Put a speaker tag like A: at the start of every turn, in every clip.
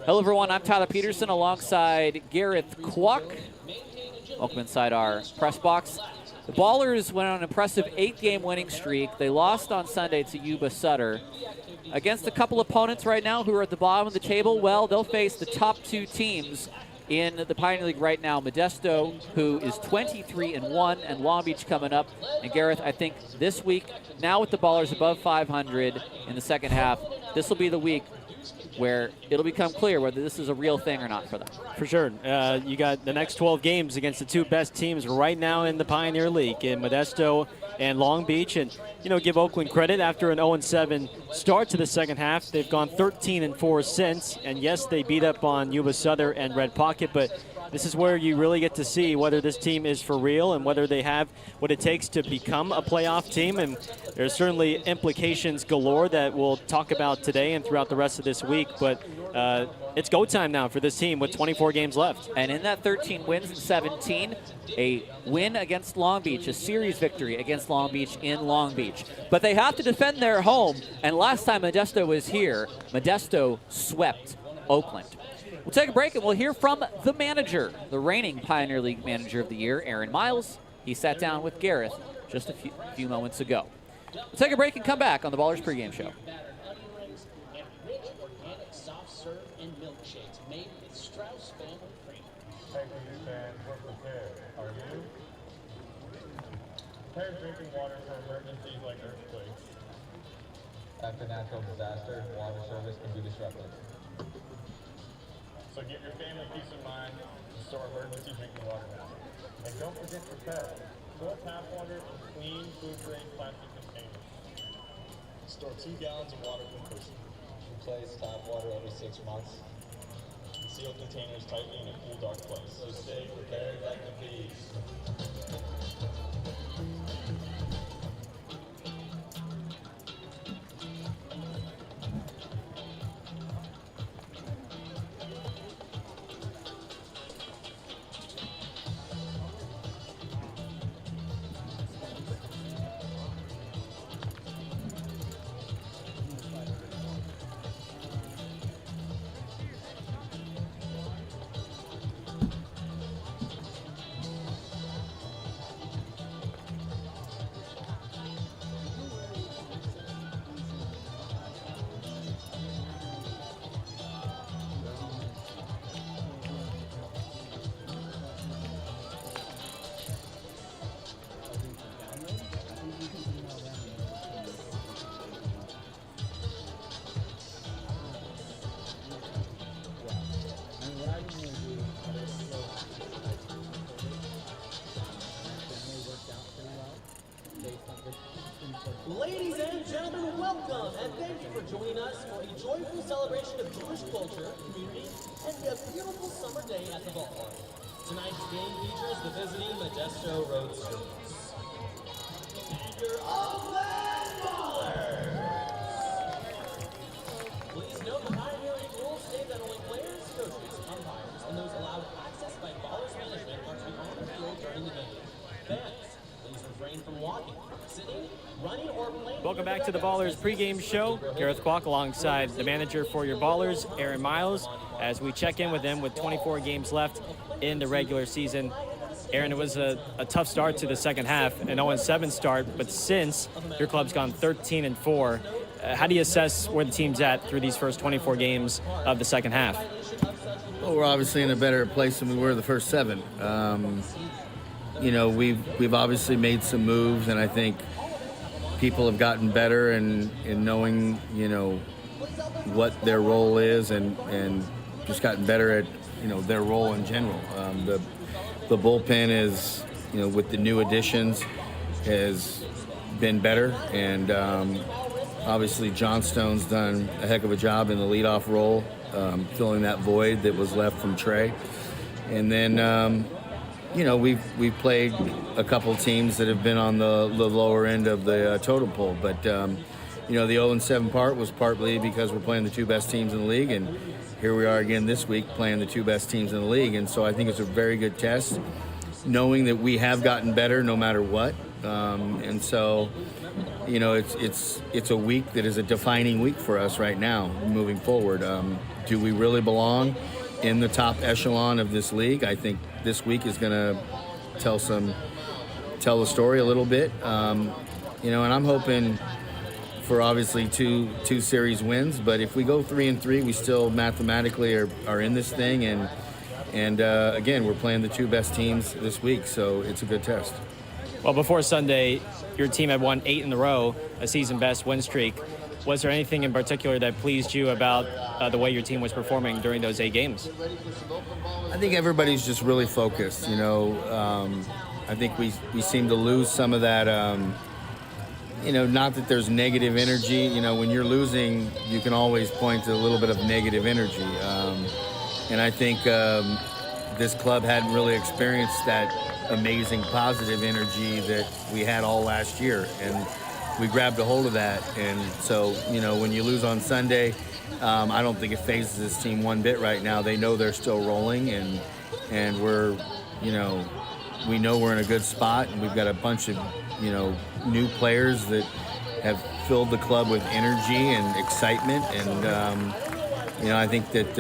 A: Hello, everyone. I'm Tyler Peterson alongside Gareth Kwok. Welcome inside our press box. The Ballers went on an impressive 8-game winning streak. They lost on Sunday to Yuba Sutter. Against a couple opponents right now who are at the bottom of the table, well, they'll face the top 2 teams in the Pioneer League right now. Modesto, who is 23-1, and Long Beach coming up. And Gareth, I think this week, now with the Ballers above 500 in the second half, this will be the week where it'll become clear whether this is a real thing or not for them.
B: For sure. You got the next 12 games against the 2 best teams right now in the Pioneer League, in Modesto and Long Beach. And, you know, give Oakland credit. After an 0-7 start to the second half, they've gone 13-4 since. And, yes, they beat up on Yuba Sutter and Red Pocket, but this is where you really get to see whether this team is for real and whether they have what it takes to become a playoff team. And there's certainly implications galore that we'll talk about today and throughout the rest of this week. But it's go time now for this team with 24 games left.
A: And in that 13 wins and 17, a win against Long Beach, a series victory against Long Beach in Long Beach. But they have to defend their home. And last time Modesto was here, Modesto swept Oakland. We'll take a break and we'll hear from the manager, the reigning Pioneer League Manager of the Year, Aaron Miles. He sat down with Gareth just a few moments ago. We'll take a break and come back on the Ballers pregame show.
C: Drinking water for emergencies like earthquakes.
D: After natural disaster, water service can be disrupted.
C: So give your family peace of mind and store emergency drinking water now. And don't forget to store tap water in clean, food-grade plastic containers. Store 2 gallons of water per person.
D: Replace tap water every 6 months.
C: And seal containers tightly in a cool, dark place.
D: So stay prepared like the bees.
E: Ladies and gentlemen, welcome, and thank you for joining us for a joyful celebration of Jewish culture, community, and a beautiful summer day at the ballpark. Tonight's game features the visiting Modesto Roadsters and your Oakland Ballers. Please note the Pioneer League rules state that only players, coaches, umpires, and those allowed access by Ballers management are to be on the field during the game. Fans, please refrain from walking, sitting, running, or playing.
B: Welcome back to the Ballers pregame show. Gareth Kwok alongside the manager for your Ballers, Aaron Miles, as we check in with them with 24 games left in the regular season. Aaron, it was a tough start to the second half, an 0-7 start, but since your club's gone 13-4, how do you assess where the team's at through these first 24 games of the second half?
F: Well, we're obviously in a better place than we were the first 7. You know, we've obviously made some moves, and I think people have gotten better in knowing, you know, what their role is, and just gotten better at, you know, their role in general. The bullpen is, you know, with the new additions, has been better, and obviously Johnstone's done a heck of a job in the leadoff role, filling that void that was left from Trey. And then, you know, we've played a couple teams that have been on the lower end of the totem pole, but you know, the 0-7 part was partly because we're playing the 2 best teams in the league, and here we are again this week playing the 2 best teams in the league. And so I think it's a very good test, knowing that we have gotten better no matter what. And so, you know, it's a week that is a defining week for us right now, moving forward. Do we really belong in the top echelon of this league? I think this week is going to tell the story a little bit. You know, and I'm hoping for obviously two series wins. But if we go 3-3, we still mathematically are in this thing. And again, we're playing the two best teams this week, so it's a good test.
B: Well, before Sunday, your team had won 8 in a row, a season-best win streak. Was there anything in particular that pleased you about the way your team was performing during those 8 games?
F: I think everybody's just really focused. You know, I think we seem to lose some of that. You know, not that there's negative energy. You know, when you're losing, you can always point to a little bit of negative energy. And I think this club hadn't really experienced that amazing positive energy that we had all last year. And we grabbed a hold of that. And so, you know, when you lose on Sunday, I don't think it phases this team one bit right now. They know they're still rolling, and we're, you know, we know we're in a good spot, and we've got a bunch of, you know, new players that have filled the club with energy and excitement. And, you know, I think that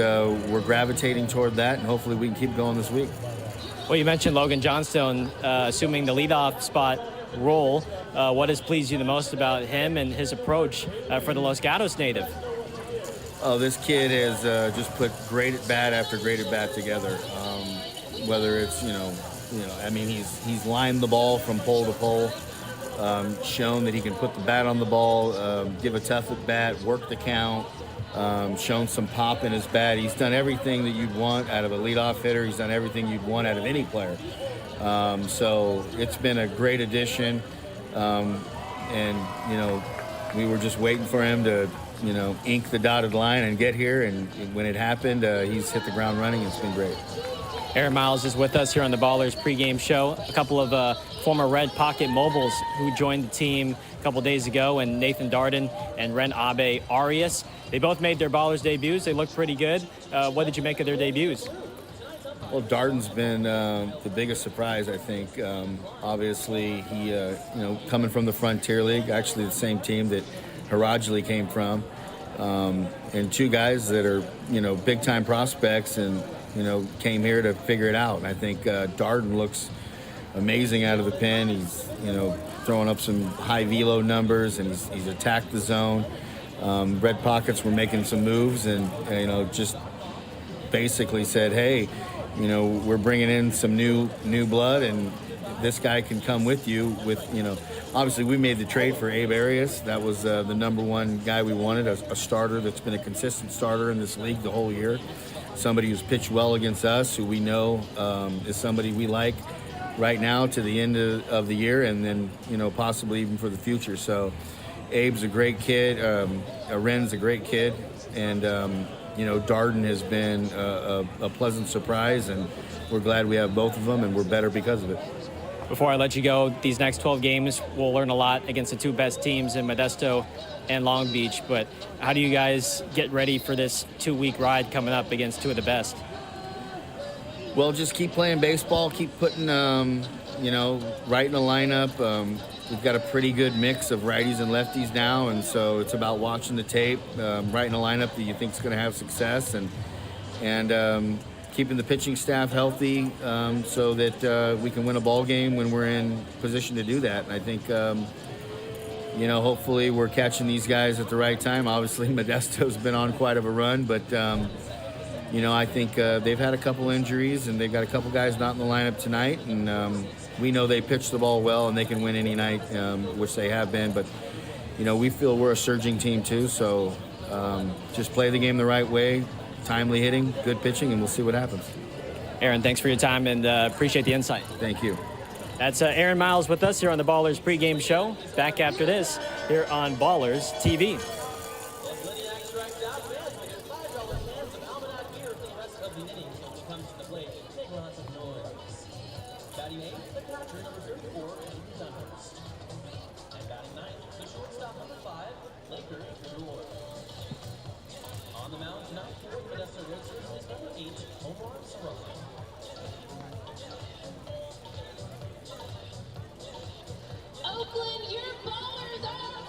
F: we're gravitating toward that, and hopefully we can keep going this week.
B: Well, you mentioned Logan Johnstone assuming the leadoff spot role. What has pleased you the most about him and his approach for the Los Gatos native?
F: Oh, this kid has just put great at bat after great at bat together. Whether it's, you know, I mean, he's lined the ball from pole to pole, shown that he can put the bat on the ball, give a tough at bat, work the count, shown some pop in his bat. He's done everything that you'd want out of a leadoff hitter. He's done everything you'd want out of any player. So it's been a great addition. And, you know, we were just waiting for him to, you know, ink the dotted line and get here. And when it happened, he's hit the ground running. It's been great.
B: Aaron Miles is with us here on the Ballers pregame show. A couple of former Red Pocket Mobiles who joined the team a couple days ago, and Nathan Darden and Ren Abe Arias. They both made their Ballers debuts. They look pretty good. What did you make of their debuts?
F: Well, Darden's been the biggest surprise, I think. Obviously, he, you know, coming from the Frontier League, actually the same team that Harajli came from, and two guys that are, you know, big-time prospects and, you know, came here to figure it out. And I think Darden looks amazing out of the pen. He's, you know, throwing up some high velo numbers, and he's attacked the zone. Red Pockets were making some moves, and you know, just basically said, hey, you know, we're bringing in some new blood, and this guy can come with you. With, you know, obviously we made the trade for Abe Arias. That was the number one guy we wanted, a starter that's been a consistent starter in this league the whole year. Somebody who's pitched well against us, who we know is somebody we like right now to the end of the year, and then, you know, possibly even for the future. So Abe's a great kid. Ren's a great kid. And, you know, Darden has been a pleasant surprise, and we're glad we have both of them, and we're better because of it.
B: Before I let you go, these next 12 games, we'll learn a lot against the two best teams in Modesto and Long Beach. But how do you guys get ready for this 2-week ride coming up against two of the best?
F: Well, just keep playing baseball, keep putting, you know, right in the lineup. We've got a pretty good mix of righties and lefties now, and so it's about watching the tape, right in a lineup that you think is going to have success, and keeping the pitching staff healthy so that we can win a ball game when we're in position to do that. And I think, you know, hopefully we're catching these guys at the right time. Obviously, Modesto's been on quite of a run, but, you know, I think they've had a couple injuries, and they've got a couple guys not in the lineup tonight, and we know they pitch the ball well, and they can win any night, which they have been. But, you know, we feel we're a surging team too, so just play the game the right way, timely hitting, good pitching, and we'll see what happens.
B: Aaron, thanks for your time, and appreciate the insight.
F: Thank you.
B: That's Aaron Miles with us here on the Ballers pregame show. Back after this here on Ballers TV.
E: On the mound tonight for the Modesto Roadsters is number 8, Omar Saroni.
G: Oakland, your Ballers are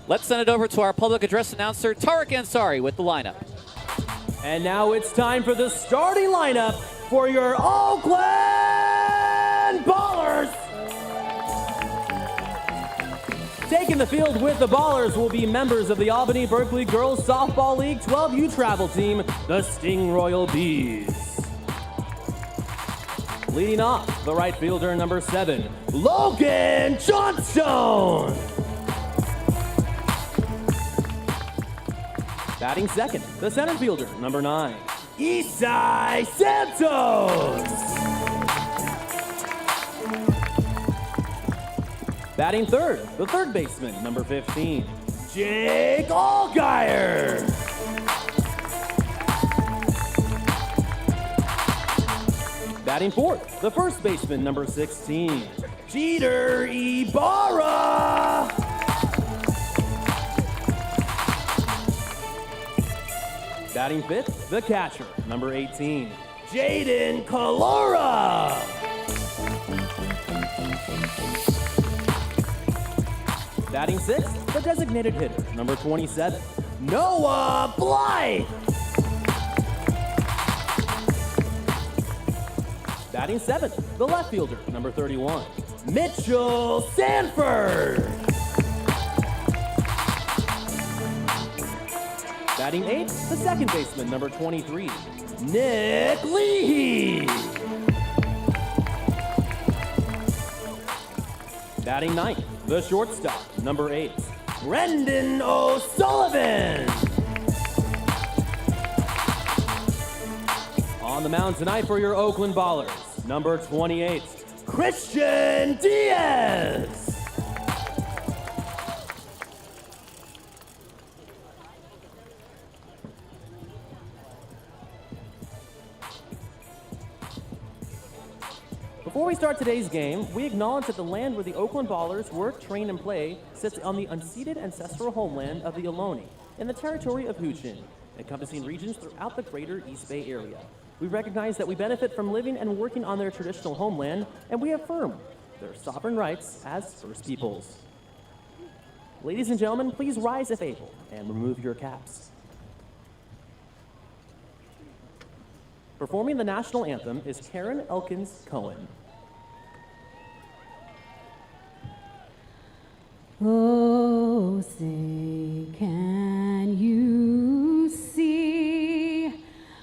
A: Let's send it over to our public address announcer, Tariq Ansari, with the lineup.
G: And now it's time for the starting lineup for your Oakland Ballers. Taking the field with the Ballers will be members of the Albany-Berkeley Girls Softball League 12U travel team, the Sting Royal Bees. Leading off, the right fielder, number 7, Logan Johnstone. Batting second, the center fielder, number 9, Isai Santos. Batting third, the third baseman, number 15, Jake Allgaier. Batting fourth, the first baseman, number 16, Jeter Ibarra. Batting fifth, the catcher, number 18, Jaden Kalora. Batting sixth, the designated hitter, number 27, Noah Blythe. Batting seventh, the left fielder, number 31, Mitchell Sanford. Batting eighth, the second baseman, number 23, Nick Leahy. Batting ninth, the shortstop, number 8, Brendan O'Sullivan. On the mound tonight for your Oakland Ballers, number 28, Christian Diaz. Before we start today's game, we acknowledge that the land where the Oakland Ballers work, train, and play sits on the unceded ancestral homeland of the Ohlone in the territory of Huichin, encompassing regions throughout the greater East Bay area. We recognize that we benefit from living and working on their traditional homeland, and we affirm their sovereign rights as First Peoples. Ladies and gentlemen, please rise if able and remove your caps. Performing the national anthem is Karen Elkins Cohen.
H: Oh, say, can you see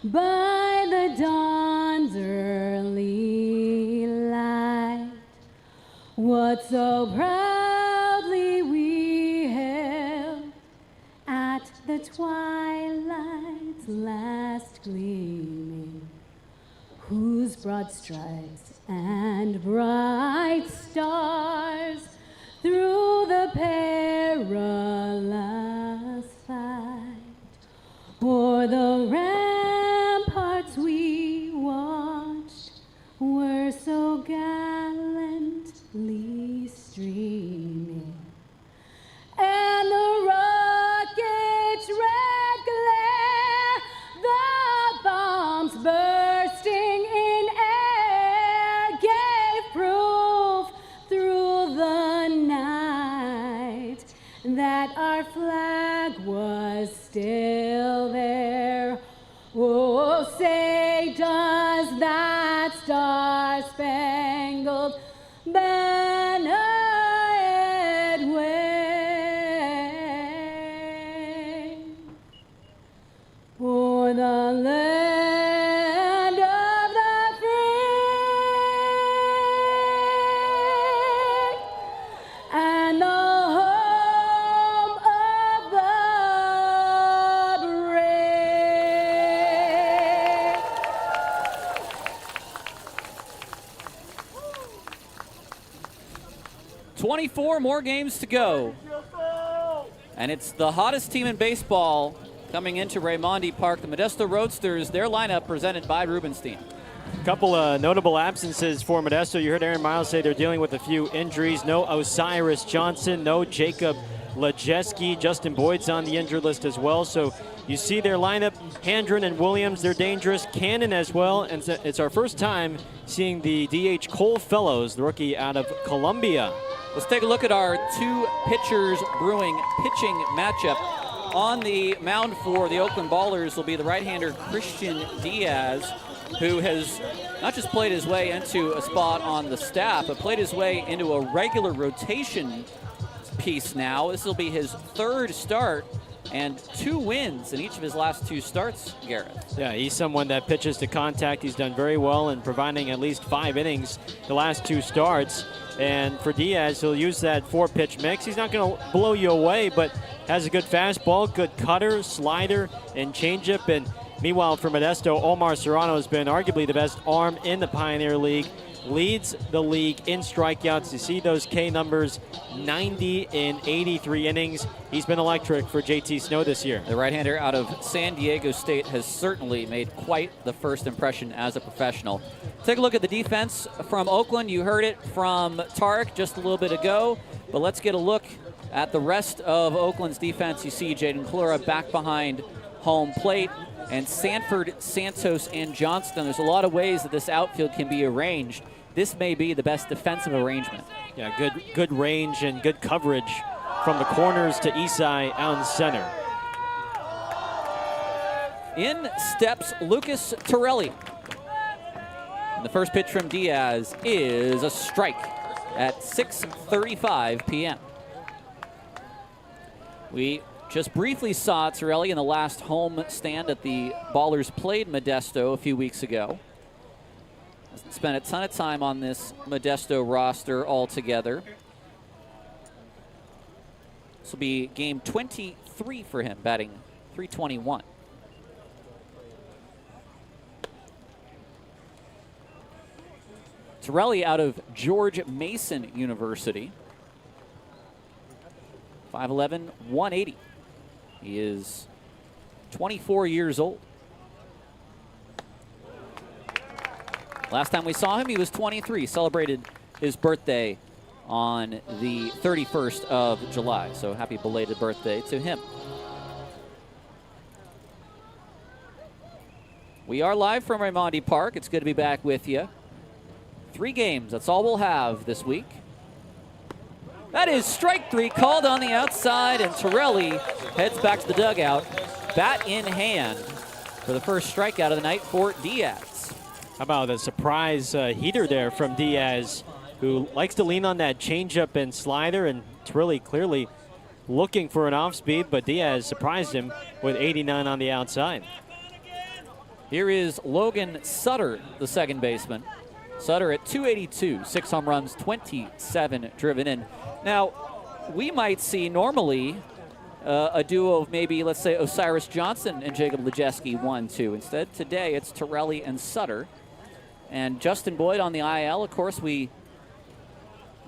H: by the dawn's early light what so proudly we hailed at the twilight's last gleaming, whose broad stripes and bright stars through the perilous fight o'er the ramparts we watched were so gallantly streaming, and the rocket's red glare, the bombs bursting in air, gave proof through the night that our flag was still there. Oh, say, does that star-spangled banner yet wave o'er the land of the free and the home of the brave?
A: 24 more games to go. And it's the hottest team in baseball coming into Raimondi Park. The Modesto Roadsters, their lineup presented by Rubenstein.
B: A couple of notable absences for Modesto. You heard Aaron Miles say they're dealing with a few injuries. No Osiris Johnson, no Jacob Lejeski. Justin Boyd's on the injured list as well. So you see their lineup, Handren and Williams, they're dangerous. Cannon as well, and it's our first time seeing the DH Cole Fellows, the rookie out of Columbia.
A: Let's take a look at our two pitchers brewing pitching matchup. On the mound for the Oakland Ballers will be the right-hander Christian Diaz, who has not just played his way into a spot on the staff, but played his way into a regular rotation piece now. This will be his third start and 2 wins in each of his last 2 starts, Gareth.
B: Yeah, he's someone that pitches to contact. He's done very well in providing at least 5 innings the last 2 starts. And for Diaz, he'll use that 4-pitch mix. He's not going to blow you away, but has a good fastball, good cutter, slider, and changeup. And meanwhile, for Modesto, Omar Serrano has been arguably the best arm in the Pioneer League. Leads the league in strikeouts. You see those K numbers, 90 in 83 innings. He's been electric for JT Snow this year.
A: The right-hander out of San Diego State has certainly made quite the first impression as a professional. Take a look at the defense from Oakland. You heard it from Tarek just a little bit ago, but let's get a look at the rest of Oakland's defense. You see Jaden Klura back behind home plate, and Sanford, Santos, and Johnston. There's a lot of ways that this outfield can be arranged. This may be the best defensive arrangement.
B: Yeah, good range and good coverage from the corners to Isai out in center.
A: In steps Lucas Torelli. And the first pitch from Diaz is a strike at 6:35 p.m. We just briefly saw Torelli in the last home stand at the Ballers played Modesto a few weeks ago. Spent a ton of time on this Modesto roster altogether. This will be game 23 for him, batting .321. Torelli out of George Mason University. 5'11", 180. He is 24 years old. Last time we saw him, he was 23. Celebrated his birthday on the 31st of July. So happy belated birthday to him. We are live from Raimondi Park. It's good to be back with you. 3 games, that's all we'll have this week. That is strike 3 called on the outside, and Torelli heads back to the dugout, bat in hand for the first strikeout of the night for Diaz.
B: How about a surprise heater there from Diaz, who likes to lean on that changeup and slider, and Torelli clearly looking for an off-speed, but Diaz surprised him with 89 on the outside.
A: Here is Logan Sutter, the second baseman. Sutter at 282, 6 home runs, 27 driven in. Now, we might see normally a duo of maybe, let's say, Osiris Johnson and Jacob Lejeski 1-2. Instead, today it's Torelli and Sutter. And Justin Boyd on the IL, of course, you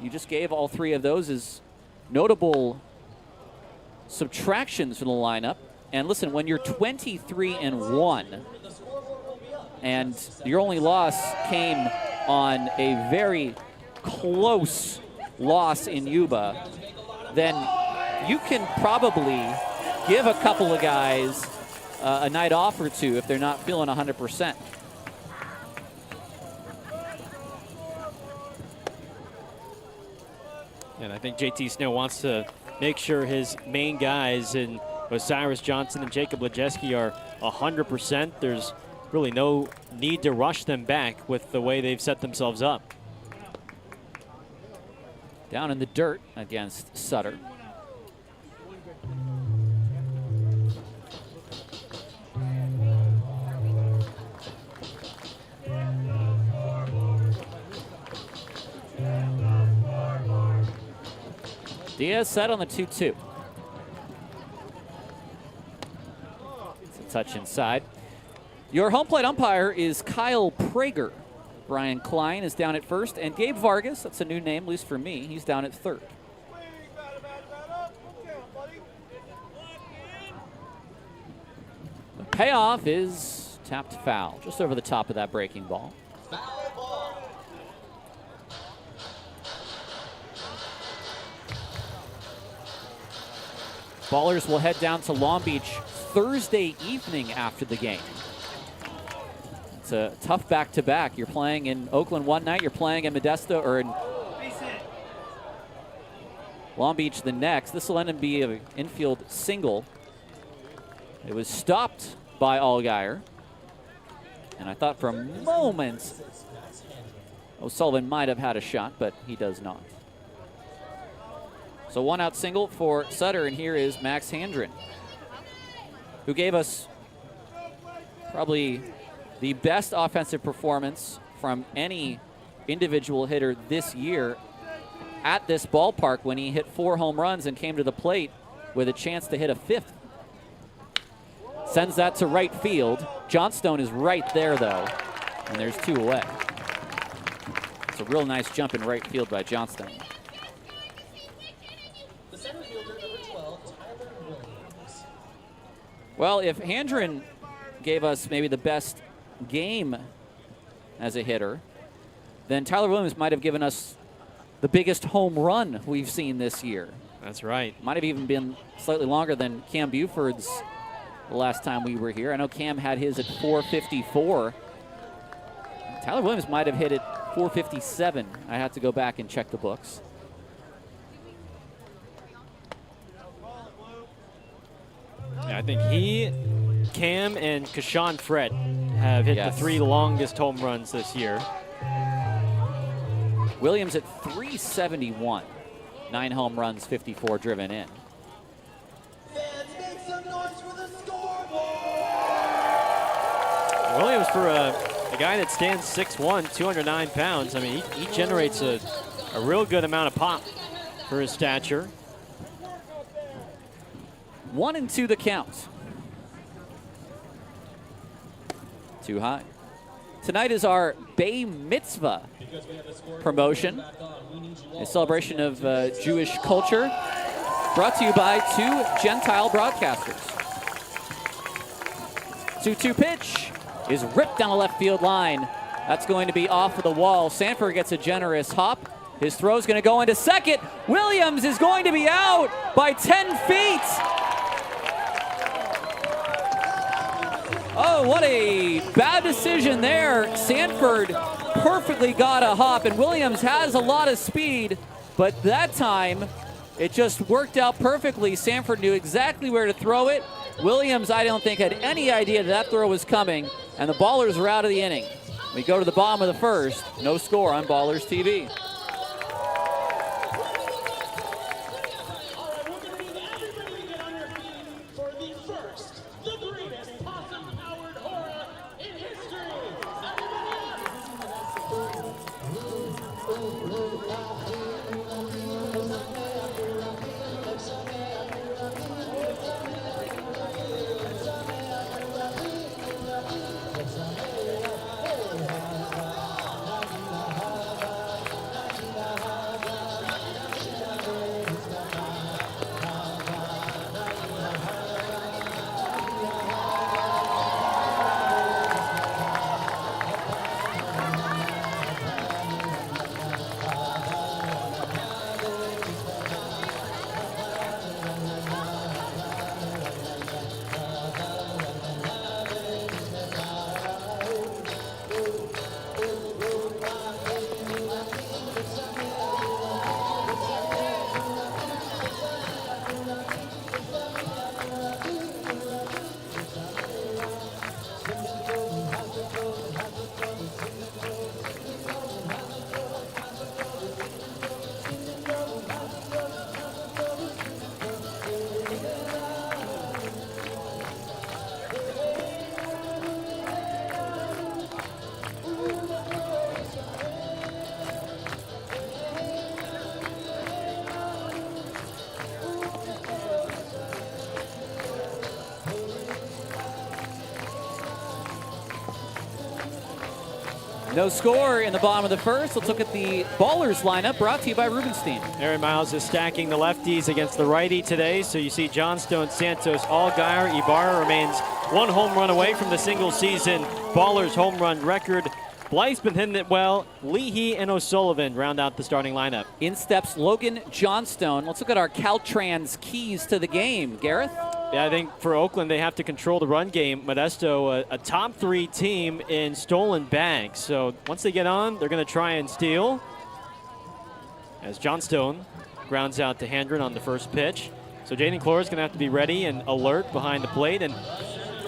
A: just gave all 3 of those as notable subtractions from the lineup. And listen, when you're 23-1, and your only loss came on a very close loss in Yuba, then you can probably give a couple of guys a night off or 2 if they're not feeling 100%.
B: And I think JT Snow wants to make sure his main guys in Osiris Johnson and Jacob Lejeski are 100%. There's really no need to rush them back with the way they've set themselves up.
A: Down in the dirt against Sutter. Diaz set on the 2-2. It's a touch inside. Your home plate umpire is Kyle Prager. Brian Klein is down at first, and Gabe Vargas, that's a new name, at least for me, he's down at third. The payoff is tapped foul, just over the top of that breaking ball. Ballers will head down to Long Beach Thursday evening after the game. It's a tough back-to-back. You're playing in Oakland one night, you're playing in Modesto, or in Long Beach the next. This will end up being an infield single. It was stopped by Allgaier. And I thought for a moment O'Sullivan might have had a shot, but he does not. So one out single for Sutter, and here is Max Handren, who gave us probably the best offensive performance from any individual hitter this year at this ballpark when he hit 4 home runs and came to the plate with a chance to hit a 5th. Sends that to right field. Johnstone is right there, though, and there's 2 away. It's a real nice jump in right field by Johnstone.
E: The center fielder, number 12, Tyler Williams.
A: Well, if Handren gave us maybe the best game as a hitter, then Tyler Williams might have given us the biggest home run we've seen this year.
B: That's right.
A: Might have even been slightly longer than Cam Buford's the last time we were here. I know Cam had his at 454. Tyler Williams might have hit it 457. I have to go back and check the books.
B: Yeah, I think he, Cam, and Kashawn Fred have hit the 3 longest home runs this year.
A: Williams at 371. 9 home runs, 54 driven in.
E: Fans, make some noise for the scoreboard!
B: Williams, for a guy that stands 6'1", 209 pounds, I mean, he generates a real good amount of pop for his stature.
A: 1-2 the count. Too high. Tonight is our Bay Mitzvah promotion, a celebration of Jewish culture, brought to you by 2 Gentile broadcasters. 2-2 pitch is ripped down the left field line. That's going to be off of the wall. Sanford gets a generous hop. His throw's going to go into second. Williams is going to be out by 10 feet. Oh, what a bad decision there. Sanford perfectly got a hop, and Williams has a lot of speed, but that time it just worked out perfectly. Sanford knew exactly where to throw it. Williams, I don't think, had any idea that throw was coming, and the Ballers were out of the inning. We go to the bottom of the first. No score on Ballers TV. No score in the bottom of the first. Let's look at the Ballers lineup brought to you by Rubenstein.
B: Aaron Miles is stacking the lefties against the righty today. So you see Johnstone, Santos, Allgaier. Ibarra remains 1 home run away from the single season Ballers home run record. Blythe's been hitting it well. Leahy and O'Sullivan round out the starting lineup.
A: In steps Logan Johnstone. Let's look at our Caltrans keys to the game. Gareth?
B: Yeah, I think for Oakland, they have to control the run game. Modesto, a top 3 team in stolen bags. So once they get on, they're going to try and steal. As Johnstone grounds out to Handren on the first pitch. So Jaden Clore is going to have to be ready and alert behind the plate. And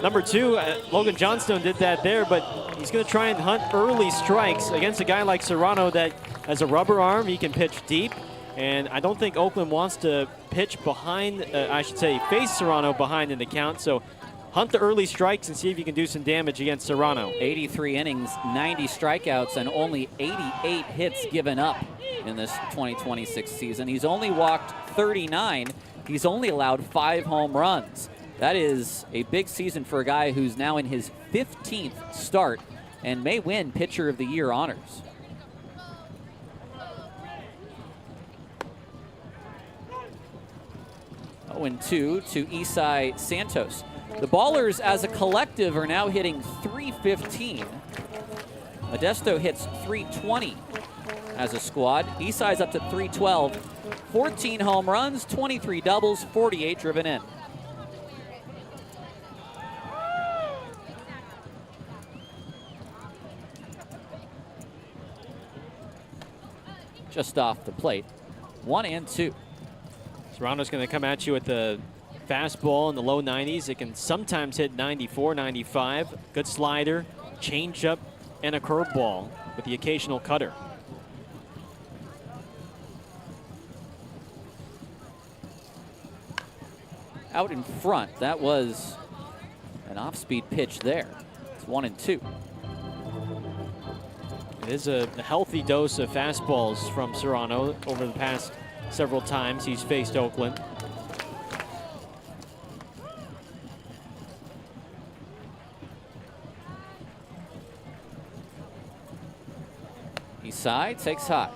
B: number 2, Logan Johnstone did that there, but he's going to try and hunt early strikes against a guy like Serrano that has a rubber arm. He can pitch deep. And I don't think Oakland wants to pitch behind, face Serrano behind in the count. So hunt the early strikes and see if you can do some damage against Serrano.
A: 83 innings, 90 strikeouts, and only 88 hits given up in this 2026 season. He's only walked 39. He's only allowed 5 home runs. That is a big season for a guy who's now in his 15th start and may win Pitcher of the Year honors. And 2 to Isai Santos. The Ballers as a collective are now hitting .315. Modesto hits .320 as a squad. Isai's up to .312. 14 home runs, 23 doubles, 48 driven in. Just off the plate. 1 and 2.
B: Serrano's going to come at you with the fastball in the low 90s. It can sometimes hit 94, 95. Good slider, changeup, and a curveball with the occasional cutter.
A: Out in front, that was an off-speed pitch there. It's 1 and 2.
B: It is a healthy dose of fastballs from Serrano over the past several times he's faced Oakland.
A: Isai takes high.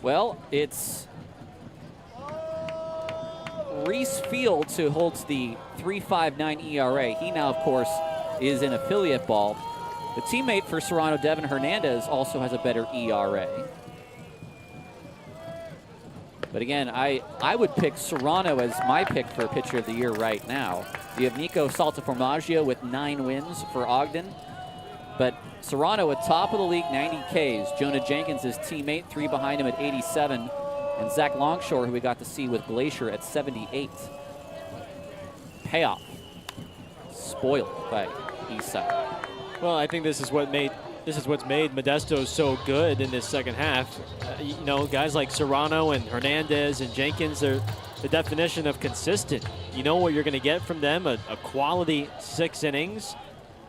A: Well, it's Reese Fields who holds the 3.59 ERA. He now, of course, is in affiliate ball. The teammate for Serrano, Devin Hernandez, also has a better ERA. But again, I would pick Serrano as my pick for Pitcher of the Year right now. You have Nico Saltaformaggio with 9 wins for Ogden. But Serrano at top of the league, 90 Ks. Jonah Jenkins, his teammate, 3 behind him at 87. And Zach Longshore, who we got to see with Glacier at 78. Payoff. Spoiled by Isai.
B: Well, I think this is what's made Modesto so good in this second half. You know, guys like Serrano and Hernandez and Jenkins, they're the definition of consistent. You know what you're going to get from them, a quality 6 innings,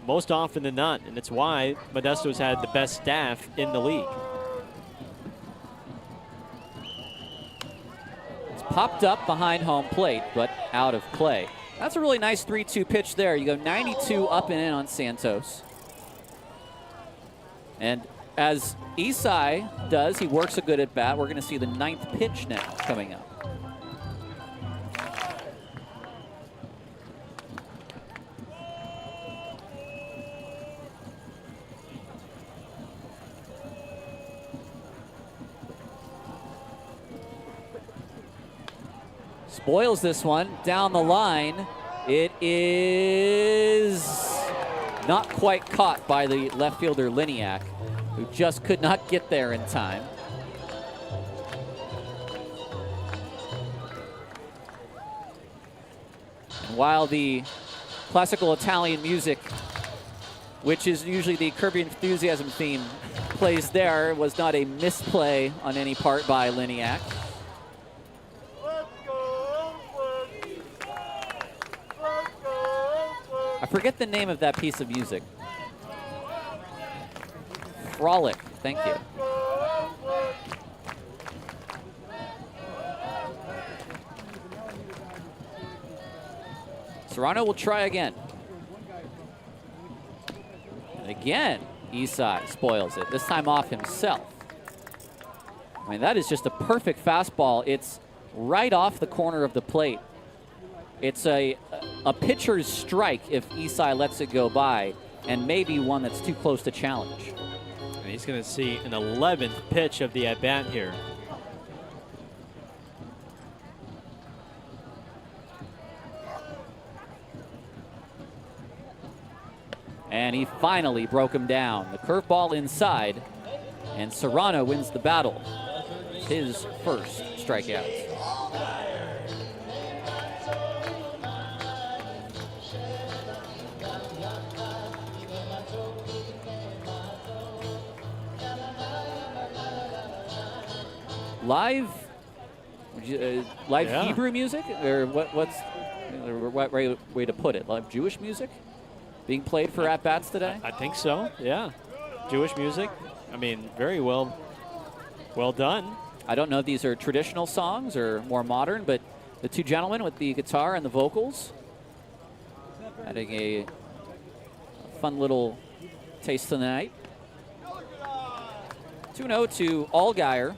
B: most often than not, and it's why Modesto's had the best staff in the league.
A: It's popped up behind home plate, but out of play. That's a really nice 3-2 pitch there. You go 92 up and in on Santos. And as Isai does, he works a good at bat. We're going to see the 9th pitch now coming up. Spoils this one down the line. It is not quite caught by the left fielder Liniak, who just could not get there in time. And while the classical Italian music, which is usually the Curb Your Enthusiasm theme, plays there, was not a misplay on any part by Liniak. I forget the name of that piece of music. Frolic, thank you. Serrano will try again. And again. Isai spoils it, this time off himself. I mean, that is just a perfect fastball. It's right off the corner of the plate. It's a pitcher's strike if Isai lets it go by, and maybe one that's too close to challenge.
B: And he's going to see an 11th pitch of the at-bat here.
A: And he finally broke him down. The curveball inside, and Serrano wins the battle. His first strikeout. Live
B: Yeah.
A: Hebrew music, or what's the right way to put it? Live Jewish music being played for at-bats today?
B: I think so, yeah. Jewish music. I mean, very well done.
A: I don't know if these are traditional songs or more modern, but the two gentlemen with the guitar and the vocals adding a fun little taste tonight. 2-0 to Allgaier.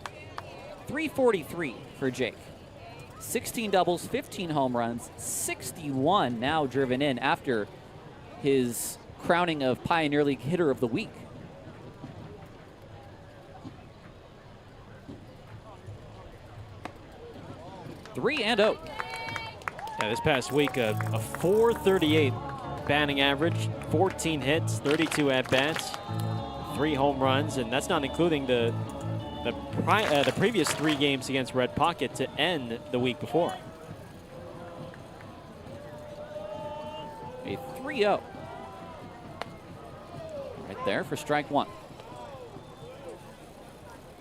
A: 343 for Jake. 16 doubles, 15 home runs, 61 now driven in after his crowning of Pioneer League Hitter of the Week. Three and out.
B: Yeah, this past week, a 438 batting average, 14 hits, 32 at-bats, 3 home runs, and that's not including the previous 3 games against Red Pocket to end the week before.
A: A 3-0. Right there for strike one.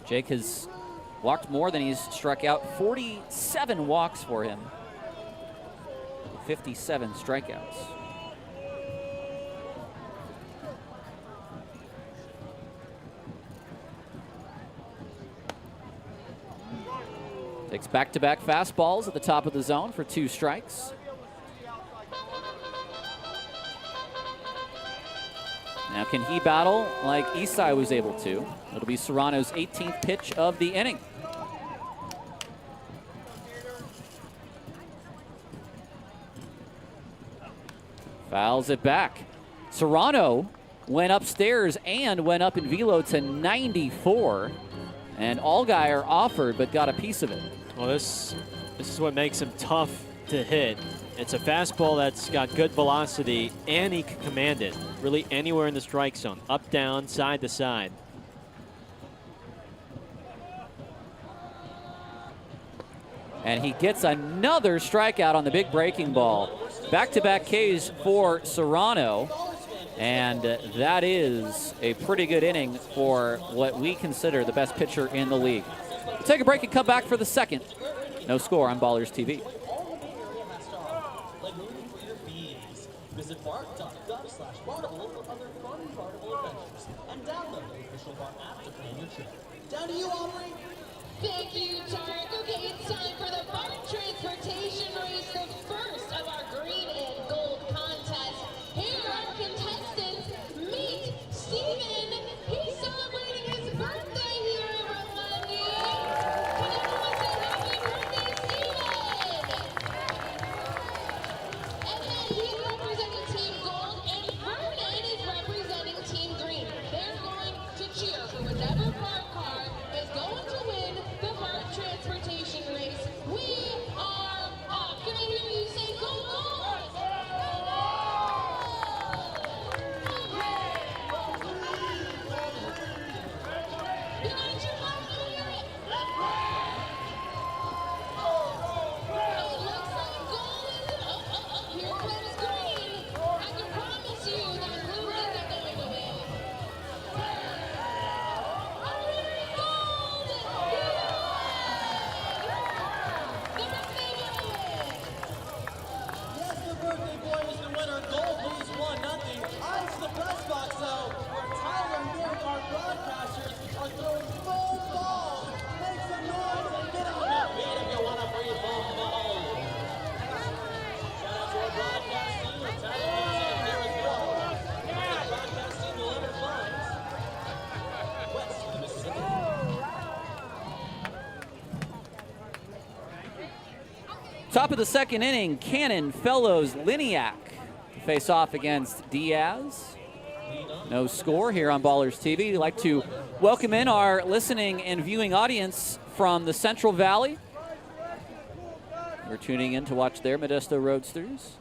A: Jake has walked more than he's struck out. 47 walks for him. 57 strikeouts. Takes back-to-back fastballs at the top of the zone for 2 strikes. Now can he battle like Isai was able to? It'll be Serrano's 18th pitch of the inning. Fouls it back. Serrano went upstairs and went up in velo to 94. And Allgaier offered but got a piece of it.
B: Well, this is what makes him tough to hit. It's a fastball that's got good velocity, and he can command it really anywhere in the strike zone, up, down, side to side.
A: And he gets another strikeout on the big breaking ball. Back-to-back Ks for Serrano. And that is a pretty good inning for what we consider the best pitcher in the league. We'll take a break and come back for the second. No score on Ballers TV.
E: Visit bark.gov/Bartable for other fun Bartable adventures and download the official Bark app to plan your trip. Down to you, Aubrey.
I: Thank you, Tarek. Okay, it's time for the Bark Transportation Race, the first of our green and gold contest. Here are our contestants. Meet Steven. He's celebrating his birthday here, everyone. Can everyone say happy birthday, Steven? And then he's representing Team Gold, and Vernon is representing Team Green. They're going to cheer for whatever park car is going to win the Bark Transportation Race. We are off. Can I hear you say go?
A: Top of the second inning, Cannon, Fellows, Liniak face off against Diaz. No score here on Ballers TV. We'd like to welcome in our listening and viewing audience from the Central Valley. We're tuning in to watch their Modesto Roadsters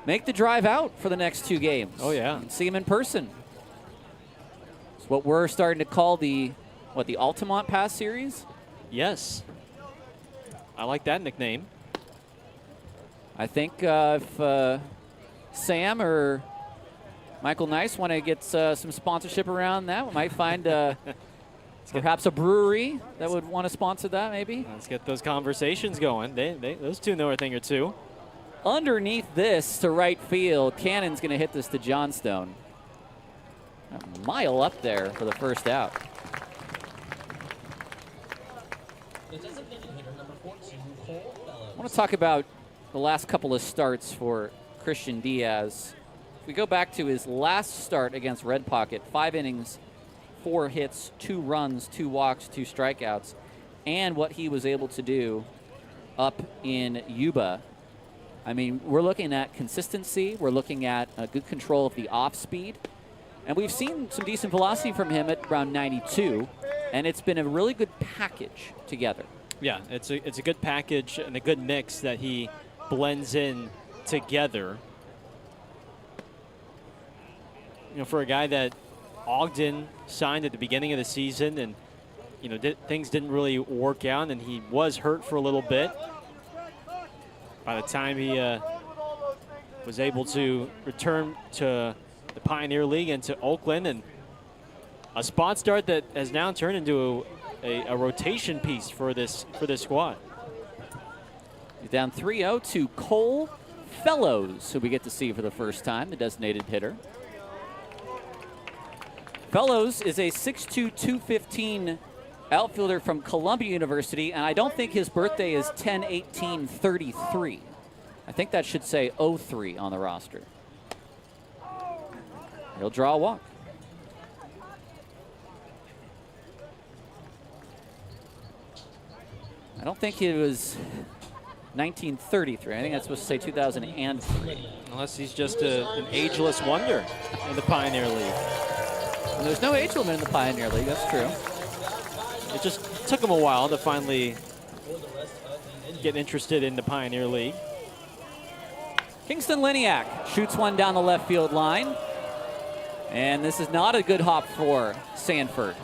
A: make the drive out for the next 2 games.
B: Oh, yeah.
A: And see them in person. It's what we're starting to call the Altamont Pass Series.
B: Yes. I like that nickname.
A: I think if Sam or Michael Nice want to get some sponsorship around that, we might find perhaps a brewery that would want to sponsor that, maybe.
B: Let's get those conversations going. Those two know a thing or two.
A: Underneath this to right field, Cannon's going to hit this to Johnstone. A mile up there for the first out. I want to talk about the last couple of starts for Christian Diaz. If we go back to his last start against Red Pocket, 5 innings, 4 hits, 2 runs, 2 walks, 2 strikeouts, and what he was able to do up in Yuba. I mean, we're looking at consistency. We're looking at good control of the off speed. And we've seen some decent velocity from him at around 92, and it's been a really good package together.
B: Yeah, it's a good package and a good mix that he blends in together. You know, for a guy that Ogden signed at the beginning of the season, and you know things didn't really work out, and he was hurt for a little bit. By the time he was able to return to the Pioneer League and to Oakland, and a spot start that has now turned into a rotation piece for this squad.
A: He's down 3-0 to Cole Fellows, who we get to see for the first time, the designated hitter. Fellows is a 6'2", 215 outfielder from Columbia University, and I don't think his birthday is 10/18/33. I think that should say 03 on the roster. He'll draw a walk. I don't think it was 1933. I think that's supposed to say 2003.
B: Unless he's just an ageless wonder in the Pioneer League.
A: And there's no age limit in the Pioneer League, that's true.
B: It just took him a while to finally get interested in the Pioneer League.
A: Kingston Liniak shoots one down the left field line. And this is not a good hop for Sanford.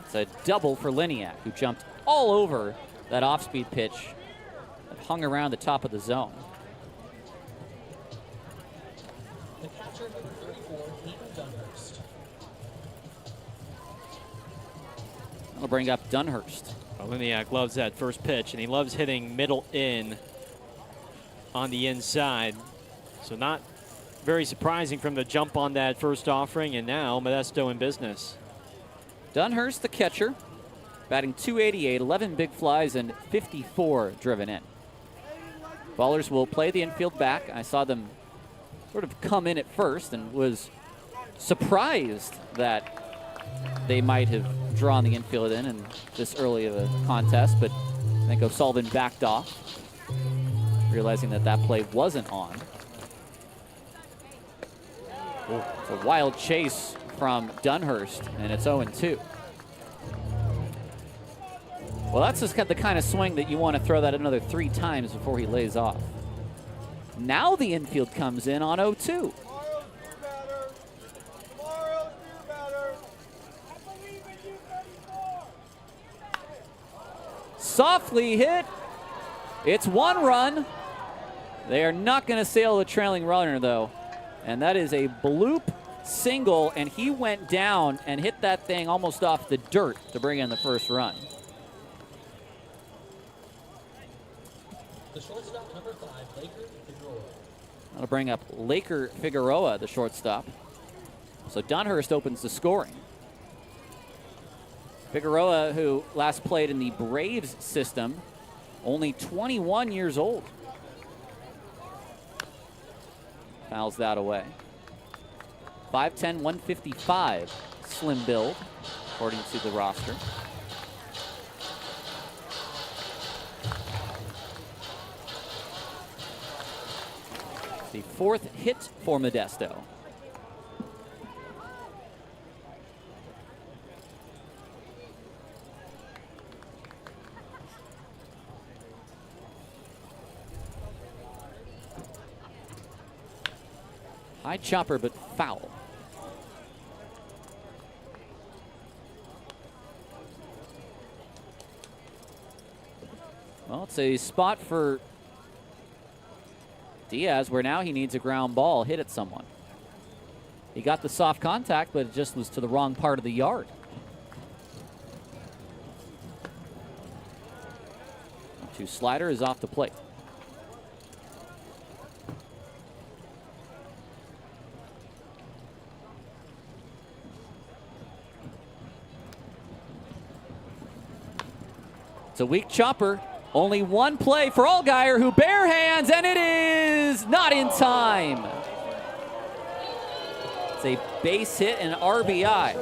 A: It's a double for Liniak, who jumped all over that off-speed pitch that hung around the top of the zone.
E: The catcher, number 34, Hayden Dunhurst.
A: That'll bring up Dunhurst.
B: Well, Liniak loves that first pitch, and he loves hitting middle in on the inside. So not very surprising from the jump on that first offering, and now Modesto in business.
A: Dunhurst, the catcher, batting .288, 11 big flies, and 54 driven in. Ballers will play the infield back. I saw them sort of come in at first and was surprised that they might have drawn the infield in this early of a contest, but I think O'Sullivan backed off, realizing that that play wasn't on. It's a wild chase from Dunhurst, and it's 0-2. Well, that's just the kind of swing that you want to throw that another 3 times before he lays off. Now the infield comes in on 0-2. Softly hit. It's 1 run. They are not going to sail the trailing runner, though. And that is a bloop single, and he went down and hit that thing almost off the dirt to bring in the first run.
E: The shortstop, number 5, Laker Figueroa.
A: That'll bring up Laker Figueroa, the shortstop. So Dunhurst opens the scoring. Figueroa, who last played in the Braves system, only 21 years old. Fouls that away. 5'10", 155, slim build, according to the roster. The 4th hit for Modesto. High chopper, but foul. Well, it's a spot for Diaz where now he needs a ground ball hit at someone. He got the soft contact, but it just was to the wrong part of the yard. Two slider is off the plate. It's a weak chopper. Only one play for Allgaier, who bare hands, and it is not in time. It's a base hit and RBI.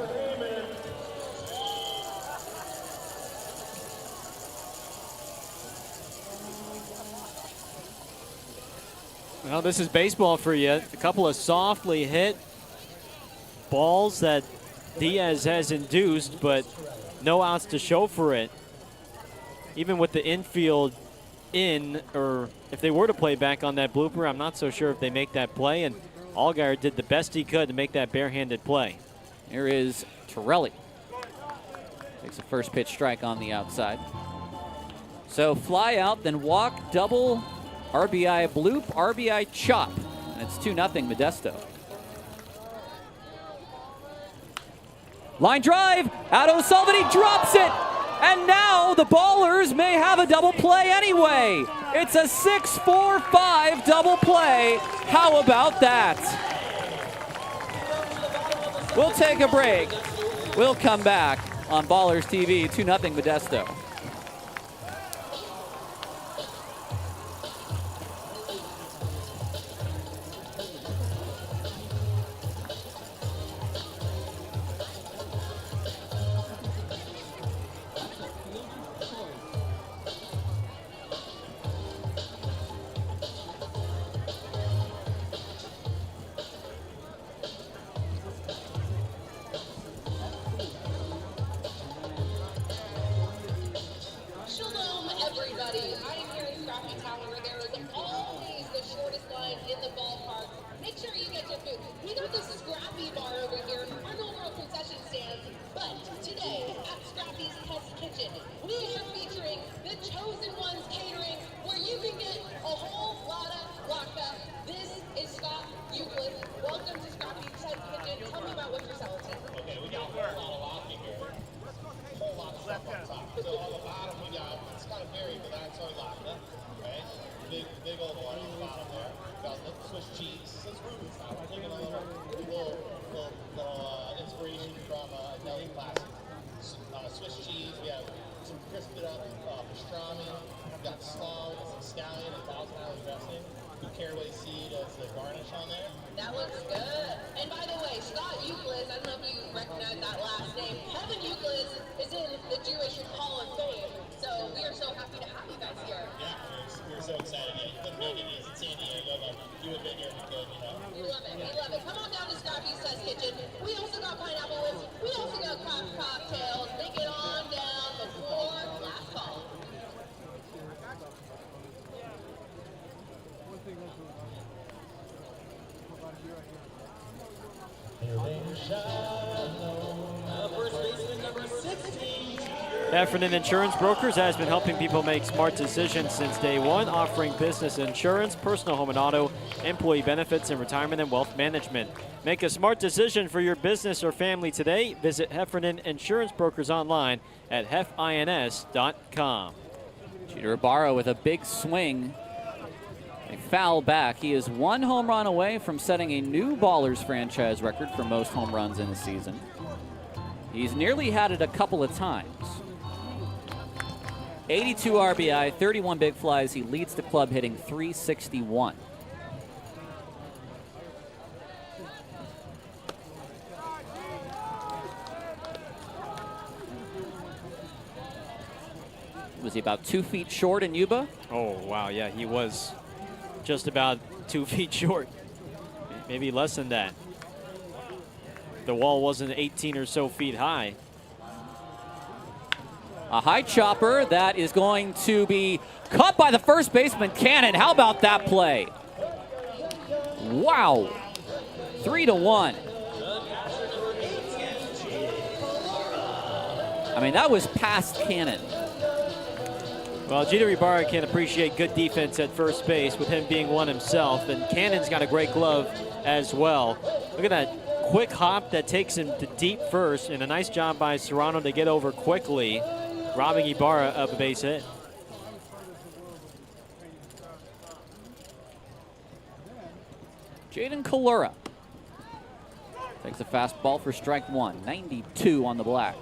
B: Well, this is baseball for you. A couple of softly hit balls that Diaz has induced, but no outs to show for it. Even with the infield in, or if they were to play back on that blooper, I'm not so sure if they make that play, and Allgaier did the best he could to make that barehanded play.
A: Here is Torelli. Takes a first pitch strike on the outside. So fly out, then walk, double, RBI bloop, RBI chop. And it's 2-0 Modesto. Line drive, out O'Sullivan, he drops it! And now the Ballers may have a double play anyway. It's a 6-4-5 double play. How about that? We'll take a break. We'll come back on Ballers TV, 2-0 Modesto.
B: Heffernan Insurance Brokers has been helping people make smart decisions since day one, offering business insurance, personal home and auto, employee benefits, and retirement and wealth management. Make a smart decision for your business or family today. Visit Heffernan Insurance Brokers online at hefins.com.
A: Jeter Ibarra with a big swing. A foul back. He is one home run away from setting a new Ballers franchise record for most home runs in a season. He's nearly had it a couple of times. 82 RBI, 31 big flies. He leads the club hitting .361. Was he about 2 feet short in Yuba?
B: Oh, wow, yeah, he was just about 2 feet short, maybe less than that. The wall wasn't 18 or so feet high.
A: A high chopper that is going to be caught by the first baseman, Cannon. How about that play? Wow. 3-1. I mean, that was past Cannon.
B: Well, Jeter Ibarra can appreciate good defense at first base with him being one himself, and Cannon's got a great glove as well. Look at that quick hop that takes him to deep first, and a nice job by Serrano to get over quickly, robbing Ibarra of a base hit.
A: Jaden Kalura takes a fastball for strike 1. 92 on the black.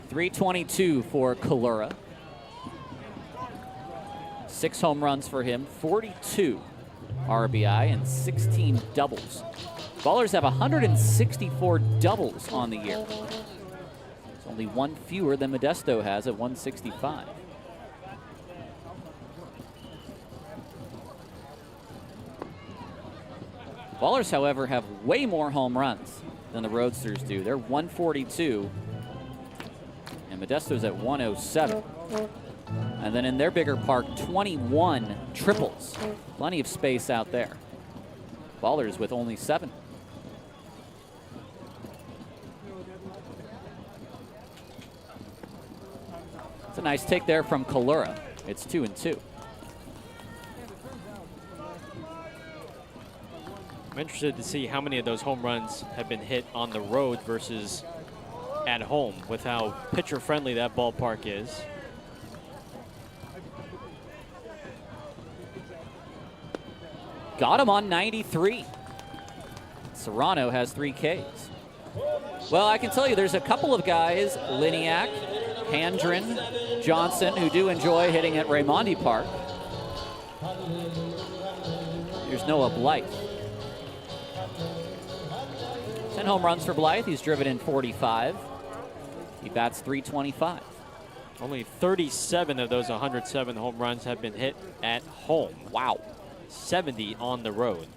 A: .322 for Kalura. 6 home runs for him, 42 RBI, and 16 doubles. Ballers have 164 doubles on the year. It's only 1 fewer than Modesto has at 165. Ballers, however, have way more home runs than the Roadsters do. They're 142. And Modesto's at 107. And then in their bigger park, 21 triples. Plenty of space out there. Ballers with only 7. It's a nice take there from Kalura. It's 2-2.
B: I'm interested to see how many of those home runs have been hit on the road versus at home with how pitcher-friendly that ballpark is.
A: Got him on 93. Serrano has 3 Ks. Well, I can tell you there's a couple of guys, Liniak, Handren, Johnson, who do enjoy hitting at Raimondi Park. Here's Noah Blythe. 10 home runs for Blythe. He's driven in 45. He bats .325.
B: Only 37 of those 107 home runs have been hit at home.
A: Wow.
B: 70 on the road.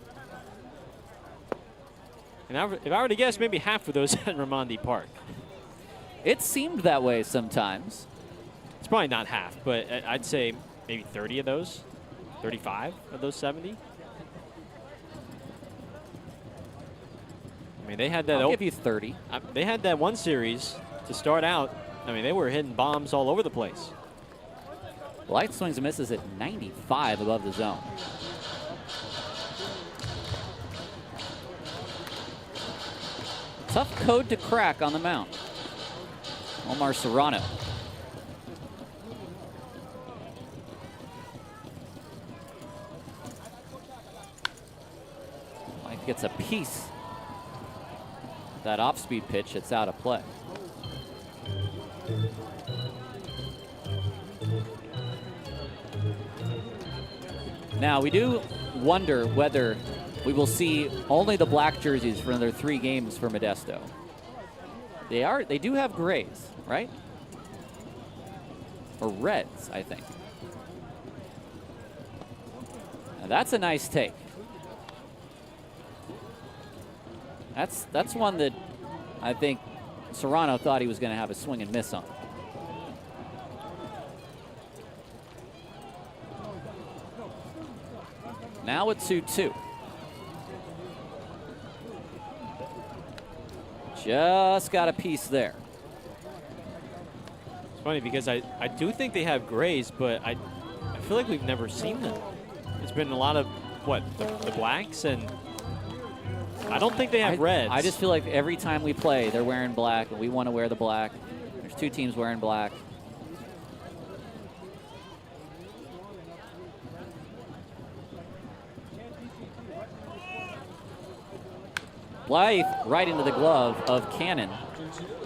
B: And if I were to guess, maybe half of those at Raimondi Park.
A: It seemed that way sometimes.
B: It's probably not half, but I'd say maybe 30 of those, 35 of those 70. I mean, they had that.
A: I'll give you 30.
B: They had that one series to start out. I mean, they were hitting bombs all over the place.
A: Blythe swings and misses at 95 above the zone. Tough code to crack on the mound. Omar Serrano. Blythe gets a piece. That off-speed pitch, it's out of play. Now, we do wonder whether we will see only the black jerseys for another 3 games for Modesto. They do have grays, right? Or reds, I think. Now that's a nice take. That's one that I think Serrano thought he was going to have a swing and miss on. Now it's 2-2. Just got a piece there.
B: It's funny because I do think they have grays, but I feel like we've never seen them. It's been a lot of, the blacks, and I don't think they have reds.
A: I just feel like every time we play, they're wearing black, and we want to wear the black. There's 2 teams wearing black. Blythe right into the glove of Cannon.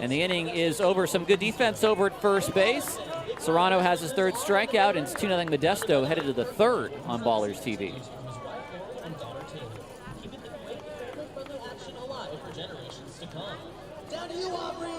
A: And the inning is over. Some good defense over at first base. Serrano has his 3rd strikeout, and it's 2-0 Modesto, headed to the 3rd on Ballers TV.
E: Down to you, Aubrey.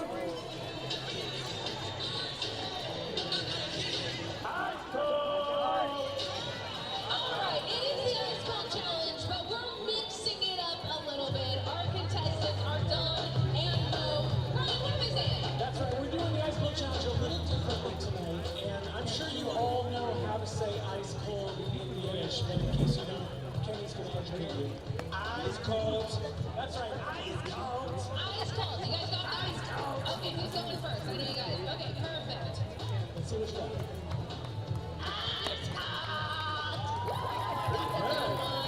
E: opinion. Eyes cold. That's right, eyes cold.
I: Eyes cold. You guys got that? Okay, who's going first? I know you guys. Okay, perfect.
E: Let's see what's going.
I: Eyes cold. Good one.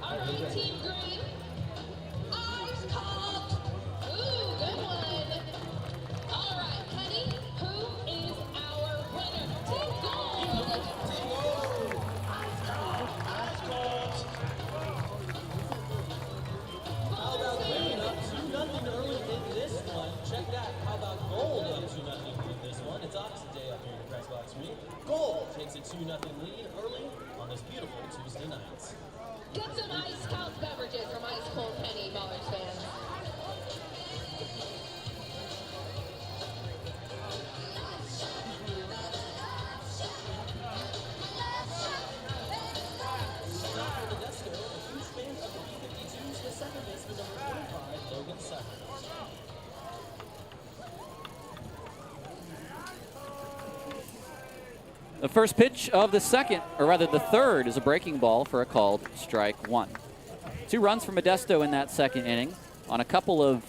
I: All right, Team Green. Eyes cold. Ooh, good one. All right, Kenny, who is our winner? Team Gold.
E: How about green up 2-0 early in this one? Check that. How about gold up 2-0 in this one? It's opposite day up here in the press box week. Gold takes a 2-0 lead early on this beautiful Tuesday night.
I: Get some ice cold beverages from Ice Cold Kenny, Ballers fans.
E: Modesto, a huge fan of the B-52s, the second baseman number 25, Logan Sutter.
A: The first pitch of the second, or rather the third, is a breaking ball for a called strike one. 2 runs for Modesto in that second inning on a couple of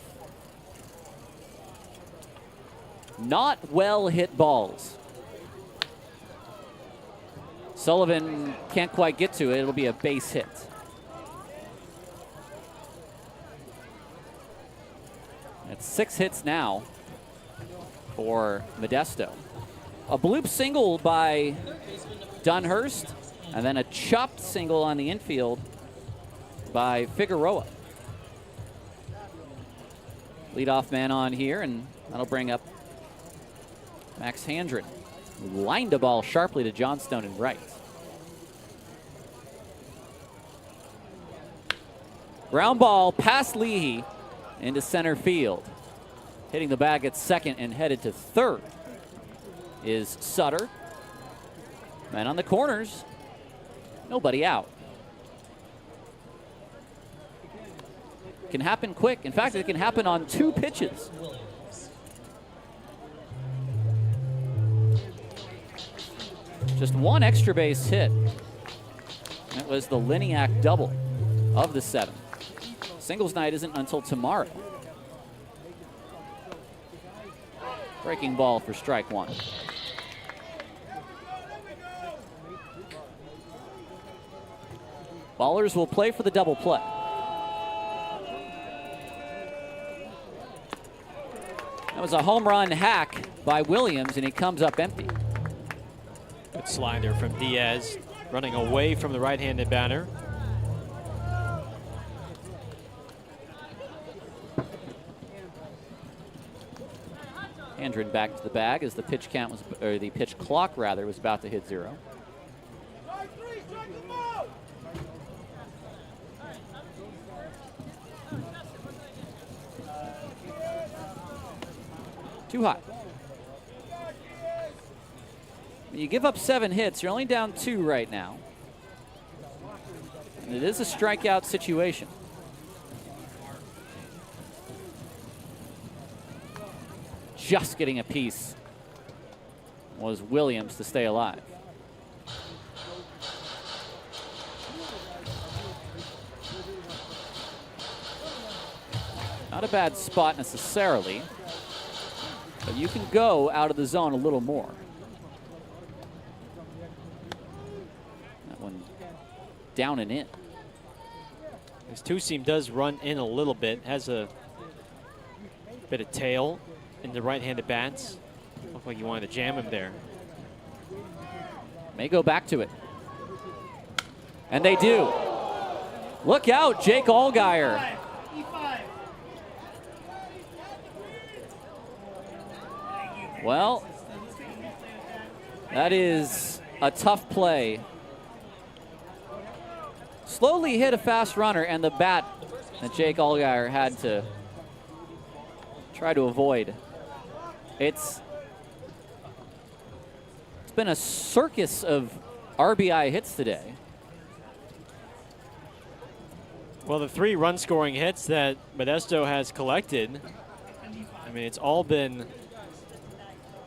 A: not well hit balls. Sullivan can't quite get to it. It'll be a base hit. It's 6 hits now for Modesto. A bloop single by Dunhurst, and then a chopped single on the infield by Figueroa. Leadoff man on here, and that'll bring up Max Handren. Lined a ball sharply to Johnstone and right. Ground ball past Leahy into center field. Hitting the bag at second and headed to third is Sutter. Man on the corners. Nobody out. Can happen quick. In fact, it can happen on 2 pitches. Just 1 extra base hit. That was the Liniak double of the 7. Singles night isn't until tomorrow. Breaking ball for strike one. Ballers will play for the double play. That was a home run hack by Williams, and he comes up empty.
B: Good slider from Diaz, running away from the right-handed batter.
A: Handren back to the bag as the pitch count was, or the pitch clock rather, was about to hit 0. Too hot. You give up 7 hits, you're only down 2 right now. And it is a strikeout situation. Just getting a piece was Williams to stay alive. Not a bad spot necessarily, but you can go out of the zone a little more. That one down and in.
B: His two-seam does run in a little bit, has a bit of tail in the right-handed bats. Looked like you wanted to jam him there.
A: May go back to it. And they do. Look out, Jake Allgaier. Well, that is a tough play. Slowly hit a fast runner, and the bat that Jake Allgaier had to try to avoid. It's been a circus of RBI hits today.
B: Well, the 3 run-scoring hits that Modesto has collected, I mean, it's all been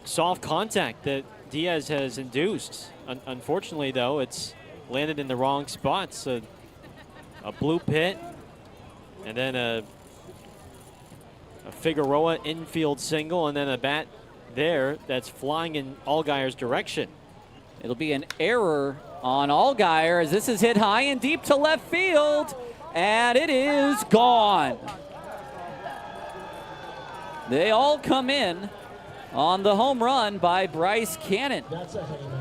B: soft contact that Diaz has induced. Unfortunately, though, it's landed in the wrong spots. A blue pit, and then a Figueroa infield single, and then a bat there that's flying in Allgaier's direction.
A: It'll be an error on Allgaier as this is hit high and deep to left field, and it is gone. They all come in on the home run by Bryce Cannon.
E: That's a heavy man.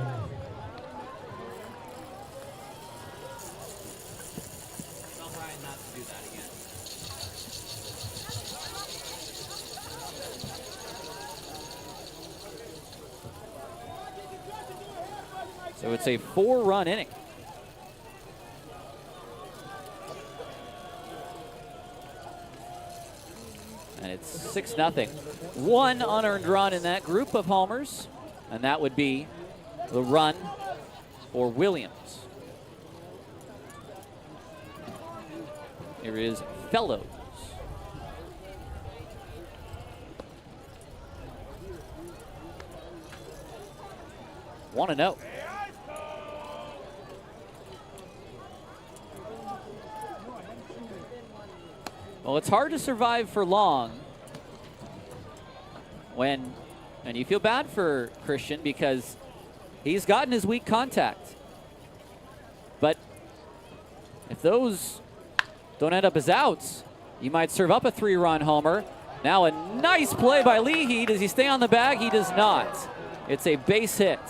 A: So it's a 4-run inning. And it's 6-0. One unearned run in that group of homers, and that would be the run for Williams. Here is Fellows. Want to know. Well, it's hard to survive for long when, and you feel bad for Christian because he's gotten his weak contact. But if those don't end up as outs, you might serve up a 3-run homer. Now a nice play by Leahy. Does he stay on the bag? He does not. It's a base hit.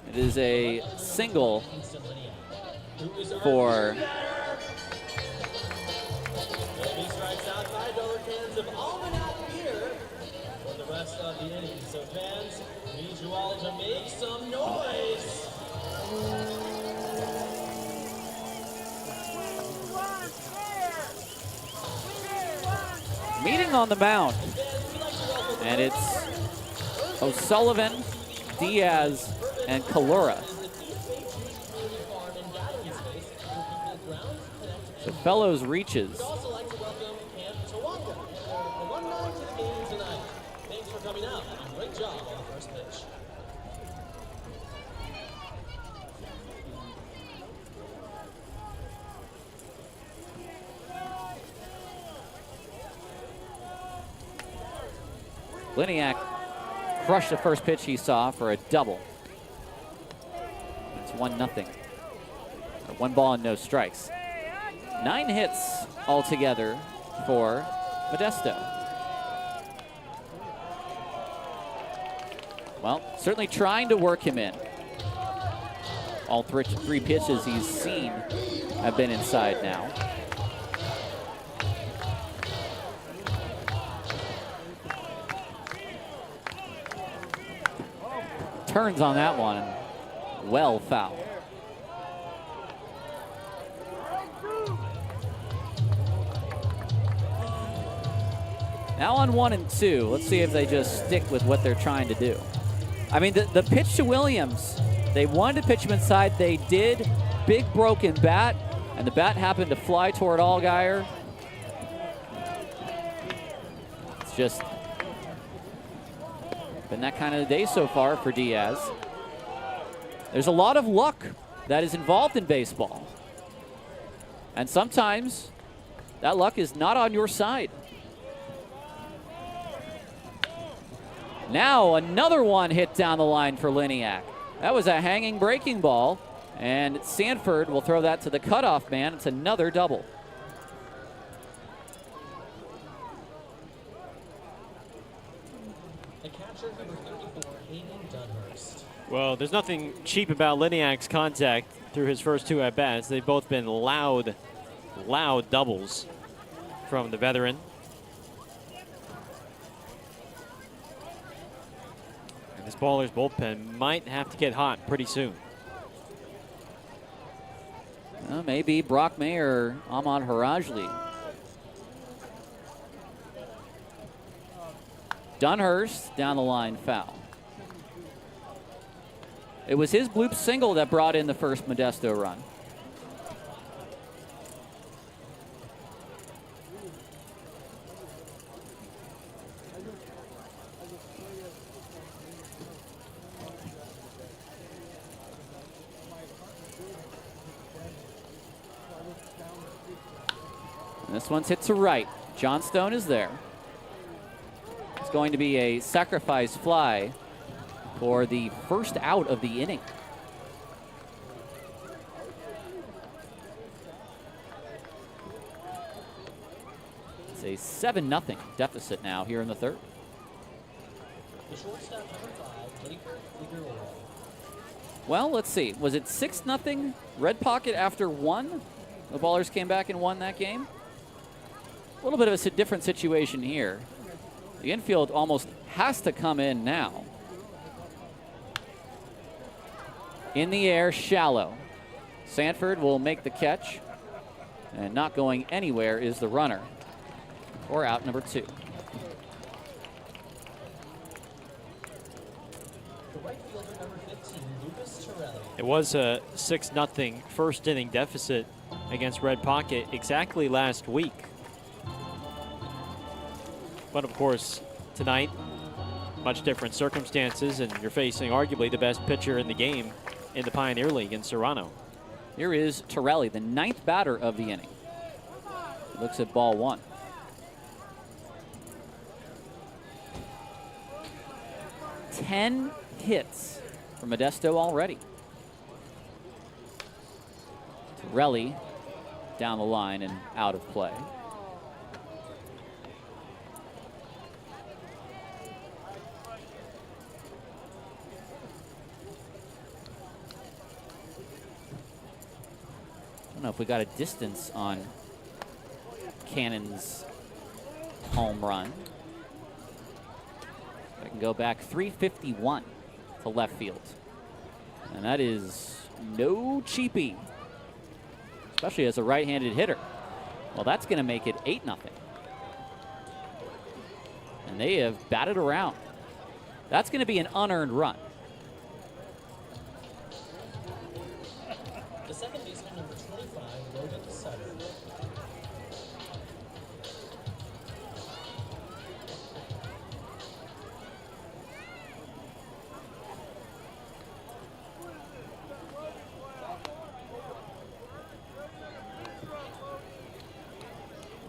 A: It is a single for
E: He strikes out 5 dollar cans of Almanac beer for the rest of the inning. So fans, we need you all to make some noise.
A: meeting on the mound. And it's O'Sullivan, Diaz, and Kalura. So Fellows reaches.
E: We'd also like to welcome Camp Tawaka, alumni to the game tonight. Thanks for coming out and great job on the first pitch.
A: Liniak crushed the first pitch he saw for a double. It's 1-0. 1 ball and no strikes. 9 hits altogether for Modesto. Well, certainly trying to work him in. All three pitches he's seen have been inside now. Turns on that one, well foul. Now on 1 and 2, let's see if they just stick with what they're trying to do. I mean, the pitch to Williams, they wanted to pitch him inside. They did. Big broken bat, and the bat happened to fly toward Allgaier. It's just been that kind of day so far for Diaz. There's a lot of luck that is involved in baseball. And sometimes that luck is not on your side. Now another one hit down the line for Liniak. That was a hanging breaking ball, and Sanford will throw that to the cutoff man. It's another double.
E: The catcher, number 34, Hayden Dunhurst.
B: Well, there's nothing cheap about Liniak's contact through his first 2 at-bats. They've both been loud doubles from the veteran. And this Ballers bullpen might have to get hot pretty soon.
A: Maybe Brock Mayer, Ahmad Harajli. Dunhurst down the line, foul. It was his bloop single that brought in the first Modesto run. this one's hit to right. Johnstone is there. It's going to be a sacrifice fly for the first out of the inning. It's a 7-0 deficit now here in the third.
E: The shortstop number 5, Baker Figueroa.
A: Well, let's see. Was it 6-0 Red Pocket after one? The Ballers came back and won that game. A little bit of a different situation here. The infield almost has to come in now. In the air, shallow. Sanford will make the catch. And not going anywhere is the runner. Or out number 2.
E: The right fielder number 15, Lucas Torelli.
B: It was a 6-0 first inning deficit against Red Pocket exactly last week. But of course, tonight, much different circumstances, and you're facing arguably the best pitcher in the game in the Pioneer League in Serrano.
A: Here is Torelli, the 9th batter of the inning. He looks at ball 1. Ten hits for Modesto already. Torelli down the line and out of play. I don't know if we got a distance on Cannon's home run. I can go back 351 to left field. And that is no cheapie, especially as a right-handed hitter. Well, that's going to make it 8-0. And they have batted around. That's going to be an unearned run.
E: The second baseman, number 25, Logan Sutter.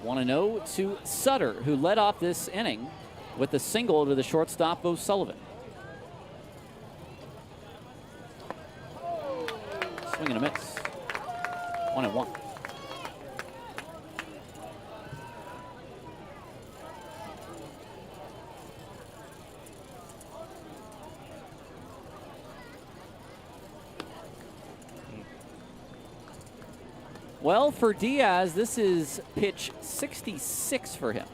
A: Want to know to Sutter, who led off this inning with a single to the shortstop, O'Sullivan. Swing and a miss. 1-1. Well, for Diaz, this is pitch 66 for him.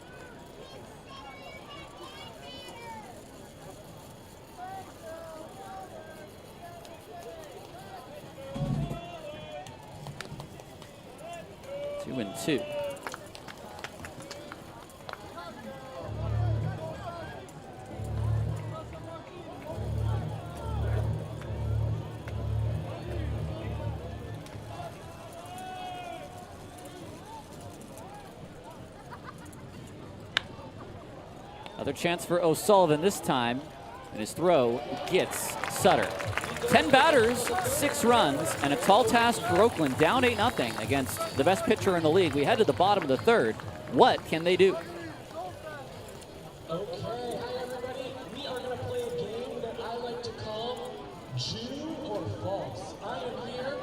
A: Two and two. Another chance for O'Sullivan this time, and his throw gets Sutter. 10 batters, 6 runs, and a tall task for Oakland, down 8-0 against the best pitcher in the league. We head to the bottom of the third. What can they do?
E: Okay, hi everybody. We are going to play a game that I like to call Jew or False. I am here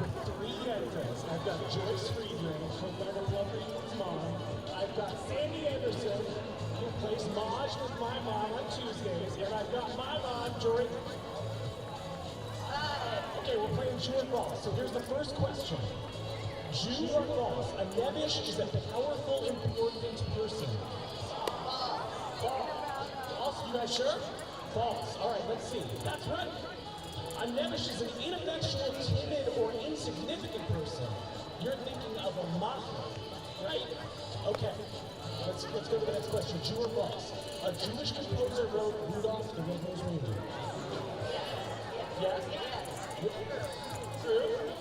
E: with 3 characters. I've got Joyce Friedman from Better Lover Equals Mom. I've got Sandy Anderson, who plays Maj with my mom on Tuesdays, and I've got my mom, Jory. Okay, we're playing Jew or False. So here's the first question. Jew or false? A Nebish is a powerful, important person. False. You guys sure? False. All right, let's see. That's right. A Nebish is an ineffectual, timid, or insignificant person. You're thinking of a Machra, right? Okay. Let's go to the next question. Jew or false? A Jewish composer wrote Rudolph the Red-Nosed Reindeer. Yeah? True.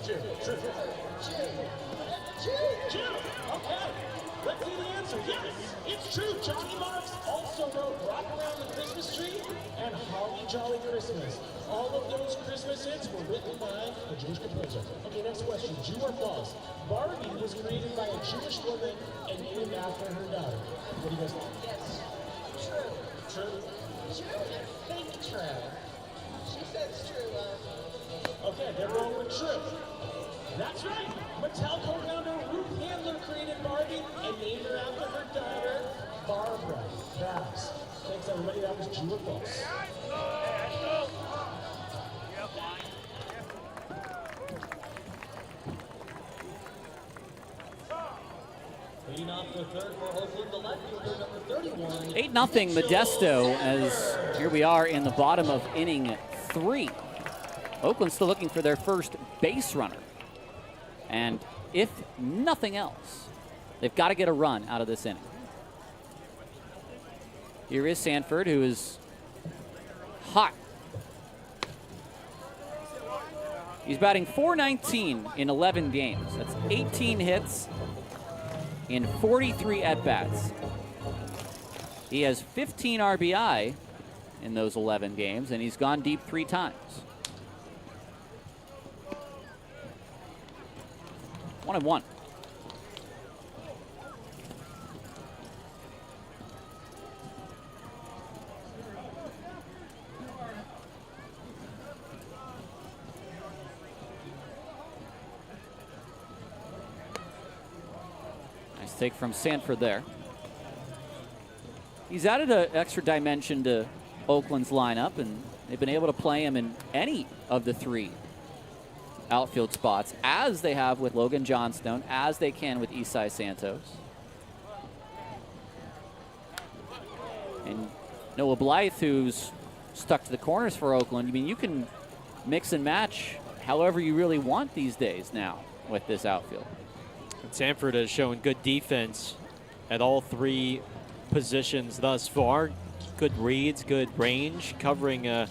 E: Okay. Let's see the answer. Yes, it's true. Johnny Marks also wrote Walk Around the Christmas Tree, and Holly Jolly Christmas. All of those Christmas hits were written by a Jewish composer. Okay, next question, true or false? Barbie was created by a Jewish woman and named after her daughter. What do you guys think?
J: Yes. True.
E: True?
J: True. I think true. She says true.
E: Okay, they're going with true. That's right. Mattel co-founder Ruth Handler created Barbie and named her after her daughter, Barbara. Babs. Thanks, everybody. That was true or false. Leading off the third for Oakland, the left fielder, number 31.
A: 8-0 Modesto, as here we are in the bottom of inning 3. Oakland still looking for their first base runner. And if nothing else, they've got to get a run out of this inning. Here is Sanford, who is hot. He's batting .419 in 11 games. That's 18 hits in 43 at-bats. He has 15 RBI in those 11 games, and he's gone deep 3 times. 1-1. Nice take from Sanford there. He's added an extra dimension to Oakland's lineup, and they've been able to play him in any of the 3 outfield spots, as they have with Logan Johnstone, as they can with Isai Santos. And Noah Blythe, who's stuck to the corners for Oakland. I mean, you can mix and match however you really want these days now with this outfield.
B: And Sanford has shown good defense at all 3 positions thus far. Good reads, good range, covering the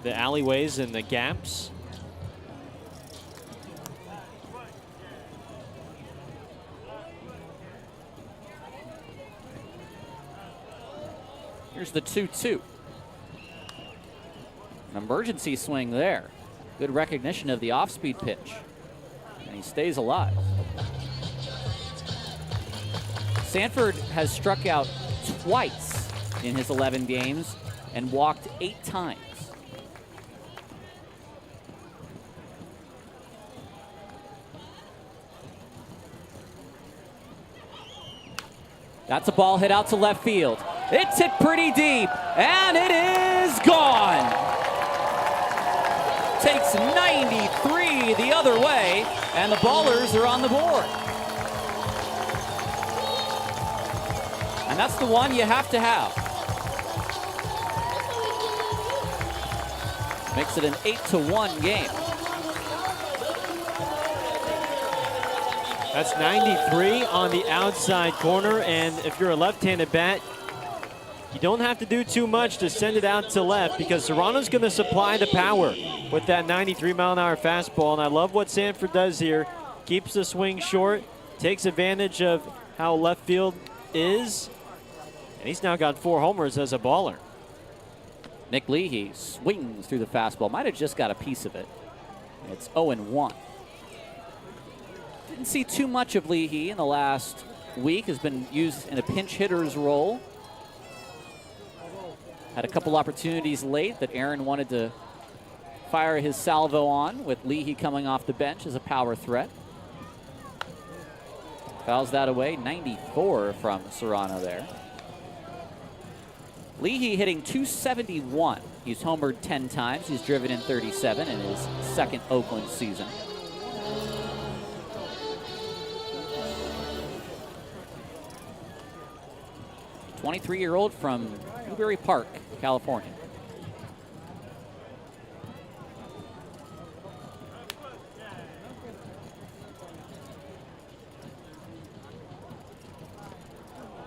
B: alleyways and the gaps.
A: Here's the 2-2. An emergency swing there. Good recognition of the off-speed pitch. And he stays alive. Sanford has struck out twice in his 11 games and walked 8 times. That's a ball hit out to left field. It's hit pretty deep, and it is gone. Takes 93 the other way, and the Ballers are on the board. And that's the one you have to have. Makes it an 8-1 game.
B: That's 93 on the outside corner, and if you're a left-handed bat, you don't have to do too much to send it out to left, because Serrano's going to supply the power with that 93-mile-an-hour fastball. And I love what Sanford does here. Keeps the swing short, takes advantage of how left field is, and he's now got 4 homers as a baller.
A: Nick Leahy swings through the fastball. Might have just got a piece of it. It's 0-1. Didn't see too much of Leahy in the last week. Has been used in a pinch hitter's role. Had a couple opportunities late that Aaron wanted to fire his salvo on, with Leahy coming off the bench as a power threat. Fouls that away. 94 from Serrano there. Leahy hitting .271. He's homered 10 times. He's driven in 37 in his second Oakland season. A 23-year-old from Newbury Park, California.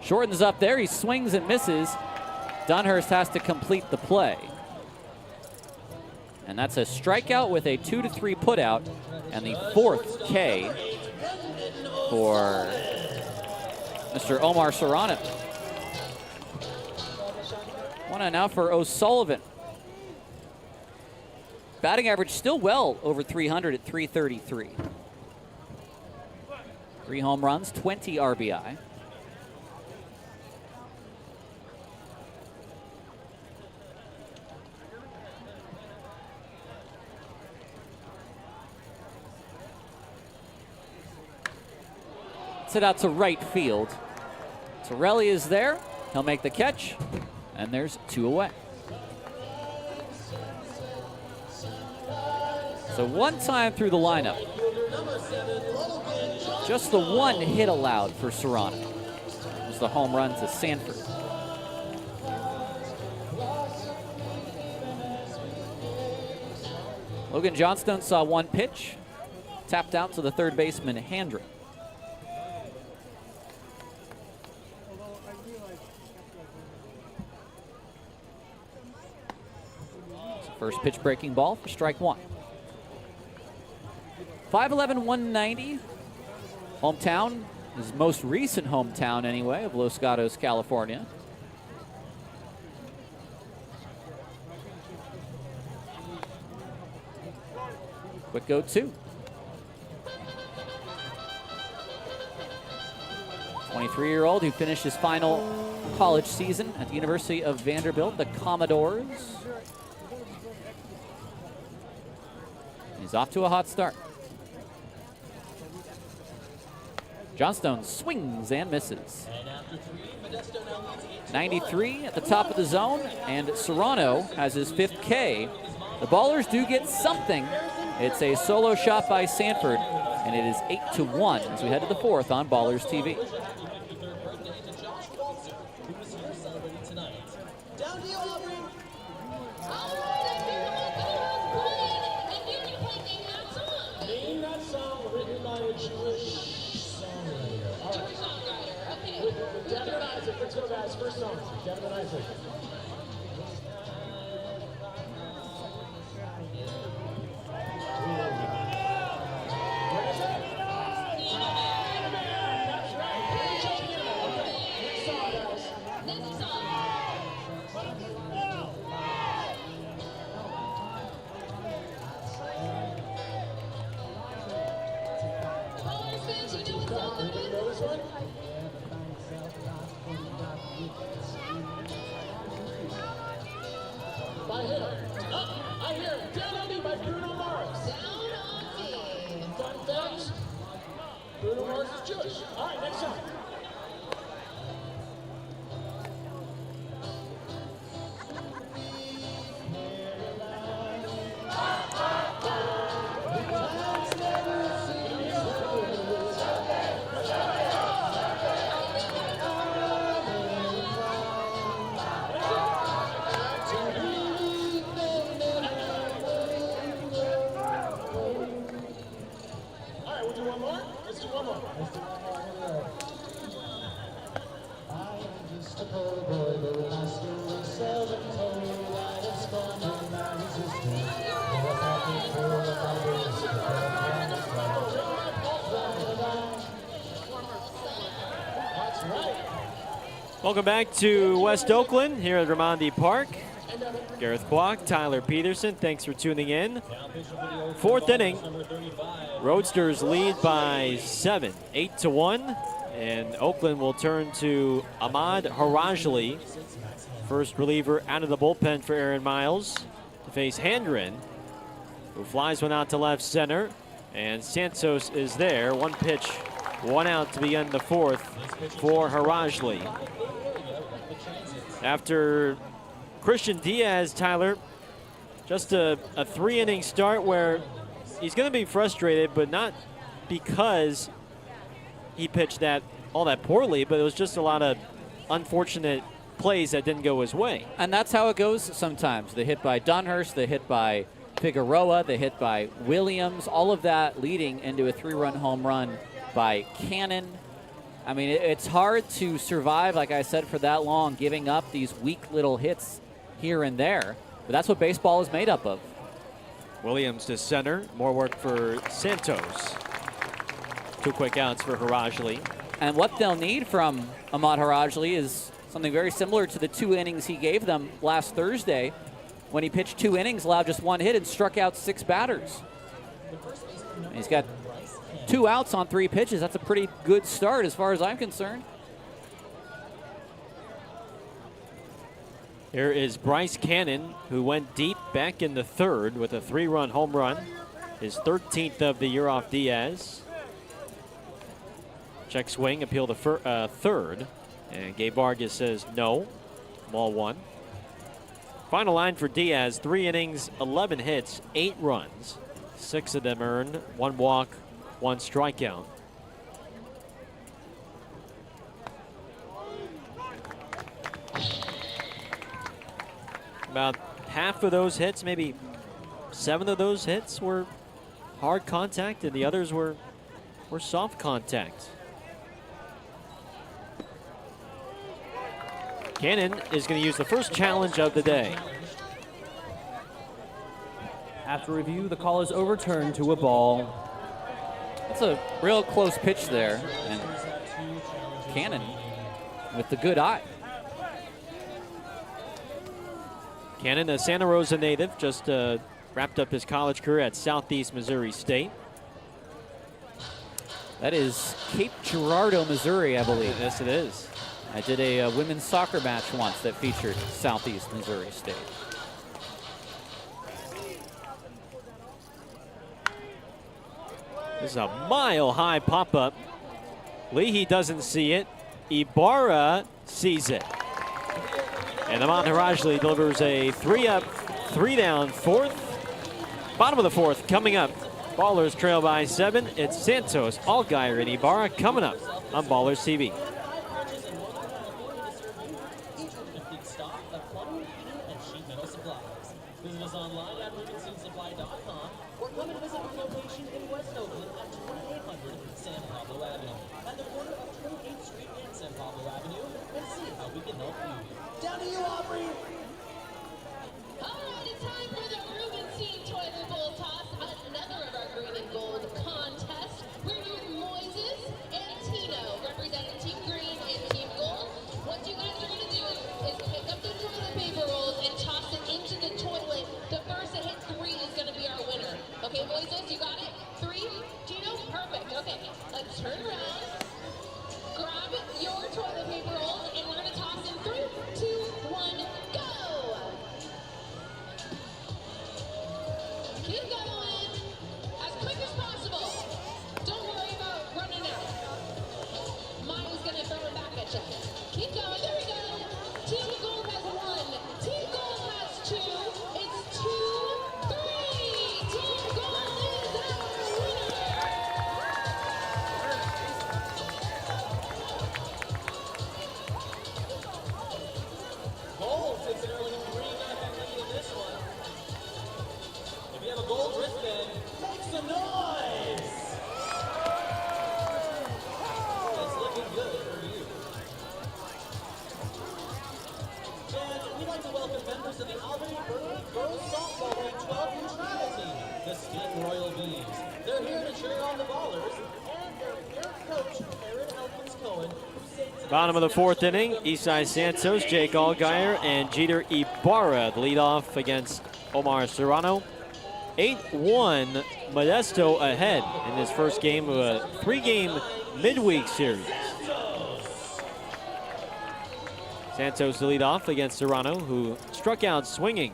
A: Shortens up there. He swings and misses. Dunhurst has to complete the play. And that's a strikeout with a 2-3 putout, and the 4th K for Mr. Omar Serrano. One out now for O'Sullivan. Batting average still well over 300 at 333. 3 home runs, 20 RBI. It's it out to right field. Torelli is there. He'll make the catch, and there's 2 away. So 1 time through the lineup. Just the 1 hit allowed for Serrano. It was the home run to Sanford. Logan Johnstone saw 1 pitch. Tapped out to the third baseman, Handren. First pitch breaking ball for strike 1. 5'11", 190. Hometown, his most recent hometown anyway, of Los Gatos, California. Quick 0-2. 23-year-old who finished his final college season at the University of Vanderbilt, the Commodores. He's off to a hot start. Johnstone swings and misses. 93 at the top of the zone, and Serrano has his 5th K. The Ballers do get something. It's a solo shot by Sanford, and it is 8-1 as we head to the 4th on Ballers TV.
C: First song, Devin and Isaac. I hear Down Under by Bruno Mars. Down Under. Fun fact, Bruno Mars is Jewish. All right, next song.
B: Welcome back to West Oakland here at Ramondi Park. Gareth Kwok, Tyler Peterson, thanks for tuning in. 4th inning, Roadsters lead by 7, 8-1, and Oakland will turn to Ahmad Harajli, first reliever out of the bullpen for Aaron Miles, to face Handren, who flies one out to left center, and Santos is there. 1 pitch, 1 out to begin the 4th for Harajli. After Christian Diaz, Tyler, just a 3-inning start where he's going to be frustrated, but not because he pitched all that poorly, but it was just a lot of unfortunate plays that didn't go his way.
A: And that's how it goes sometimes. The hit by Dunhurst, the hit by Figueroa, the hit by Williams, all of that leading into a 3-run home run by Cannon. I mean, it's hard to survive, like I said, for that long, giving up these weak little hits here and there. But that's what baseball is made up of.
B: Williams to center. More work for Santos. 2 quick outs for Harajli.
A: And what they'll need from Ahmad Harajli is Something very similar to the 2 innings he gave them last Thursday when he pitched 2 innings, allowed just 1 hit, and struck out 6 batters. And he's got 2 outs on 3 pitches. That's a pretty good start as far as I'm concerned.
B: Here is Bryce Cannon, who went deep back in the 3rd with a 3-run home run. His 13th of the year off Diaz. Check swing, appeal to 3rd. And Gabe Vargas says no. Ball 1. Final line for Diaz, 3 innings, 11 hits, 8 runs. 6 of them earned, 1 walk, 1 strikeout. About half of those hits, maybe 7 of those hits were hard contact, and the others were soft contact. Cannon is going to use the first challenge of the day.
G: After review, the call is overturned to a ball.
A: That's a real close pitch there. And Cannon with the good eye.
B: Cannon, a Santa Rosa native, just wrapped up his college career at Southeast Missouri State.
A: That is Cape Girardeau, Missouri, I believe.
B: Yes, it is.
A: I did a women's soccer match once that featured Southeast Missouri State.
B: This is a mile-high pop-up. Leahy doesn't see it. Ibarra sees it. And Aman Harajli delivers a 3-up, 3-down 4th. Bottom of the 4th coming up. Ballers trail by 7. It's Santos, Allgaier, and Ibarra coming up on Ballers TV.
E: Visit us online at RubinsteinSupply.com or come and visit our location in West Oakland at 2800 San Pablo Avenue, at the corner of 28th Street and San Pablo Avenue, and see how we can help you. Down to you, Aubrey!
I: Alright, it's time for the Rubenstein Toilet Bowl Toss, another of our green and gold contests. We're here with Moises and Tino, representing Team Green and Team Gold. What you guys are going to do is pick up the toilet paper rolls and toss it into the toilet. The first to hit 3 is going to be our winner. Okay, Moises, you got it? 3? Tino? Perfect. Okay, let's turn around. Grab your toilet paper rolls, and we're going to toss in 3, 2, 1, go! Keep going as quick as possible. Don't worry about running out. Maya's going to throw it back at you. Keep going. There we go. Team Gold has 1. Team Gold has 2. It's 2, 3. Team Gold is our winner.
E: Gold takes an early 3-0 lead in this one. If you have a gold wristband, make some noise! It's looking good for you. And we'd like to welcome members of the Albany Berkeley Girls Softball League 12U travel team, the Steam Royal Bees. They're here to cheer on the Ballers, and their coach, Aaron Elkins Cohen, who sings
B: Bottom of the 4th inning, Isai Santos, Jake Allgaier, and Jeter Ibarra the lead off against Omar Serrano. 8-1, Modesto ahead in this first game of a 3-game midweek series. Santos the lead off against Serrano, who struck out swinging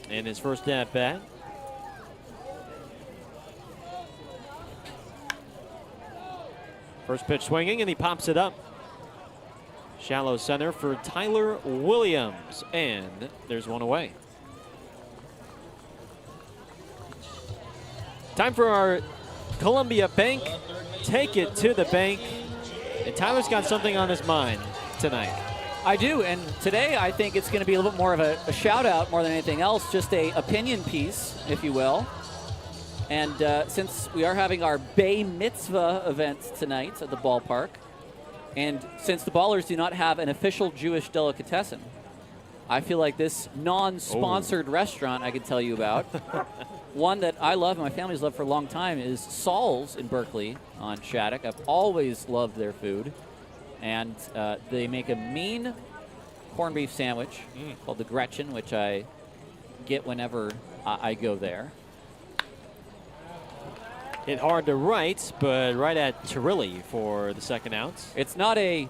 B: in his first at-bat. First pitch swinging, and he pops it up. Shallow center for Tyler Williams, and there's one away. Time for our Columbia Bank Take It to the Bank. And Tyler's got something on his mind tonight.
A: I do, and today I think it's going to be a little bit more of a shout out more than anything else, just a opinion piece, if you will. And since we are having our Bay Mitzvah event tonight at the ballpark, and since the Ballers do not have an official Jewish delicatessen, I feel like this non-sponsored restaurant I can tell you about, one that I love and my family's loved for a long time, is Saul's in Berkeley on Shattuck. I've always loved their food. And they make a mean corned beef sandwich called the Gretchen, which I get whenever I go there.
B: Hit hard to right, but right at Chirilli for the second out.
A: It's not a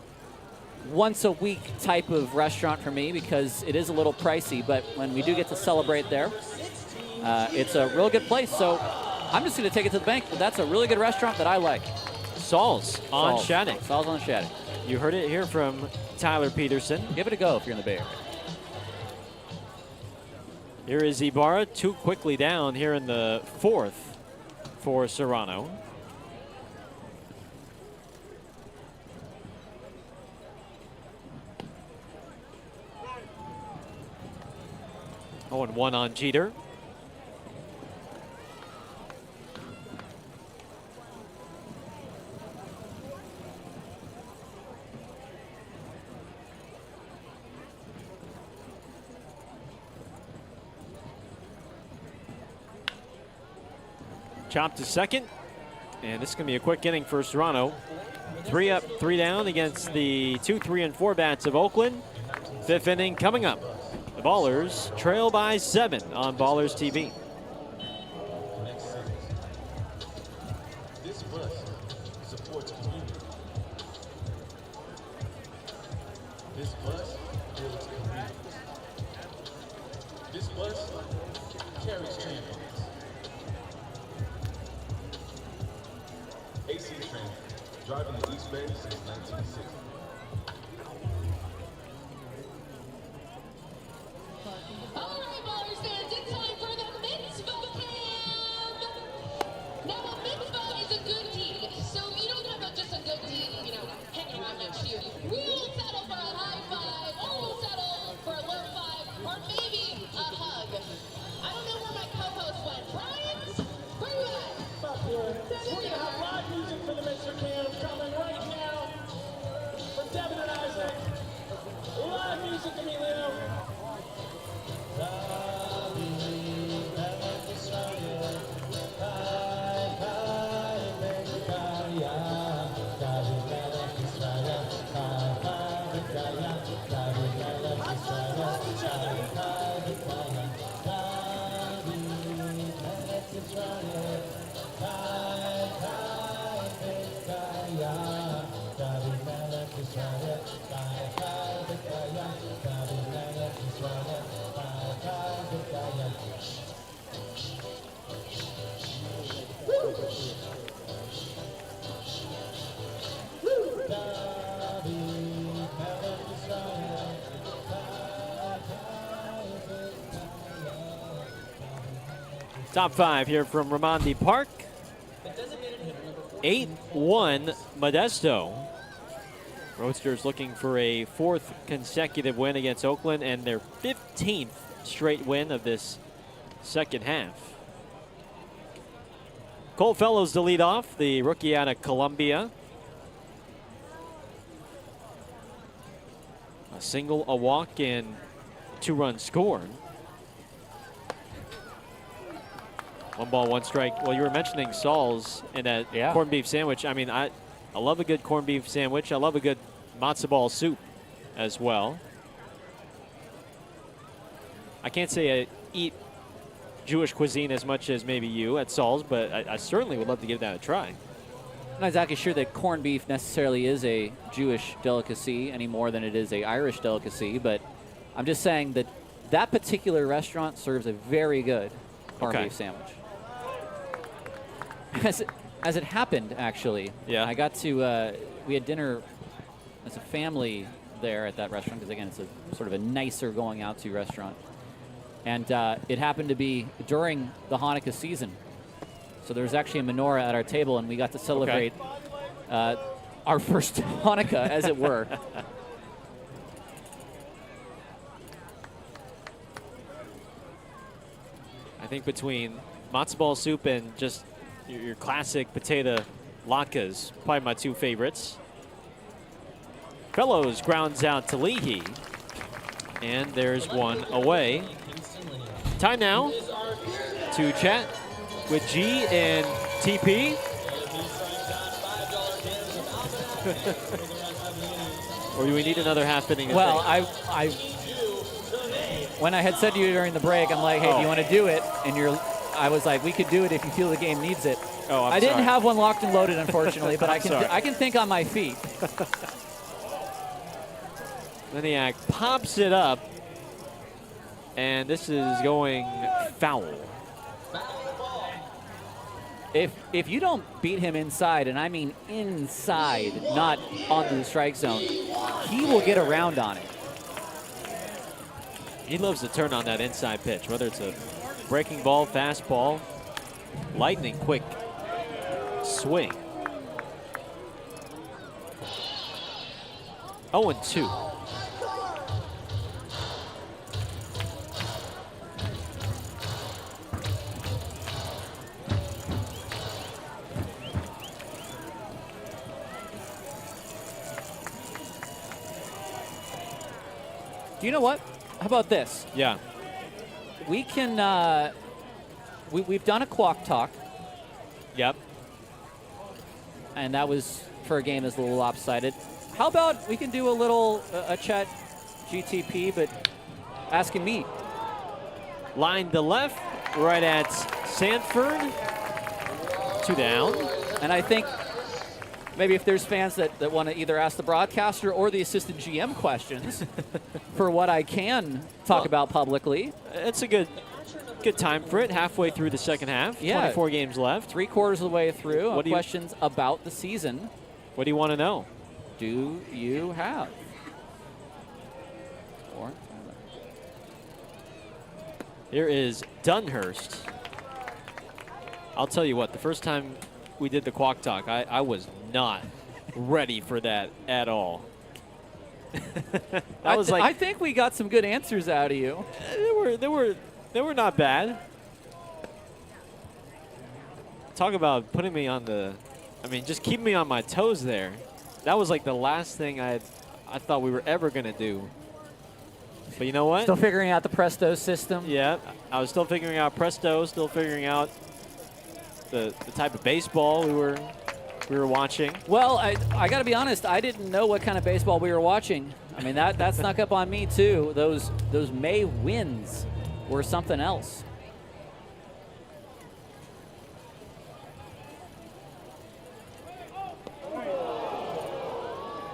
A: once a week type of restaurant for me because it is a little pricey, but when we do get to celebrate there, it's a real good place. So I'm just going to take it to the bank, but that's a really good restaurant that I like.
B: Saul's on Shattuck.
A: Saul's on Shattuck.
B: You heard it here from Tyler Peterson.
A: Give it a go if you're in the Bay Area.
B: Here is Ibarra, too quickly down here in the fourth for Serrano. Oh, and 1 on Jeter. Chopped to second, and this is going to be a quick inning for Serrano. 3 up, 3 down against the 2, 3, and 4 bats of Oakland. 5th inning coming up. The Ballers trail by 7 on Ballers TV.
C: This bus supports community. This bus builds communities. This bus carries champions. AC Transit, driving the East Bay since 1960.
I: All right, Ballers fans, it's time for the mitzvah cam. Now, a mitzvah is a good deed, so you don't have just a good deed, hanging around next year. We'll settle for a high five, or we'll settle for a low five, or maybe a hug. I don't know where my co-host went. Brian, where you at?
E: Up here. We're going to have live music for the Mr. Cam coming right now from Devin and Isaac. Live music, Emilio.
B: Top 5 here from Ramondi Park. 8-1 Modesto. Roadsters looking for a 4th consecutive win against Oakland and their 15th straight win of this second half. Cole Fellows to lead off, the rookie out of Columbia. A single, a walk, and 2 runs scored. 1 ball, 1 strike. Well, you were mentioning Saul's in that corned beef sandwich. I mean, I love a good corned beef sandwich. I love a good matzo ball soup as well. I can't say I eat Jewish cuisine as much as maybe you at Saul's, but I certainly would love to give that a try.
A: I'm not exactly sure that corned beef necessarily is a Jewish delicacy any more than it is a Irish delicacy, but I'm just saying that that particular restaurant serves a very good corned beef sandwich. As it happened, actually, I got to, we had dinner as a family there at that restaurant, because again, it's a sort of a nicer going out to restaurant. And it happened to be during the Hanukkah season. So there was actually a menorah at our table, and we got to celebrate our first Hanukkah, as it were.
B: I think between matzo ball soup and just your classic potato latkes, probably my 2 favorites. Fellows grounds out to Leahy. And there's 1 away. Time now to chat with G and TP. Or do we need another half inning? To
A: Well,
B: think?
A: when I had said to you during the break, I'm like, hey, do you want to do it? And I was like, we could do it if you feel the game needs it.
B: Oh,
A: I didn't have one locked and loaded, unfortunately, but
B: sorry.
A: I can think on my feet.
B: Leniak pops it up, and this is going foul.
A: If you don't beat him inside, and I mean inside, not onto the strike zone, he will get around on it.
B: He loves to turn on that inside pitch, whether it's a breaking ball, fastball, lightning quick swing. 0-2.
A: Do you know what? How about this?
B: Yeah.
A: We can, we've done a Quack Talk,
B: Yep.
A: and that was for a game that's a little lopsided. How about we can do a little, a chat GTP, but asking me.
B: Line to left, right at Sanford. 2 down.
A: And I think maybe if there's fans that want to either ask the broadcaster or the assistant GM questions for what I can talk about publicly.
B: It's a good time for it. Halfway through the second half.
A: Yeah.
B: 24 games left.
A: 3/4 of the way through.
B: What do you-
A: Questions about the season
B: What do you want to know?
A: do you have? Or
B: Here is Dunhurst. I'll tell you what, the first time we did the Quack Talk, I was not ready for that at all.
A: I think we got some good answers out of you.
B: They were not bad. Talk about putting me on just keeping me on my toes there. That was like the last thing I thought we were ever going to do. But you know what?
A: Still figuring out the Presto system.
B: Yeah, I was still figuring out Presto, still figuring out the type of baseball we were watching.
A: Well, I got to be honest. I didn't know what kind of baseball we were watching. I mean, that snuck up on me too. Those May wins were something else.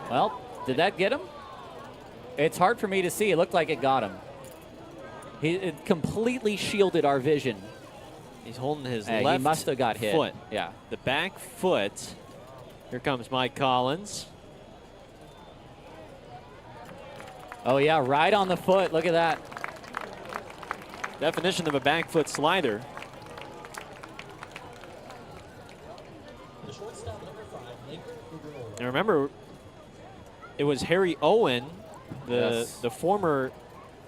A: Well, did that get him? It's hard for me to see. It looked like it got him. It completely shielded our vision.
B: He's holding his
A: Hey,
B: left
A: he must have got hit.
B: foot.
A: Yeah.
B: The back foot. Here comes Mike Collins.
A: Oh, yeah, right on the foot. Look at that.
B: Definition of a back foot slider.
E: The shortstop number 5, Laker Figueroa.
B: And remember, it was Harry Owen, the
A: Yes.
B: former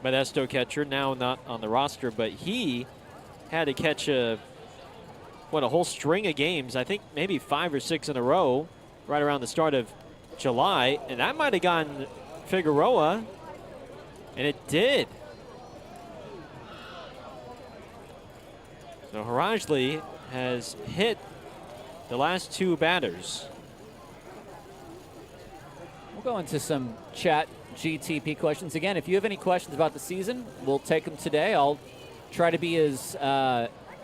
B: Modesto catcher, now not on the roster, but he had to catch a whole string of games, I think maybe 5 or 6 in a row, right around the start of July, and that might have gotten Figueroa, and it did. So Harajli has hit the last 2 batters.
A: We'll go into some chat GTP questions. Again, if you have any questions about the season, we'll take them today. I'll try to be as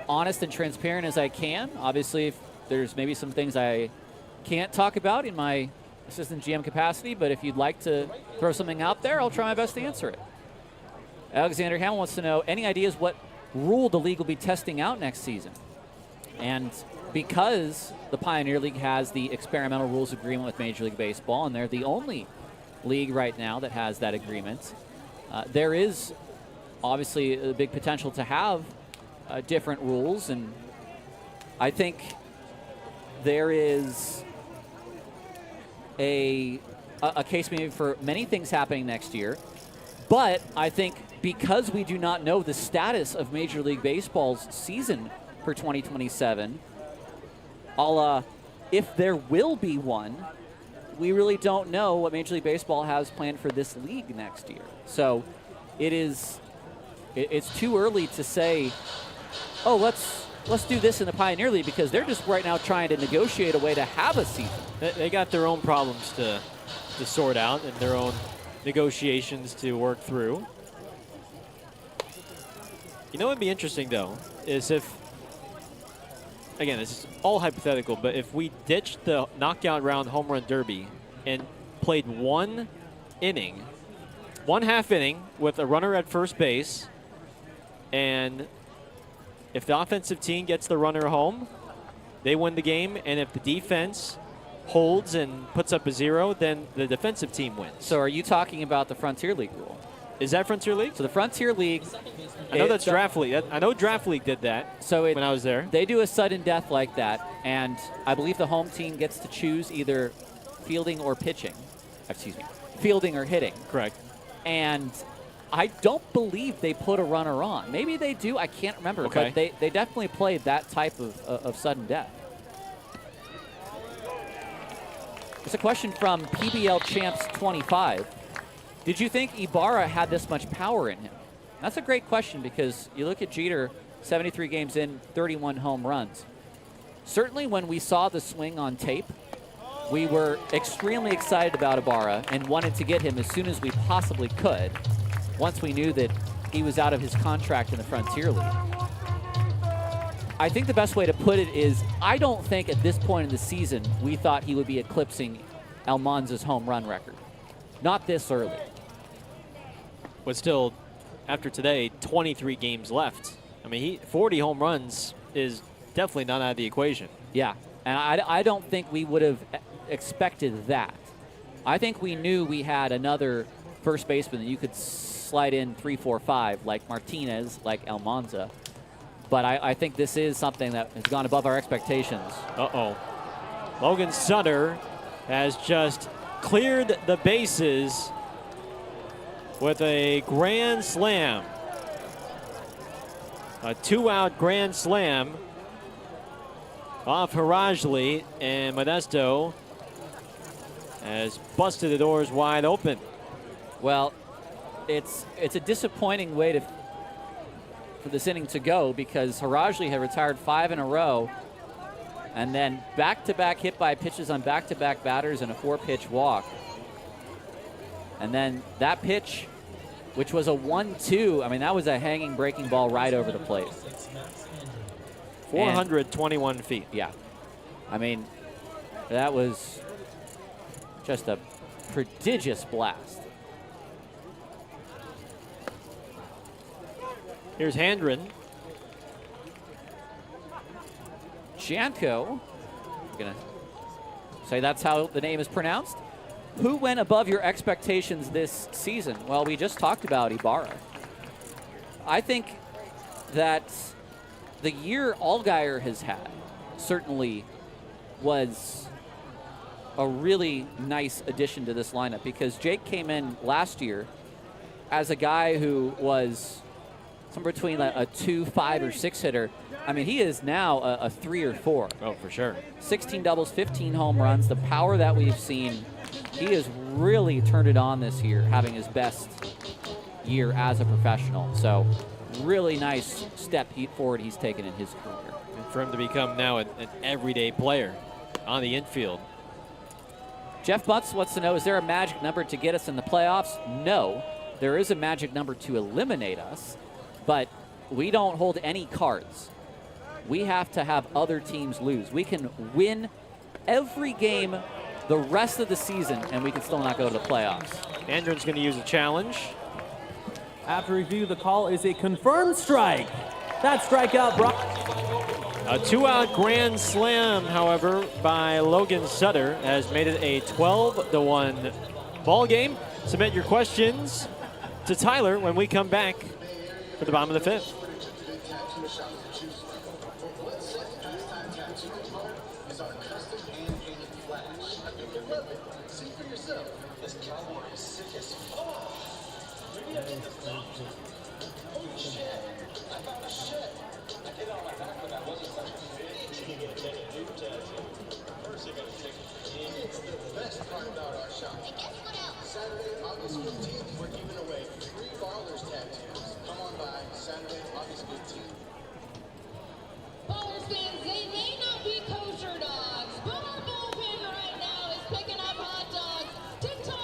A: honest and transparent as I can. Obviously, if there's maybe some things I can't talk about in my assistant GM capacity, but if you'd like to throw something out there, I'll try my best to answer it. Alexander Hamill wants to know, any ideas what rule the league will be testing out next season? And because the Pioneer League has the experimental rules agreement with Major League Baseball, and they're the only league right now that has that agreement, there is obviously a big potential to have different rules, and I think there is a case maybe for many things happening next year, but I think because we do not know the status of Major League Baseball's season for 2027, if there will be one, we really don't know what Major League Baseball has planned for this league next year. So it's too early to say, oh, let's do this in the Pioneer League, because they're just right now trying to negotiate a way to have a season.
B: They got their own problems to to sort out and their own negotiations to work through. You know what would be interesting, though, is if, again, this is all hypothetical, but if we ditched the knockout round home run derby and played one half inning with a runner at first base, and if the offensive team gets the runner home, they win the game, and if the defense holds and puts up a 0, then the defensive team wins.
A: So are you talking about the Frontier League rule?
B: Is that Frontier League?
A: So the Frontier League,
B: I know that's Draft League. I know Draft League did that when I was there.
A: They do a sudden death like that, and I believe the home team gets to choose either fielding or pitching. Excuse me, fielding or hitting.
B: Correct.
A: And I don't believe they put a runner on. Maybe they do. I can't remember.
B: Okay.
A: But they definitely played that type of sudden death. It's a question from PBL Champs 25. Did you think Ibarra had this much power in him? That's a great question because you look at Jeter, 73 games in, 31 home runs. Certainly when we saw the swing on tape, we were extremely excited about Ibarra and wanted to get him as soon as we possibly could once we knew that he was out of his contract in the Frontier League. I think the best way to put it is I don't think at this point in the season we thought he would be eclipsing Almanza's home run record. Not this early.
B: But still, after today, 23 games left. I mean, 40 home runs is definitely not out of the equation.
A: Yeah, and I don't think we would have expected that. I think we knew we had another first baseman that you could slide in 3, 4, 5, like Martinez, like Almanza. But I think this is something that has gone above our expectations.
B: Uh-oh. Logan Sutter has just cleared the bases with a grand slam. A 2-out grand slam off Harajli, and Modesto has busted the doors wide open.
A: Well, it's a disappointing way for this inning to go because Harajli had retired 5 in a row, and then back-to-back hit by pitches on back-to-back batters and a 4-pitch walk. And then that pitch, which was a 1-2, I mean, that was a hanging breaking ball right over the plate.
B: 421 feet.
A: Yeah. I mean, that was just a prodigious blast.
B: Here's Handren.
A: Janko, I'm going to say that's how the name is pronounced. Who went above your expectations this season? Well, we just talked about Ibarra. I think that the year Allgaier has had certainly was a really nice addition to this lineup because Jake came in last year as a guy who was somewhere between a 2, 5, or 6 hitter. I mean, he is now a 3 or 4.
B: Oh, for sure.
A: 16 doubles, 15 home runs. The power that we've seen, he has really turned it on this year, having his best year as a professional. So really nice step forward he's taken in his career.
B: And for him to become now an everyday player on the infield.
A: Jeff Butts wants to know, is there a magic number to get us in the playoffs? No. There is a magic number to eliminate us, but we don't hold any cards. We have to have other teams lose. We can win every game the rest of the season, and we can still not go to the playoffs.
B: Andren's going to use a challenge.
G: After review, the call is a confirmed strike. That strikeout brought.
B: A 2-out grand slam, however, by Logan Sutter has made it a 12-1 ball game. Submit your questions to Tyler when we come back for the bottom of the 5th.
K: Saturday, August 15th, we're giving away 3 Ballers tattoos. Come on by Saturday, August 15th.
I: Ballers fans, they may not be kosher dogs, but our bullpen right now is picking up hot dogs. TikTok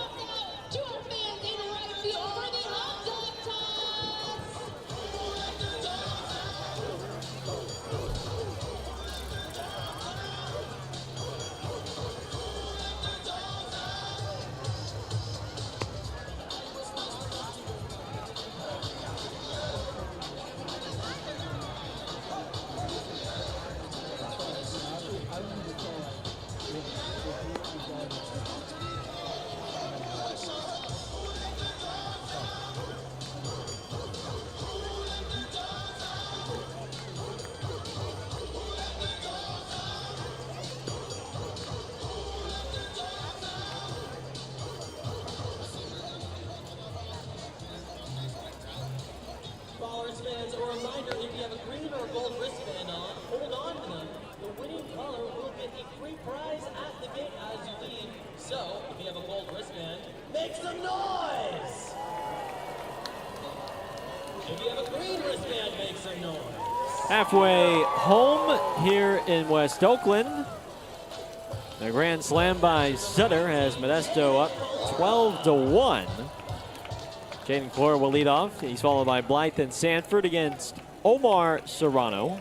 E: a green or gold wristband on, hold on to them. The winning color will get a free prize at the gate as you leave. So, if you have a gold wristband, make some noise! If you have a green wristband, make some noise.
B: Halfway home here in West Oakland. The grand slam by Sutter has Modesto up 12-1. Jaden Clore will lead off. He's followed by Blythe and Sanford against Omar Serrano.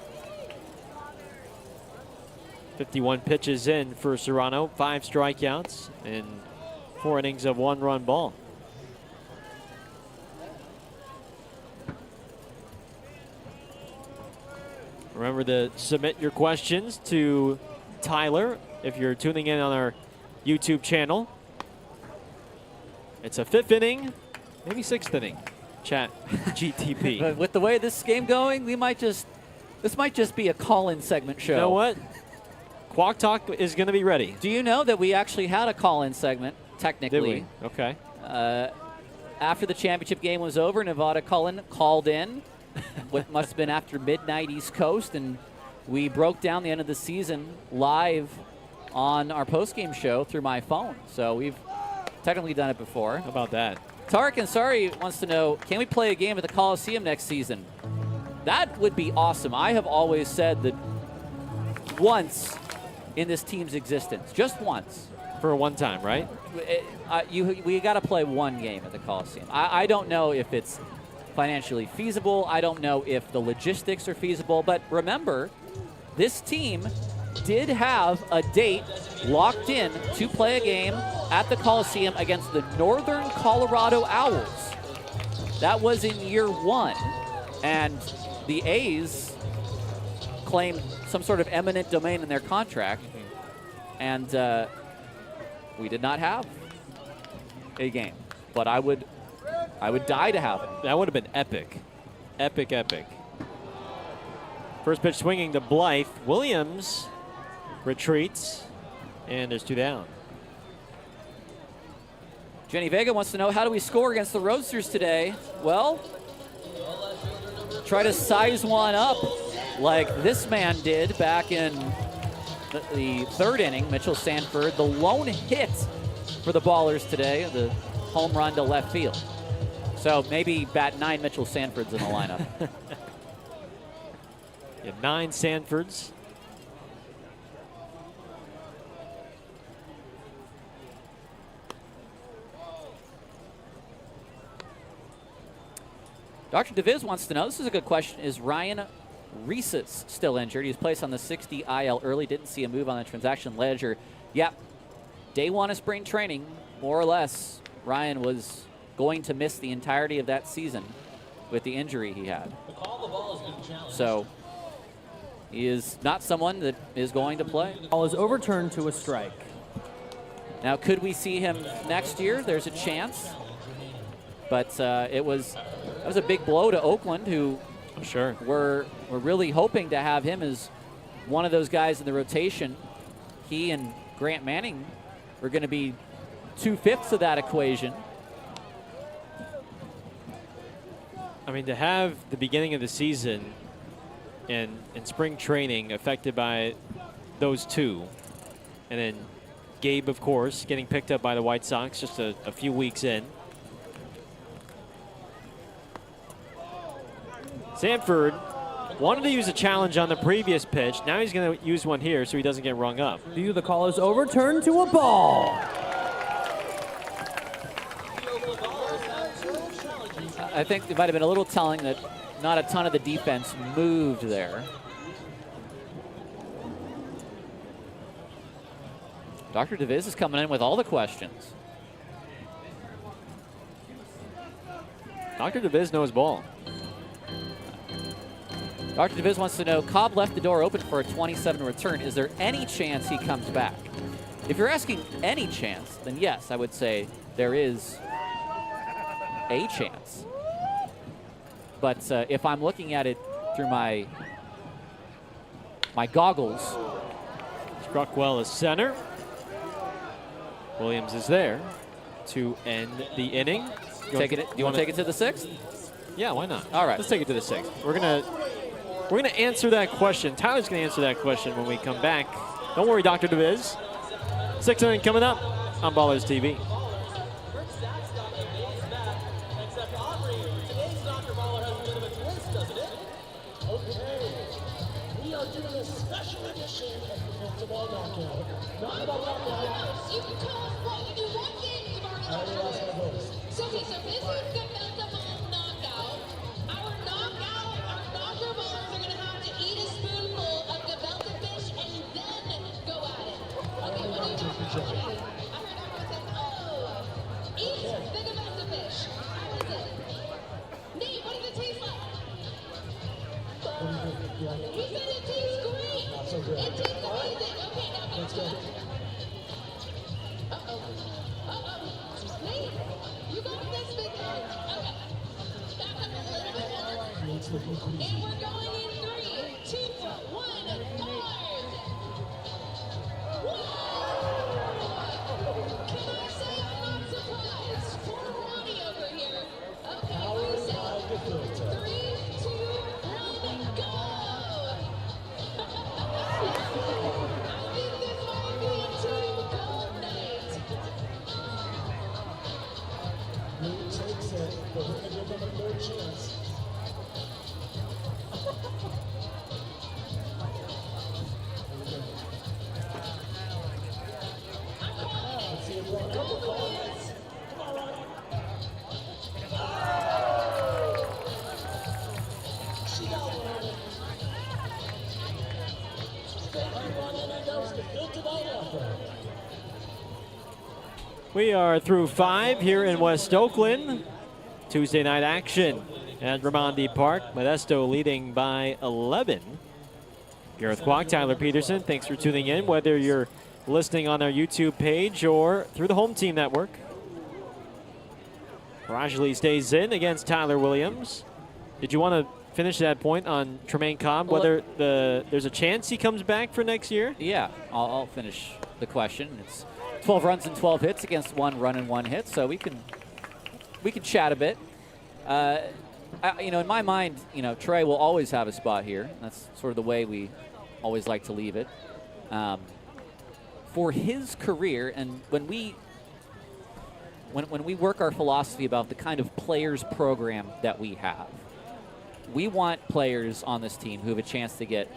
B: 51 pitches in for Serrano, 5 strikeouts, and 4 innings of 1-run ball. Remember to submit your questions to Tyler if you're tuning in on our YouTube channel. It's a 5th inning, maybe 6th inning. Chat GTP.
A: But with the way this game going, this might just be a call-in segment show.
B: You know what? Quack Talk is going to be ready.
A: Do you know that we actually had a call-in segment, technically?
B: Did we? Okay.
A: After the championship game was over, Nevada called in. What must have been after midnight East Coast, and we broke down the end of the season live on our post-game show through my phone. So we've technically done it before.
B: How about that?
A: Tarek Ansari wants to know, can we play a game at the Coliseum next season? That would be awesome. I have always said that once in this team's existence, just once.
B: For one time, right?
A: We got to play one game at the Coliseum. I don't know if it's financially feasible. I don't know if the logistics are feasible. But remember, this team did have a date locked in to play a game at the Coliseum against the Northern Colorado Owls. That was in year 1. And the A's claimed some sort of eminent domain in their contract. And we did not have a game. But I would die to have it.
B: That would have been epic. Epic, epic. First pitch swinging to Blythe. Williams retreats, and there's 2 down.
A: Jenny Vega wants to know, how do we score against the Roadsters today? Well, try to size one up like this man did back in the 3rd inning, Mitchell Sanford. The lone hit for the Ballers today, the home run to left field. So maybe bat 9 Mitchell Sanfords in the lineup.
B: You have 9 Sanfords.
A: Dr. DeViz wants to know, this is a good question, is Ryan Reeses still injured? He was placed on the 60 IL early, didn't see a move on the transaction ledger. Yep, day 1 of spring training, more or less, Ryan was going to miss the entirety of that season with the injury he had. So he is not someone that is going to play.
G: Ball is overturned to a strike.
A: Now, could we see him next year? There's a chance. But that was a big blow to Oakland, who
B: sure
A: were really hoping to have him as one of those guys in the rotation. He and Grant Manning were going to be 2/5 of that equation.
B: I mean, to have the beginning of the season and spring training affected by those two, and then Gabe, of course, getting picked up by the White Sox just a few weeks in. Sanford wanted to use a challenge on the previous pitch. Now he's going to use one here so he doesn't get rung up.
G: The call is overturned to a ball.
A: I think it might have been a little telling that not a ton of the defense moved there. Dr. DeViz is coming in with all the questions.
B: Dr. DeViz knows ball.
A: Dr. DeViz wants to know, Cobb left the door open for a 27 return. Is there any chance he comes back? If you're asking any chance, then yes, I would say there is a chance. But if I'm looking at it through my goggles.
B: Struck well as center. Williams is there to end the inning.
A: Do you want to take it to the 6th?
B: Yeah, why not?
A: All right.
B: Let's take it to the 6th. We're We're going to answer that question. Tyler's going to answer that question when we come back. Don't worry, Dr. DeViz. 6:00 coming up on Ballers TV. We are through 5 here in West Oakland. Tuesday night action at Ramondi Park. Modesto leading by 11. Gareth Kwok, Tyler Peterson, thanks for tuning in, whether you're listening on our YouTube page or through the Home Team Network. Rajali stays in against Tyler Williams. Did you want to finish that point on Tremaine Cobb, whether there's a chance he comes back for next year?
A: Yeah, I'll finish the question. It's 12 runs and 12 hits against 1 run and 1 hit, so we can chat a bit. In my mind, Trey will always have a spot here. That's sort of the way we always like to leave it. For his career, and when we work our philosophy about the kind of players program that we have, we want players on this team who have a chance to get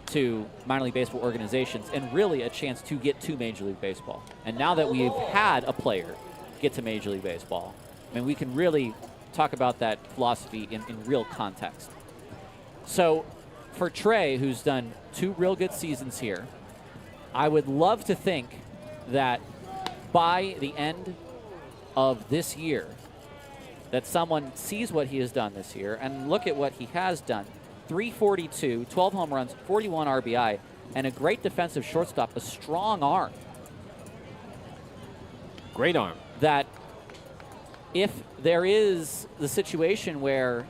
A: to minor league baseball organizations and really a chance to get to Major League Baseball. And now that we've had a player get to Major League Baseball, I mean, we can really talk about that philosophy in real context. So for Trey, who's done 2 real good seasons here, I would love to think that by the end of this year, that someone sees what he has done this year and look at what he has done. 342, 12 home runs, 41 RBI, and a great defensive shortstop, a strong arm.
B: Great arm.
A: That if there is the situation where,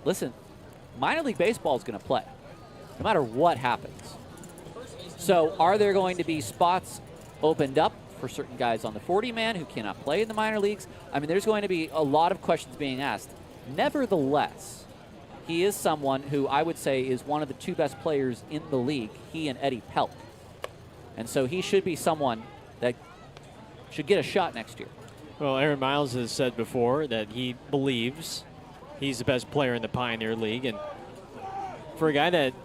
A: listen, minor league baseball is going to play, no matter what happens. So are there going to be spots opened up for certain guys on the 40-man who cannot play in the minor leagues? I mean, there's going to be a lot of questions being asked. Nevertheless, he is someone who I would say is one of the 2 best players in the league, he and Eddie Pelk. And so he should be someone that should get a shot next year.
B: Well, Aaron Miles has said before that he believes he's the best player in the Pioneer League. And for a guy that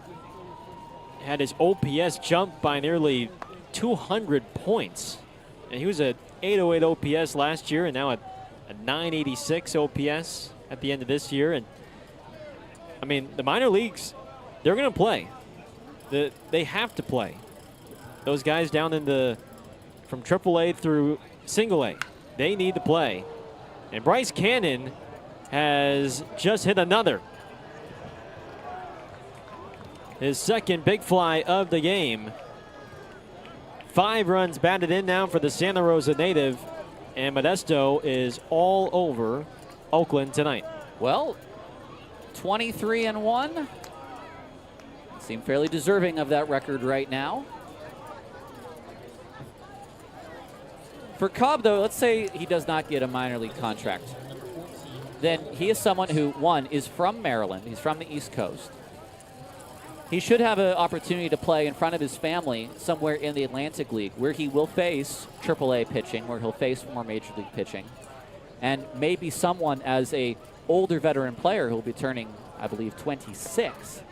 B: had his OPS jump by nearly 200 points, and he was at 808 OPS last year and now at a 986 OPS at the end of this year. And I mean, the minor leagues, they're going to play. They have to play. Those guys down in from AAA through single A, they need to play. And Bryce Cannon has just hit another. His second big fly of the game. 5 runs batted in now for the Santa Rosa native. And Modesto is all over Oakland tonight.
A: Well, 23-1. Seem fairly deserving of that record right now. For Cobb, though, let's say he does not get a minor league contract. Then he is someone who, 1, is from Maryland. He's from the East Coast. He should have an opportunity to play in front of his family somewhere in the Atlantic League, where he will face AAA pitching, where he'll face more Major League pitching, and maybe someone as a older veteran player who'll be turning, I believe, 26.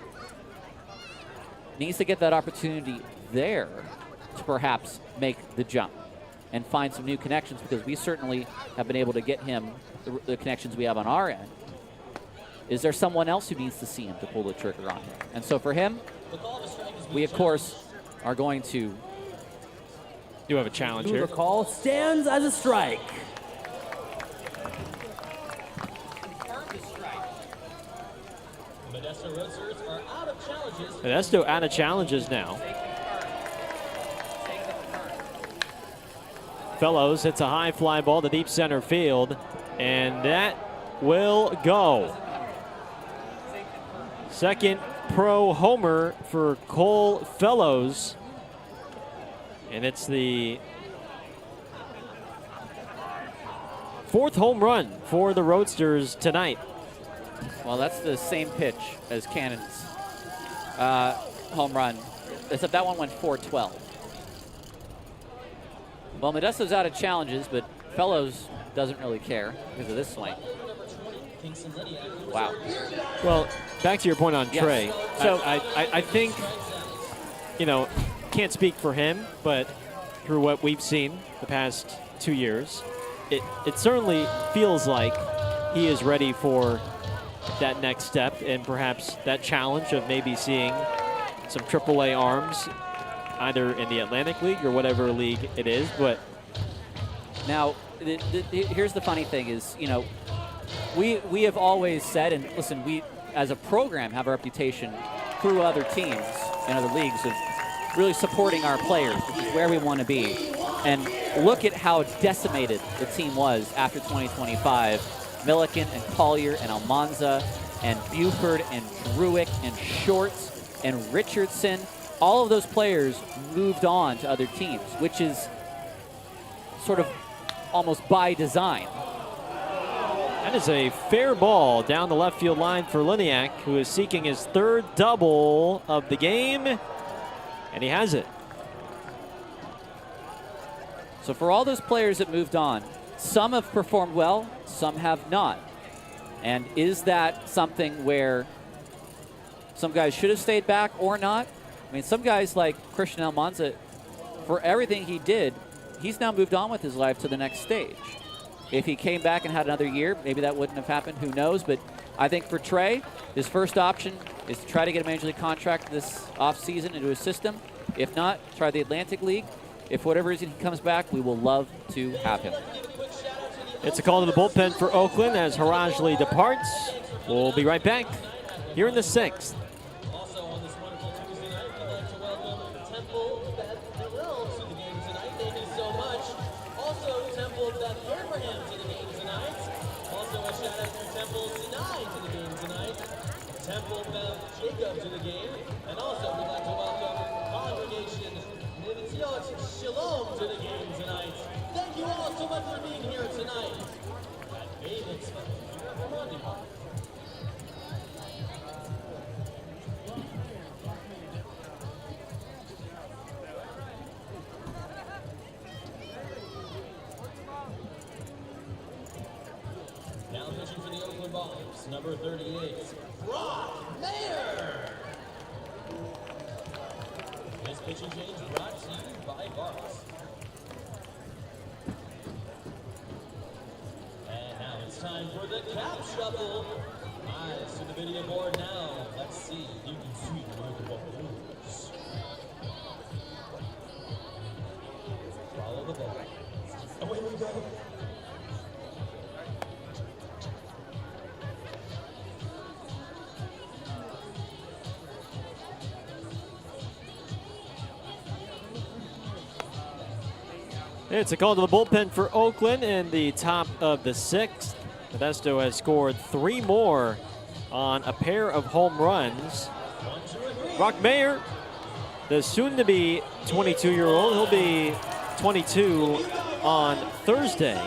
A: Needs to get that opportunity there to perhaps make the jump and find some new connections, because we certainly have been able to get him the connections we have on our end. Is there someone else who needs to see him to pull the trigger on him? And so for him, we, of course, are going to
B: do have a challenge
G: Who
B: here.
G: the call stands as a strike.
E: Modesto Roadsters are out of challenges.
B: Modesto out of challenges now. Fellows hits a high fly ball to deep center field, and that will go. Second pro homer for Cole Fellows, and it's the 4th home run for the Roadsters tonight.
A: Well, that's the same pitch as Cannon's home run, except that one went 412. Well, Modesto's out of challenges, but Fellows doesn't really care because of this swing. Wow.
B: Well, back to your point on
A: Yes.
B: Trey.
A: So
B: I think, can't speak for him, but through what we've seen the past 2 years, it certainly feels like he is ready for that next step and perhaps that challenge of maybe seeing some AAA arms either in the Atlantic League or whatever league it is. But
A: now, here's the funny thing is, we have always said, and listen, we as a program have a reputation through other teams in other leagues of really supporting our players, which is where we want to be. And look at how decimated the team was after 2025. Milliken and Collier and Almanza and Buford and Druick and Shorts and Richardson, all of those players moved on to other teams, which is sort of almost by design.
B: that is a fair ball down the left field line for Liniak, who is seeking his 3rd double of the game, and he has it.
A: So for all those players that moved on, some have performed well, some have not. And is that something where some guys should have stayed back or not? I mean, some guys like Christian Almanza, for everything he did, he's now moved on with his life to the next stage. If he came back and had another year, maybe that wouldn't have happened. Who knows? But I think for Trey, his first option is to try to get a Major League contract this offseason into his system. If not, try the Atlantic League. If for whatever reason he comes back, we will love to have him.
B: It's a call to the bullpen for Oakland as Harajli departs. We'll be right back here in the 6th.
E: Also on this wonderful Tuesday night, we'd like to welcome Temple Beth Hillel to the game tonight. Thank you so much. Also, Temple Beth Abraham to the game tonight. Also, a shout out to Temple Sinai to the game tonight. Temple Beth Jacob to the game. And also, we'd like to welcome Congregation Nivitiot Shalom to the game tonight. Thank you all so much for being here tonight. At David's Monday. Now pitching for the Oakland Ballers, number 38, Brock Mayer. This pitching change brought to you by Barks. And now it's time for the cap shuffle. Eyes to the video board now. Let's see if you can see the Oakland Ballers. Follow the ball. Away we go.
B: It's a call to the bullpen for Oakland in the top of the 6th. Modesto has scored 3 more on a pair of home runs. Brock Mayer, the soon-to-be 22-year-old, he'll be 22 on Thursday.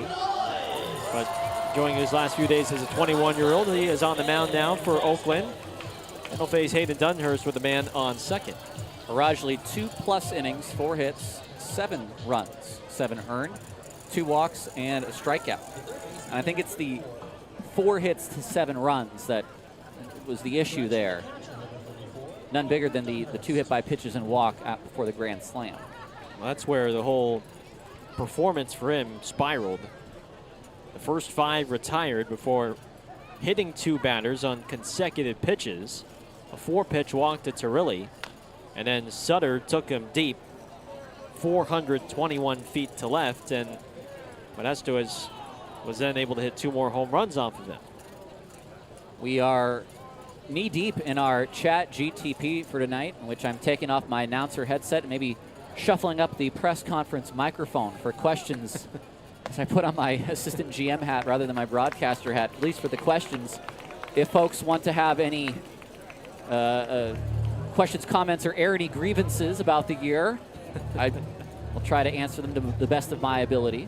B: But enjoying his last few days as a 21-year-old, he is on the mound now for Oakland. And he'll face Hayden Dunhurst with the man on second.
A: Rajli, 2+ innings, 4 hits, 7 runs, 7 earned, 2 walks, and a strikeout. And I think it's the 4 hits to 7 runs that was the issue there. None bigger than the 2 hit by pitches and walk before the grand slam.
B: Well, that's where the whole performance for him spiraled. The first 5 retired before hitting 2 batters on consecutive pitches. A 4-pitch walk to Turilli, and then Sutter took him deep, 421 feet to left, and Modesto was then able to hit 2 more home runs off of him.
A: We are knee-deep in our chat GTP for tonight, in which I'm taking off my announcer headset and maybe shuffling up the press conference microphone for questions as I put on my assistant GM hat rather than my broadcaster hat, at least for the questions. If folks want to have any questions, comments, or air any grievances about the year, I will try to answer them to the best of my ability.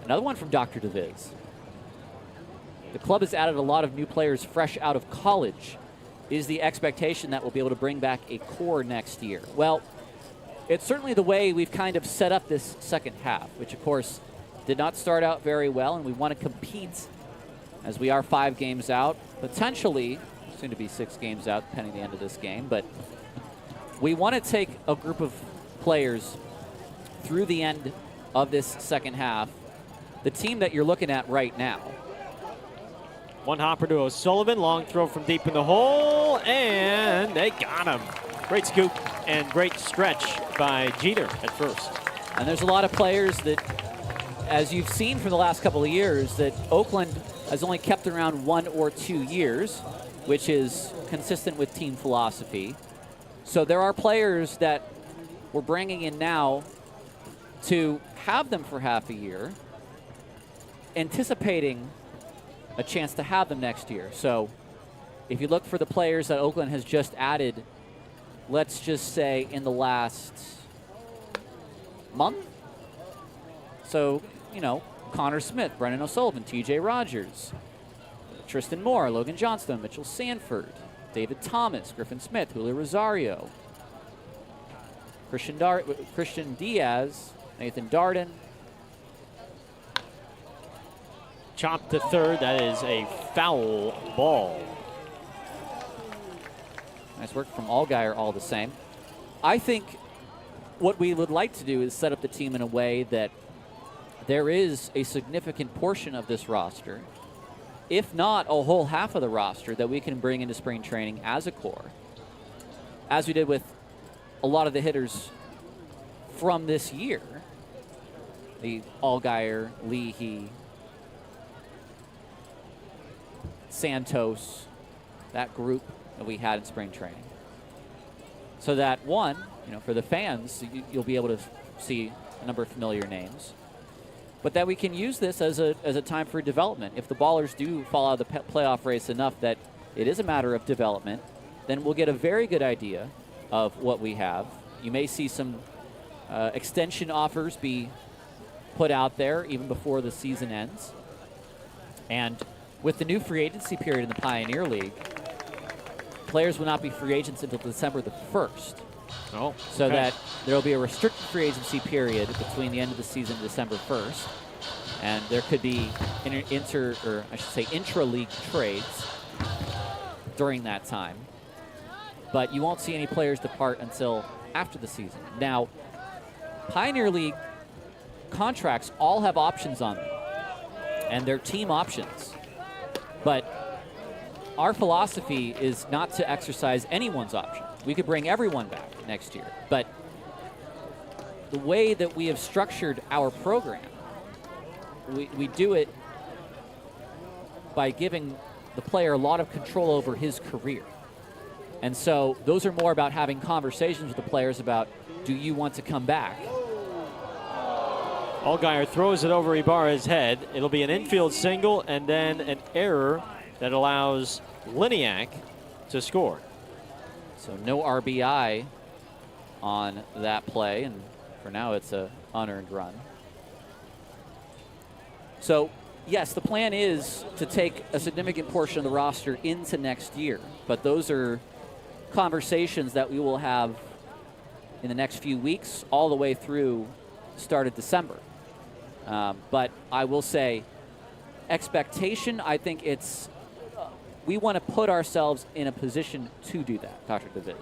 A: Another one from Dr. DeViz. The club has added a lot of new players fresh out of college. Is the expectation that we'll be able to bring back a core next year? Well, it's certainly the way we've kind of set up this second half, which of course did not start out very well, and we want to compete as we are 5 games out, potentially soon to be 6 games out, depending on the end of this game. But we want to take a group of players through the end of this second half. The team that you're looking at right now.
B: One hopper to O'Sullivan, long throw from deep in the hole, and they got him. Great scoop and great stretch by Jeter at first.
A: And there's a lot of players that, as you've seen from the last couple of years, that Oakland has only kept around 1 or 2 years, which is consistent with team philosophy. So there are players that we're bringing in now to have them for half a year, anticipating a chance to have them next year. So if you look for the players that Oakland has just added, let's just say in the last month. So, you know, Connor Smith, Brennan O'Sullivan, TJ Rogers, Tristan Moore, Logan Johnston, Mitchell Sanford, David Thomas, Griffin Smith, Julio Rosario, Christian Diaz, Nathan Darden.
B: Chopped to third. That is a foul ball.
A: Nice work from Allgaier, all the same. I think what we would like to do is set up the team in a way that there is a significant portion of this roster, if not a whole half of the roster, that we can bring into spring training as a core, as we did with a lot of the hitters from this year. The Allgaier, Leahy, Santos, that group that we had in spring training. So that, one, you know, for the fans, you'll be able to see a number of familiar names, but that we can use this as a time for development. If the Ballers do fall out of the playoff race enough that it is a matter of development, then we'll get a very good idea of what we have. You may see some extension offers be put out there even before the season ends. And with the new free agency period in the Pioneer League, players will not be free agents until December the 1st.
B: Oh,
A: so
B: okay.
A: that there will be a restricted free agency period between the end of the season and December 1st. And there could be intra-league trades during that time. But you won't see any players depart until after the season. Now, Pioneer League contracts all have options on them, and they're team options. But our philosophy is not to exercise anyone's option. We could bring everyone back next year. But the way that we have structured our program, we do it by giving the player a lot of control over his career. And so those are more about having conversations with the players about, do you want to come back?
B: Allgaier throws it over Ibarra's head. It'll be an infield single and then an error that allows Liniak to score.
A: So no RBI on that play, and for now it's an unearned run. So yes, the plan is to take a significant portion of the roster into next year, but those are conversations that we will have in the next few weeks all the way through start of December. But I will say, expectation, I think it's we want to put ourselves in a position to do that, Dr. DeViz.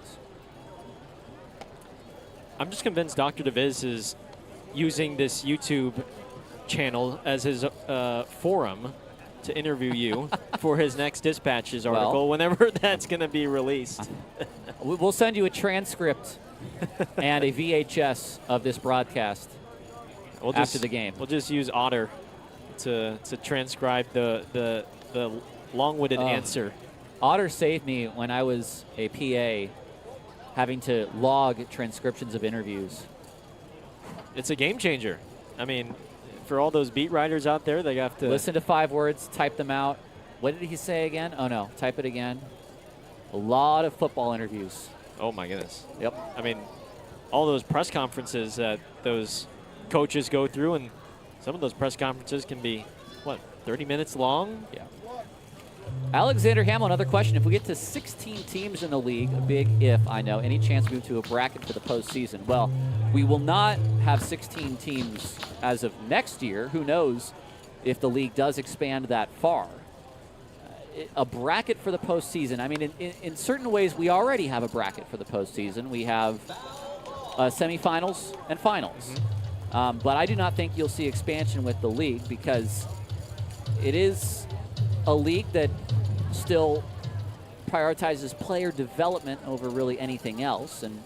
B: I'm just convinced Dr. DeViz is using this YouTube channel as his forum to interview you for his next Dispatches article, whenever that's going to be released.
A: We'll send you a transcript and a VHS of this broadcast after the game.
B: We'll just use Otter to transcribe the long-winded answer.
A: Otter saved me when I was a PA, having to log transcriptions of interviews.
B: It's a game changer. I mean, for all those beat writers out there, they have to
A: listen to 5 words, type them out. What did he say again? Oh no, type it again. A lot of football interviews.
B: Oh my goodness.
A: Yep.
B: I mean, all those press conferences that those coaches go through, and some of those press conferences can be, what, 30 minutes long?
A: Yeah. Alexander Hamill, another question. If we get to 16 teams in the league, a big if, I know, any chance we move to a bracket for the postseason? Well, we will not have 16 teams as of next year. Who knows if the league does expand that far? A bracket for the postseason. I mean, in certain ways, we already have a bracket for the postseason. We have semifinals and finals. But I do not think you'll see expansion with the league because it is a league that still prioritizes player development over really anything else. And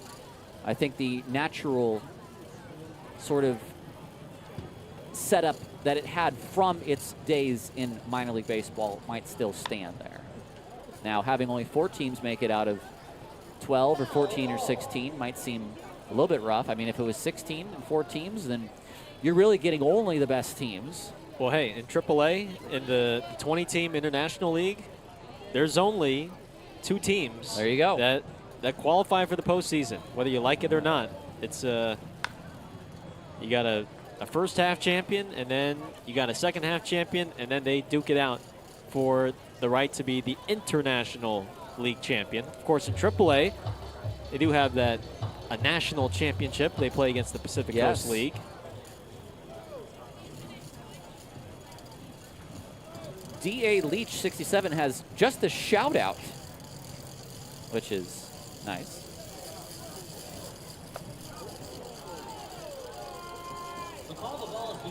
A: I think the natural sort of setup that it had from its days in minor league baseball might still stand there. Now, having only 4 teams make it out of 12 or 14 or 16 might seem a little bit rough. I mean, if it was 16 and 4 teams, then you're really getting only the best teams.
B: Well, hey, in AAA, in the 20-team International League, there's only 2 teams.
A: There you go.
B: That qualify for the postseason, whether you like it or not. It's you got a first half champion, and then you got a second half champion, and then they duke it out for the right to be the International League champion. Of course, in AAA, they do have a national championship. They play against the Pacific Coast League.
A: D.A. Leach 67 has just a shout out, which is nice.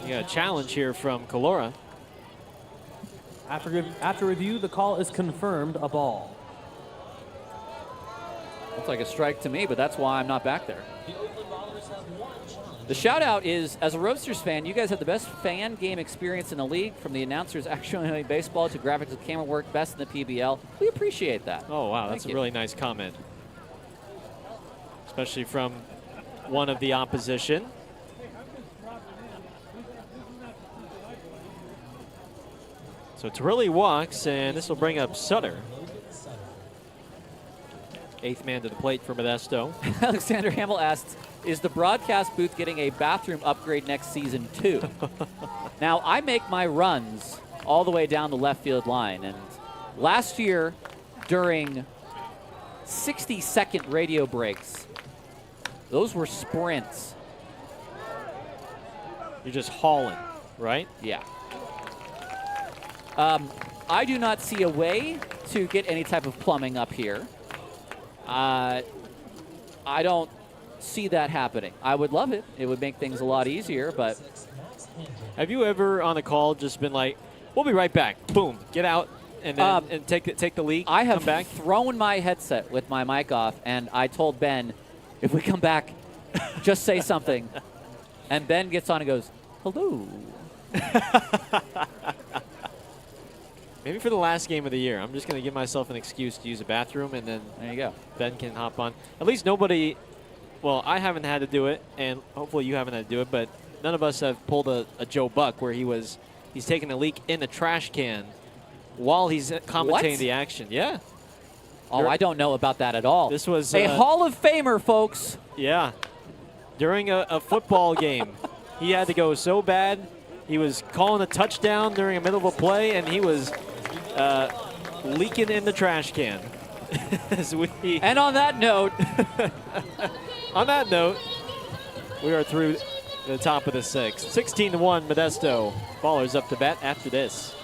B: You got a challenge here from Calora.
G: After review, the call is confirmed a ball.
A: Looks like a strike to me, but that's why I'm not back there. The shout out is, as a Roadsters fan, you guys have the best fan game experience in the league, from the announcers actually baseball to graphics and camera work, best in the PBL. We appreciate that.
B: Oh, wow, that's a really nice comment. Especially from one of the opposition. So Torelli walks, and this will bring up Sutter. 8th man to the plate for Modesto.
A: Alexander Hamill asked, is the broadcast booth getting a bathroom upgrade next season too? Now, I make my runs all the way down the left field line, and last year during 60-second radio breaks, those were sprints.
B: You're just hauling, right?
A: Yeah. I do not see a way to get any type of plumbing up here. I don't see that happening. I would love it. It would make things a lot easier, but...
B: Have you ever on a call just been like, we'll be right back, boom, get out, and then and take the leak,
A: I have
B: come back?
A: thrown my headset with my mic off, and I told Ben, if we come back, just say something. And Ben gets on and goes, hello.
B: Maybe for the last game of the year, I'm just going to give myself an excuse to use a bathroom, and then
A: there you go.
B: Ben can hop on. At least nobody, well, I haven't had to do it, and hopefully you haven't had to do it, but none of us have pulled a Joe Buck where he's taking a leak in a trash can while he's commentating the action. Yeah.
A: Oh, I don't know about that at all.
B: This was
A: a Hall of Famer, folks.
B: Yeah. During a football game, he had to go so bad, He was calling a touchdown during the middle of a play, and he was leaking in the trash can.
A: And on that note,
B: we are through the top of the sixth. 16-1 Modesto. Ballers up to bat after this.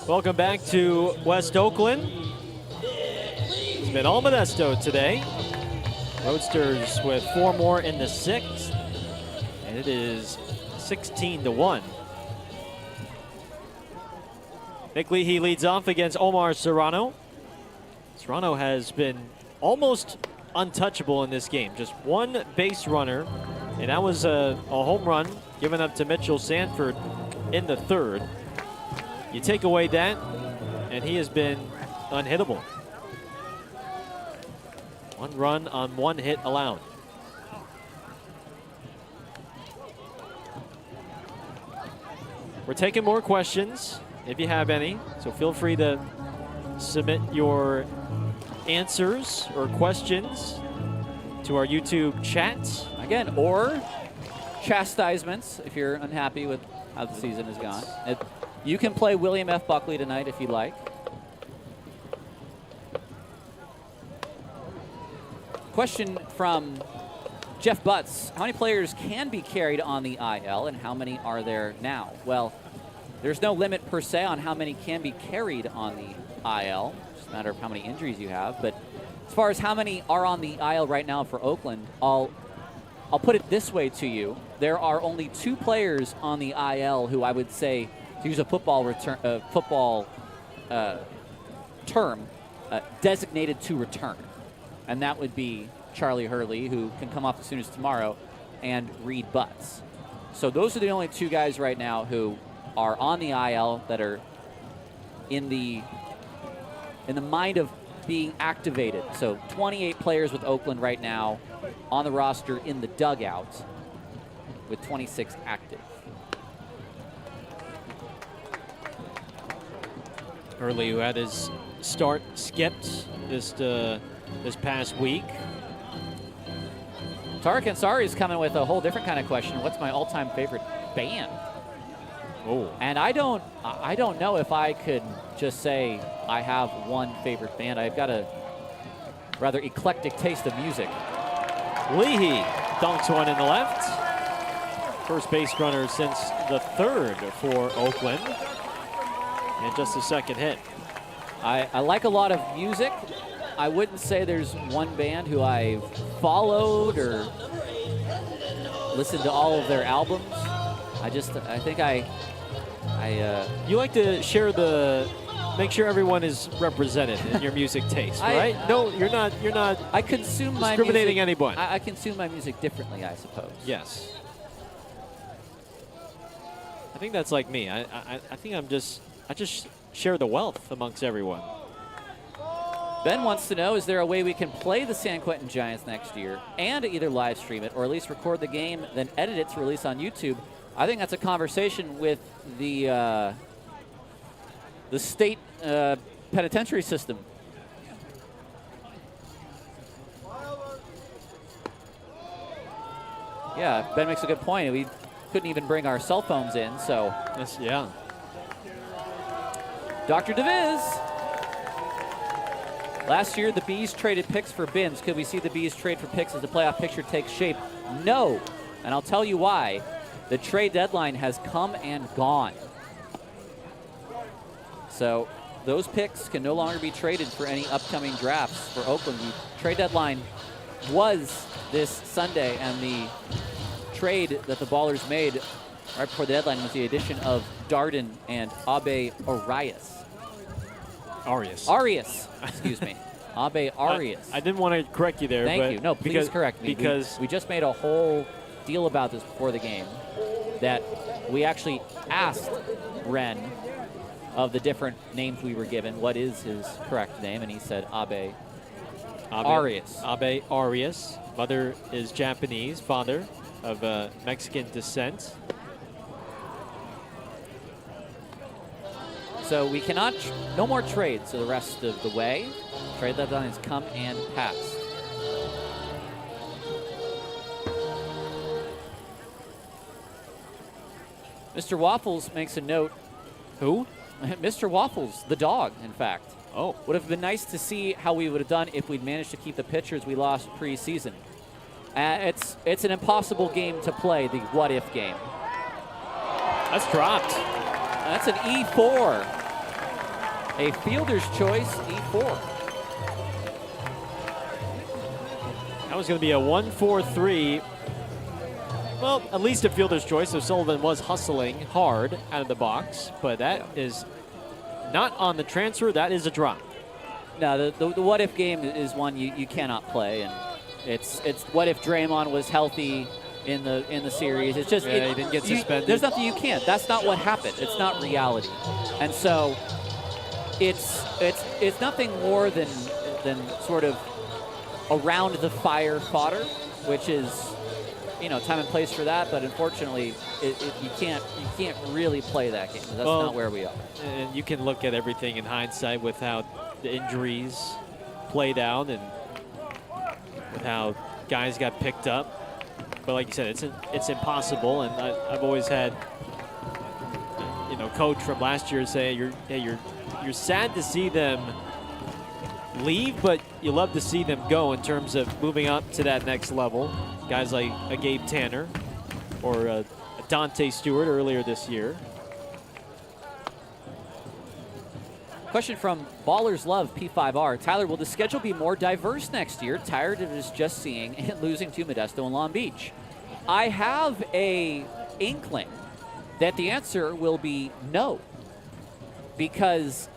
B: Welcome back to West Oakland. It's been all Modesto today. Roadsters with 4 more in the 6th. And it is 16-1. Nick Leahy leads off against Omar Serrano. Serrano has been almost untouchable in this game. Just one base runner, and that was a home run given up to Mitchell Sanford in the 3rd. You take away that, and he has been unhittable. 1 run on 1 hit allowed. We're taking more questions if you have any, so feel free to submit your answers or questions to our YouTube chat.
A: Again, or chastisements if you're unhappy with how the season has gone. You can play William F. Buckley tonight if you'd like. Question from Jeff Butts. How many players can be carried on the IL and how many are there now? Well, there's no limit per se on how many can be carried on the IL. It's just a matter of how many injuries you have. But as far as how many are on the IL right now for Oakland, I'll put it this way to you. There are only 2 players on the IL who I would say, to use a football term, designated to return. And that would be Charlie Hurley, who can come off as soon as tomorrow, and Reed Butts. So those are the only 2 guys right now who are on the IL that are in the mind of being activated. So 28 players with Oakland right now on the roster in the dugout, with 26 active.
B: Hurley, who had his start skipped this past week.
A: Tarek Ansari is coming with a whole different kind of question. What's my all-time favorite band?
B: Oh.
A: And I don't know if I could just say I have one favorite band. I've got a rather eclectic taste of music.
B: Leahy dunks one in the left. First base runner since the 3rd for Oakland. And just the 2nd hit.
A: I like a lot of music. I wouldn't say there's one band who I've followed or listened to all of their albums. I think
B: you like to share make sure everyone is represented in your music taste, right? No, you're not.
A: I consume my
B: discriminating
A: music,
B: anyone.
A: I consume my music differently, I suppose.
B: Yes. I think that's like me. I think I I just share the wealth amongst everyone.
A: Ben wants to know, is there a way we can play the San Quentin Giants next year and either live stream it or at least record the game, then edit it to release on YouTube? I think that's a conversation with the state penitentiary system. Yeah, Ben makes a good point. We couldn't even bring our cell phones in, so.
B: Yes, yeah.
A: Dr. DeViz. Last year, the Bees traded picks for bins. Could we see the Bees trade for picks as the playoff picture takes shape? No, and I'll tell you why. The trade deadline has come and gone. So those picks can no longer be traded for any upcoming drafts for Oakland. The trade deadline was this Sunday, and the trade that the Ballers made right before the deadline was the addition of Darden and Abe Arias, excuse me. Abe Arias.
B: I didn't want to correct you there.
A: Thank you. No, please correct me.
B: Because
A: we just made a whole deal about this before the game, that we actually asked Ren of the different names we were given, what is his correct name, and he said Abe Arias.
B: Abe Arias. Mother is Japanese, father of Mexican descent.
A: So we cannot, no more trades the rest of the way. Trade deadline has come and passed. Mr. Waffles makes a note.
B: Who?
A: Mr. Waffles, the dog, in fact.
B: Oh.
A: Would have been nice to see how we would have done if we'd managed to keep the pitchers we lost preseason. It's an impossible game to play, the what-if game.
B: That's dropped.
A: That's an E4. A fielder's choice, E4.
B: That was going to be a 1-4-3. Well, at least a fielder's choice, so Sullivan was hustling hard out of the box, but that is not on the transfer. That is a drop.
A: No, the what-if game is one you cannot play, and it's what if Draymond was healthy in the series. It's just
B: he didn't get suspended.
A: There's nothing you can't. That's not what happened. It's not reality, and so it's nothing more than sort of around the fire fodder, which is time and place for that. But unfortunately, you can't really play that game. That's not where we are.
B: And you can look at everything in hindsight with how the injuries played out and with how guys got picked up. But like you said, it's impossible. And I've always had coach from last year say you're sad to see them leave, but you love to see them go in terms of moving up to that next level. Guys like a Gabe Tanner or a Dante Stewart earlier this year.
A: Question from Ballers Love P5R. Tyler, will the schedule be more diverse next year? Tired of just seeing and losing to Modesto and Long Beach. I have a inkling that the answer will be no, because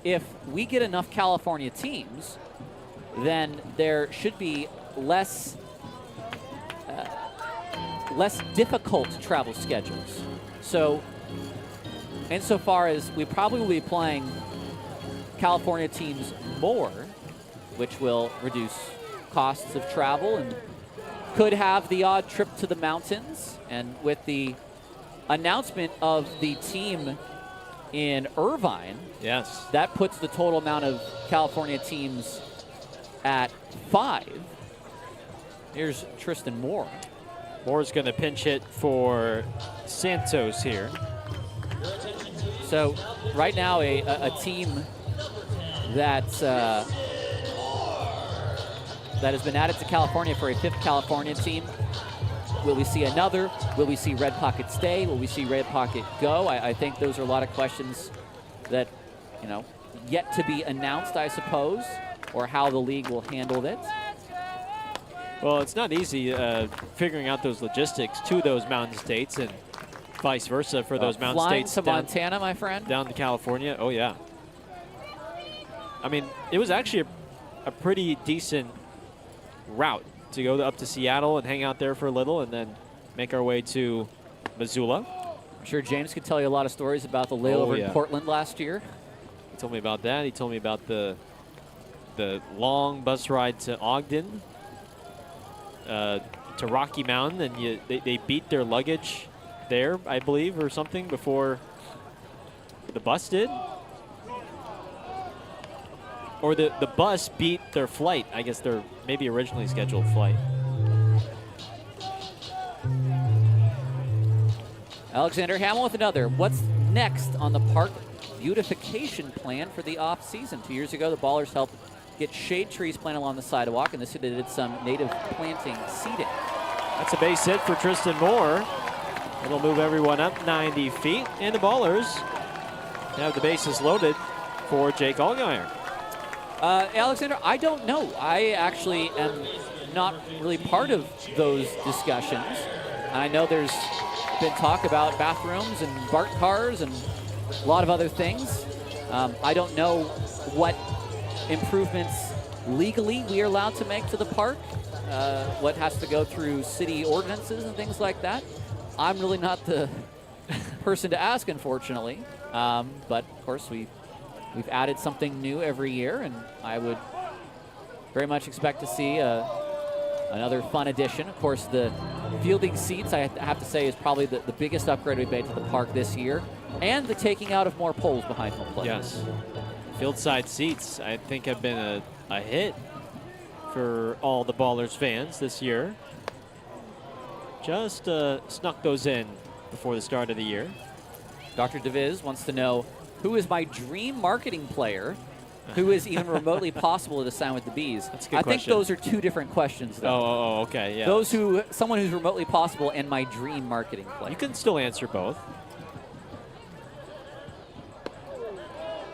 A: if we get enough California teams, then there should be less difficult travel schedules. So insofar as we probably will be playing California teams more, which will reduce costs of travel and could have the odd trip to the mountains. And with the announcement of the team in Irvine,
B: yes,
A: that puts the total amount of California teams at 5. Here's Tristan Moore.
B: Moore's going to pinch hit for Santos here.
A: So right now a team that has been added to California for a 5th California team. Will we see another? Will we see Red Pocket stay? Will we see Red Pocket go? I think those are a lot of questions that, yet to be announced, I suppose, or how the league will handle it.
B: Well, it's not easy figuring out those logistics to those mountain states and vice versa for those mountain states.
A: Flying to Montana, my friend?
B: Down to California. Oh, yeah. I mean, it was actually a pretty decent route to go up to Seattle and hang out there for a little and then make our way to Missoula.
A: I'm sure James could tell you a lot of stories about the layover in Portland last year.
B: He told me about that. He told me about the long bus ride to Ogden, to Rocky Mountain, and they beat their luggage there, I believe, or something before the bus did. Or the bus beat their flight. I guess their maybe originally scheduled flight.
A: Alexander Hamill with another. What's next on the park beautification plan for the off season? 2 years ago, the Ballers helped get shade trees planted along the sidewalk, and this year they did some native planting seeding.
B: That's a base hit for Tristan Moore. It'll move everyone up 90 feet, and the Ballers have the bases loaded for Jake Allgaier.
A: Alexander, I don't know. I actually am not really part of those discussions. I know there's been talk about bathrooms and BART cars and a lot of other things. I don't know what improvements legally we are allowed to make to the park, what has to go through city ordinances and things like that. I'm really not the person to ask, unfortunately. But, of course, we've added something new every year, and I would very much expect to see another fun addition. Of course, the fielding seats, I have to say, is probably the biggest upgrade we've made to the park this year, and the taking out of more poles behind home plate.
B: Yes. Field side seats, I think, have been a hit for all the Ballers fans this year. Just snuck those in before the start of the year.
A: Dr. DeViz wants to know, who is my dream marketing player who is even remotely possible to sign with the Bees?
B: That's a good
A: I
B: question.
A: think those are two different questions, though.
B: Oh, okay, yeah.
A: Someone who's remotely possible and my dream marketing player.
B: You can still answer both.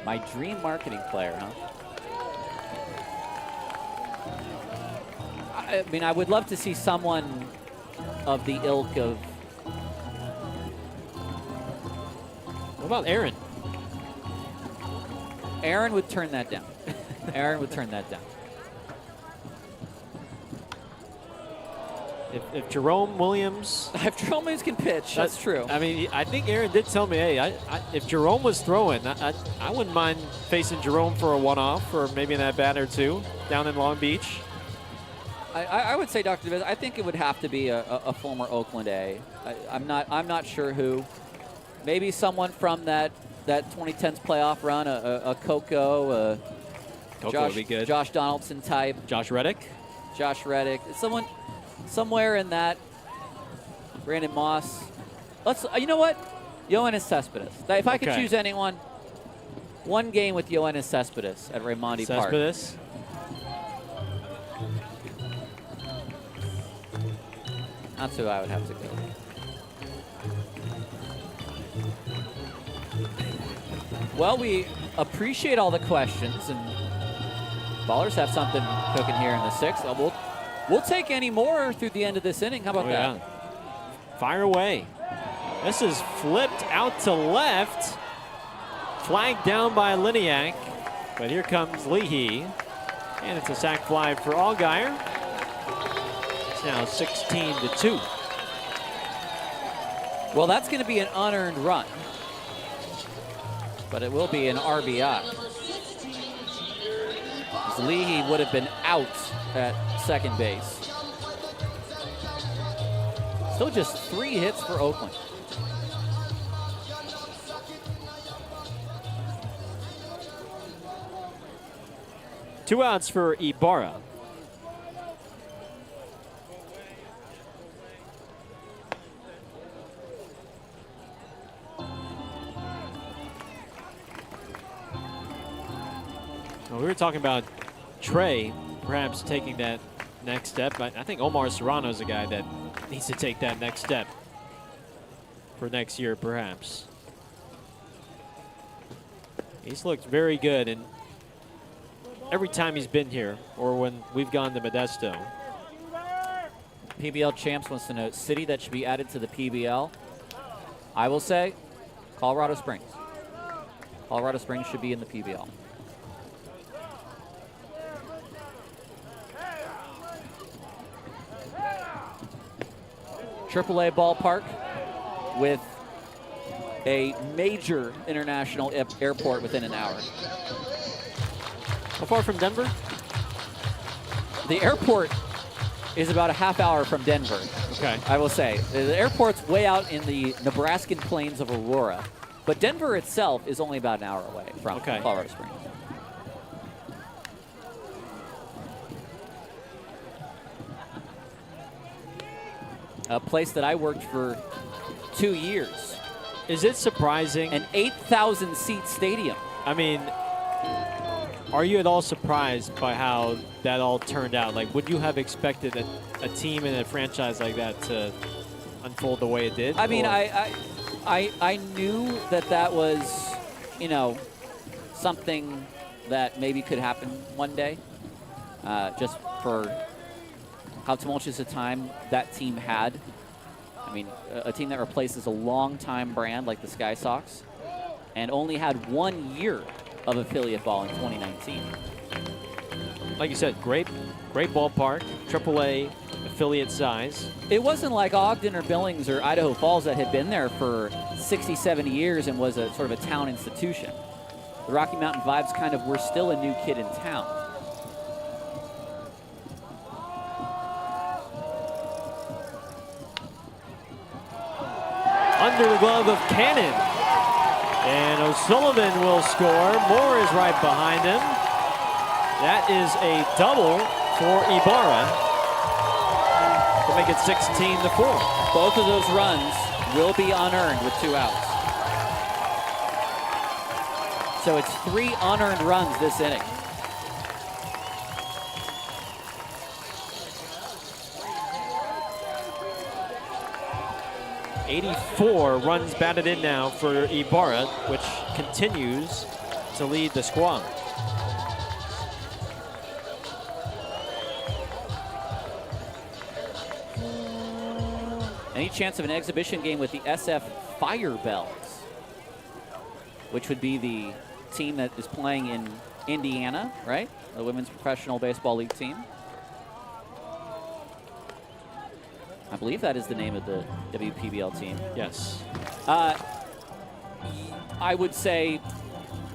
A: My dream marketing player, huh? I mean, I would love to see someone of the ilk of...
B: What about Aaron?
A: Aaron would turn that down. Aaron would turn that down.
B: If Jerome Williams...
A: If Jerome Williams can pitch, that's true.
B: I mean, I think Aaron did tell me, hey, if Jerome was throwing, I wouldn't mind facing Jerome for a one-off or maybe an at-bat or two down in Long Beach.
A: I would say, Dr. DeViz, I think it would have to be a former Oakland A. I'm not sure who. Maybe someone from that 2010s playoff run, a Coco,
B: Would be good.
A: Josh Donaldson type.
B: Josh Reddick?
A: Josh Reddick. Someone somewhere in that. Brandon Moss. You know what? Yoenis Cespedes. If I could choose anyone, one game with Yoenis Cespedes at Raimondi Park.
B: Cespedes?
A: That's who I would have to go. Well, we appreciate all the questions, and Ballers have something cooking here in the sixth. We'll take any more through the end of this inning. How about that?
B: Yeah. Fire away. This is flipped out to left. Flagged down by Liniak. But here comes Leahy. And it's a sac fly for Allgaier. It's now 16-2.
A: Well, that's going to be an unearned run. But it will be an RBI. Leahy would have been out at second base. Still just 3 hits for Oakland.
B: Two outs for Ibarra. Well, we were talking about Trey perhaps taking that next step. I think Omar Serrano is a guy that needs to take that next step for next year, perhaps. He's looked very good, and every time he's been here or when we've gone to Modesto.
A: PBL Champs wants to know city that should be added to the PBL. I will say Colorado Springs. Colorado Springs should be in the PBL. AAA ballpark with a major international airport within an hour.
B: How far from Denver?
A: The airport is about a half hour from Denver.
B: Okay.
A: I will say. The airport's way out in the Nebraskan plains of Aurora. But Denver itself is only about an hour away from Colorado Springs. A place that I worked for 2 years.
B: Is it surprising?
A: An 8,000 seat stadium.
B: I mean, are you at all surprised by how that all turned out? Like, would you have expected a team and a franchise like that to unfold the way it did?
A: I mean, I knew that was, you know, something that maybe could happen one day, just for how tumultuous a time that team had. I mean, a team that replaces a long-time brand like the Sky Sox and only had 1 year of affiliate ball in 2019.
B: Like you said, great ballpark, AAA affiliate size.
A: It wasn't like Ogden or Billings or Idaho Falls that had been there for 60, 70 years and was a sort of a town institution. The Rocky Mountain Vibes kind of were still a new kid in town.
B: Under the glove of Cannon. And O'Sullivan will score. Moore is right behind him. That is a double for Ibarra to make it 16-4.
A: Both of those runs will be unearned with 2 outs. So it's 3 unearned runs this inning.
B: .84 runs batted in now for Ibarra, which continues to lead the squad.
A: Any chance of an exhibition game with the SF Firebells, which would be the team that is playing in Indiana, right? The Women's Professional Baseball League team. I believe that is the name of the WPBL team.
B: Yes.
A: I would say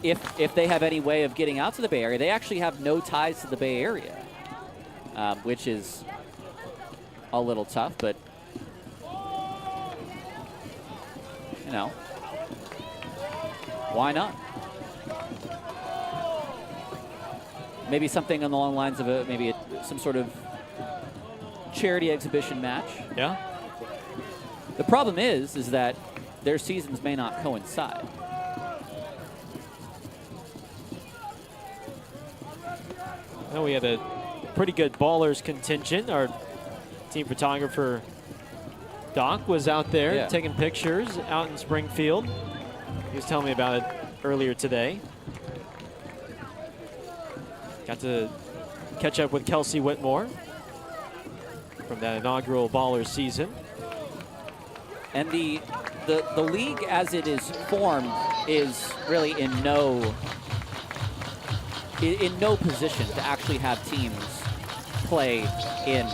A: if they have any way of getting out to the Bay Area, they actually have no ties to the Bay Area, which is a little tough, but you know, why not? Maybe something along the lines of some sort of charity exhibition match.
B: Yeah.
A: The problem is that their seasons may not coincide.
B: Well, we had a pretty good Ballers contingent. Our team photographer, Doc, was out there taking pictures out in Springfield. He was telling me about it earlier today. Got to catch up with Kelsey Whitmore from that inaugural Ballers season.
A: And the league as it is formed is really in no position to actually have teams play in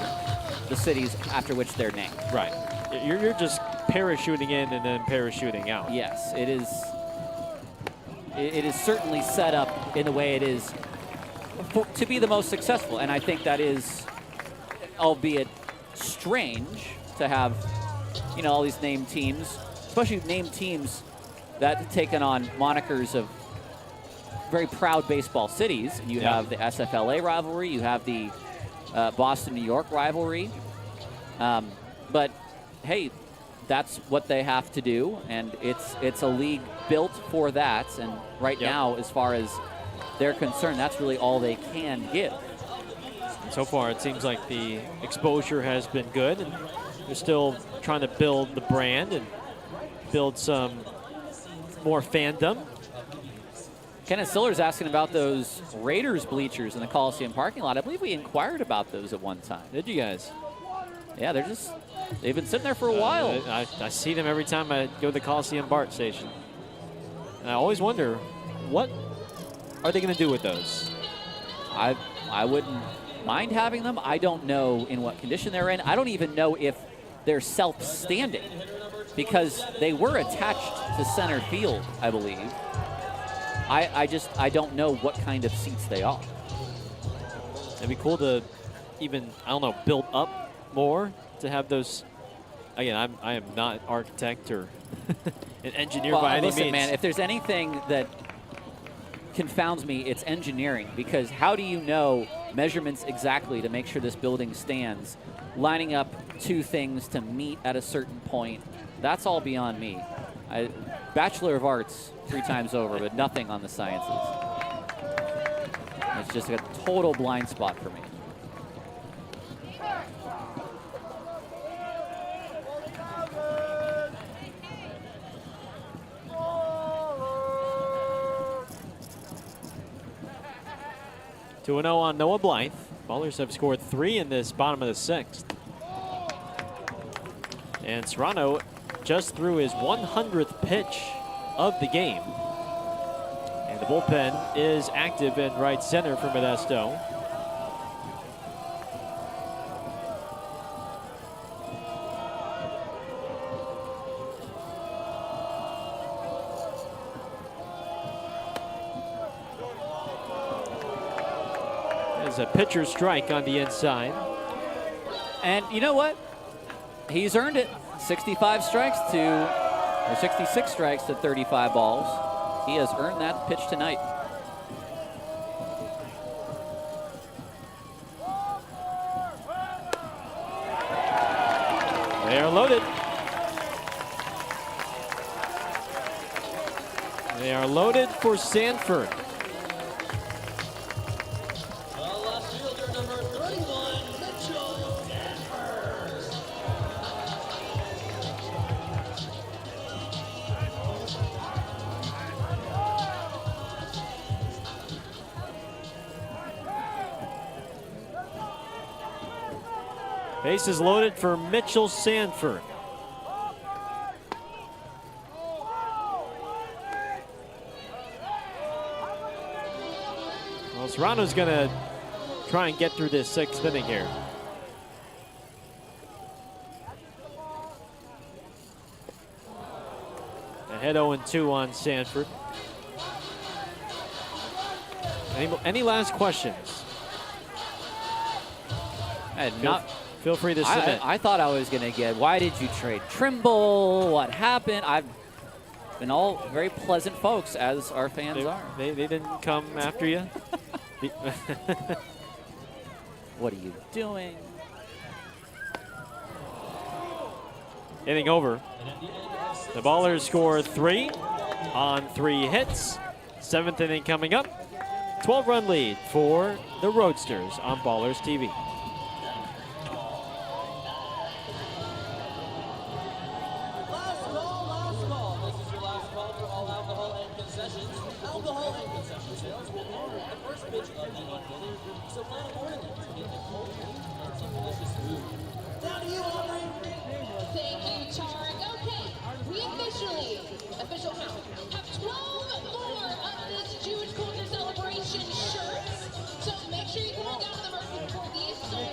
A: the cities after which they're named.
B: Right. You're just parachuting in and then parachuting out.
A: Yes, it is. It is certainly set up in the way it is to be the most successful, and I think that is, albeit strange, to have, you know, all these named teams, especially named teams that have taken on monikers of very proud baseball cities. You have the SFLA rivalry, you have the Boston-New York rivalry, but hey, that's what they have to do, and it's a league built for that, and right now, as far as they're concerned, that's really all they can give.
B: So far, it seems like the exposure has been good, and they're still trying to build the brand and build some more fandom.
A: Kenneth Siller's asking about those Raiders bleachers in the Coliseum parking lot. I believe we inquired about those at one time.
B: Did you guys?
A: Yeah, they've been sitting there for a while.
B: I see them every time I go to the Coliseum BART station. And I always wonder, what are they going to do with those?
A: I wouldn't mind having them. I don't know in what condition they're in. I don't even know if they're self-standing because they were attached to center field, I believe. I don't know what kind of seats they are.
B: It'd be cool to even, I don't know, build up more to have those. Again, I am not an architect or an engineer by any
A: listen,
B: means.
A: man, if there's anything that confounds me, it's engineering, because how do you know measurements exactly to make sure this building stands, lining up two things to meet at a certain point? That's all beyond me. Bachelor of Arts 3 times over, but nothing on the sciences. It's just a total blind spot for me.
B: Two 2-0 on Noah Blythe. Ballers have scored 3 in this bottom of the 6th. And Serrano just threw his 100th pitch of the game. And the bullpen is active in right center for Modesto. There's a pitcher strike on the inside.
A: And you know what? He's earned it. 66 strikes to 35 balls. He has earned that pitch tonight.
B: They are loaded. They are loaded for Sanford.
E: Last fielder, number 31, Mitchell Danvers.
B: Bases loaded for Mitchell Sanford. Well, Serrano's going to try and get through this 6th inning here. Ahead 0-2 on Sanford. Any last questions? Feel free to submit.
A: I thought I was going to get, why did you trade Trimble? What happened? I've been all very pleasant folks, as our fans are.
B: They didn't come after you?
A: What are you doing?
B: Inning over. The Ballers score 3 on 3 hits. 7th inning coming up. 12-run lead for the Roadsters on Ballers TV.
E: Last call. This is your last call for all alcohol and concessions. Alcohol and concession sales will end at the first pitch of the 8th inning, so plan accordingly to get the cold drink and some delicious food. Down to you, Aubrey.
I: Thank you, Tarek. Okay, we official count, have 12 more of this Jewish culture celebration shirts. So make sure you come on down to the Mercy before these sold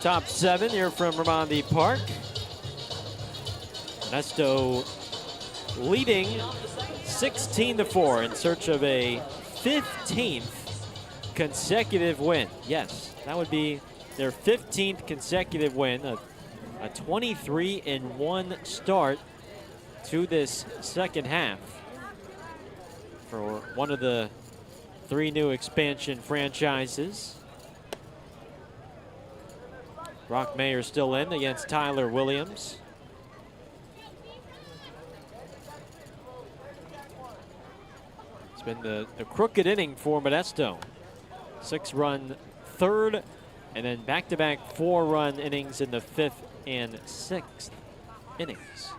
B: top 7 here from Ramondi Park. Modesto leading 16-4 in search of a 15th consecutive win. Yes, that would be their 15th consecutive win, a 23-1 start to this second half for one of the 3 new expansion franchises. Brock Mayer still in against Tyler Williams. It's been the crooked inning for Modesto. 6-run third, and then back-to-back 4-run innings in the 5th and 6th innings.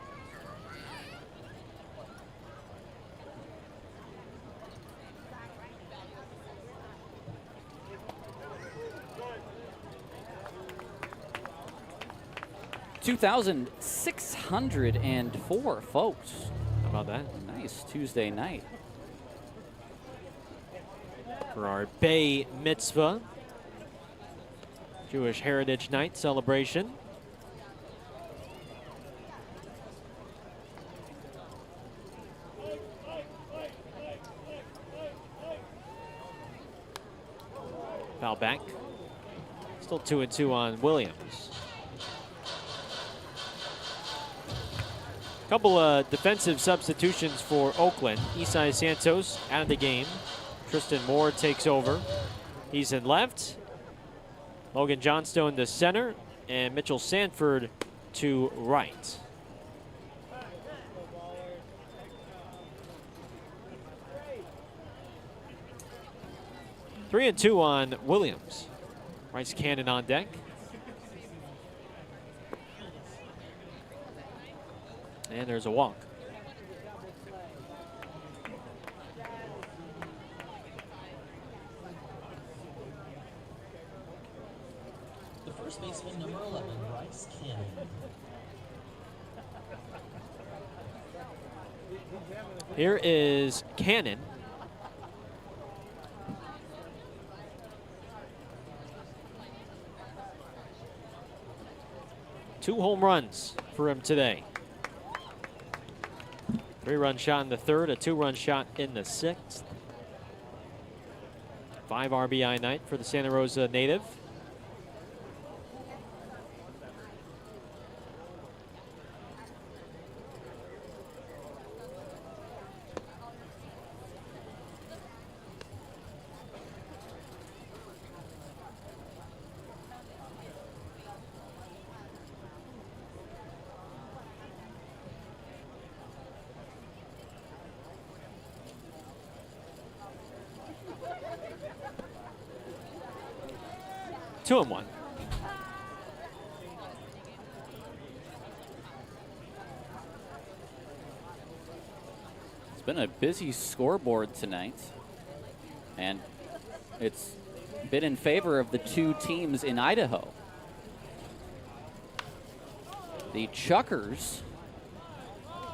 A: $2,604 folks.
B: How about that?
A: Nice Tuesday night.
B: For our Bay Mitzvah Jewish Heritage Night celebration. Foul back. Still 2-2 on Williams. Couple of defensive substitutions for Oakland. Isai Santos out of the game. Tristan Moore takes over. He's in left. Logan Johnstone to center, and Mitchell Sanford to right. Three and 2 on Williams. Bryce Cannon on deck. And there's a walk.
E: The first baseman, number 11, Bryce Cannon.
B: Here is Cannon. Two home runs for him today. 3-run shot in the 3rd, a 2-run shot in the 6th. 5 RBI night for the Santa Rosa native. Two and one.
A: It's been a busy scoreboard tonight, and it's been in favor of the 2 teams in Idaho. The Chuckers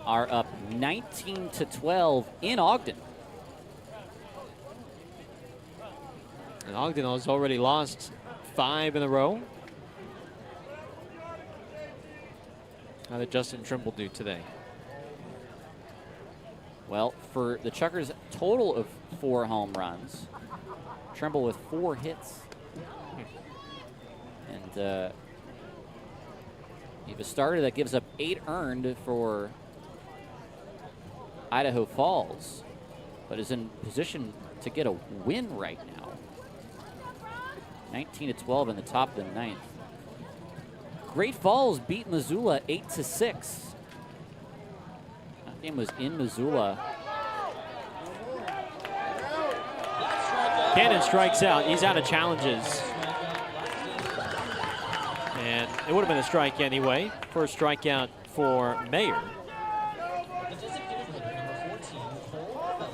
A: are up 19-12 in Ogden.
B: And Ogden has already lost 5 in a row. How did Justin Trimble do today?
A: Well, for the Chuckers, total of 4 home runs. Trimble with 4 hits. And you have a starter that gives up 8 earned for Idaho Falls, but is in position to get a win right now. 19-12 in the top of the 9th. Great Falls beat Missoula 8-6. That game was in Missoula.
B: Cannon strikes out. He's out of challenges. And it would have been a strike anyway. First strikeout for Mayer.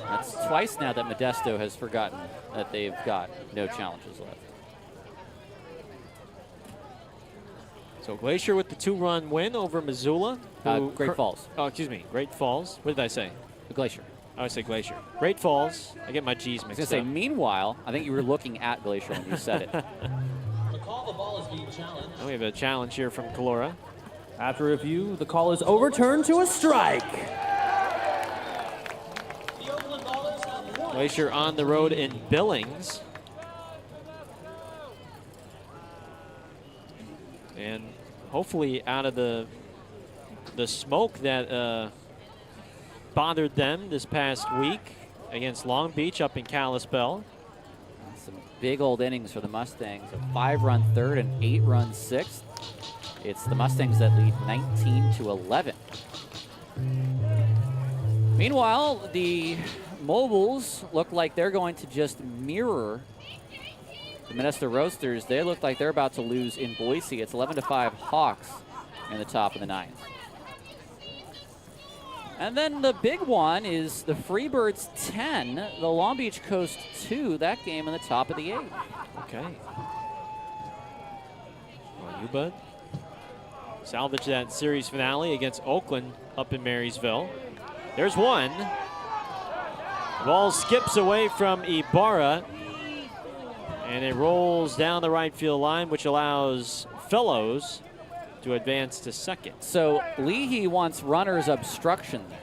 A: That's twice now that Modesto has forgotten that they've got no challenges left.
B: So Glacier with the 2-run win over Missoula.
A: Great Falls.
B: Oh, excuse me. Great Falls. What did I say?
A: Glacier.
B: I would say Glacier. Great Falls. I get my G's mixed up.
A: I was going to say, meanwhile, I think you were looking at Glacier when you said it.
E: call, the ball is being challenged.
B: And we have a challenge here from Calora.
G: After review, the call is overturned to a strike.
E: The Oakland Ballers have won.
B: Glacier on the road in Billings. And hopefully out of the smoke that bothered them this past week against Long Beach up in Kalispell.
A: Some big old innings for the Mustangs. A 5-run third and 8-run sixth. It's the Mustangs that lead 19-11. Meanwhile, the Mobiles look like they're going to just mirror the Modesto Roadsters. They look like they're about to lose in Boise. It's 11-5 Hawks in the top of the ninth. And then the big one is the Freebirds 10, the Long Beach Coast 2, that game in the top of the eighth.
B: Okay. Well, you, bud. Salvage that series finale against Oakland up in Marysville. There's one. The ball skips away from Ibarra, and it rolls down the right field line, which allows Fellows to advance to second.
A: So Leahy wants runners obstruction there.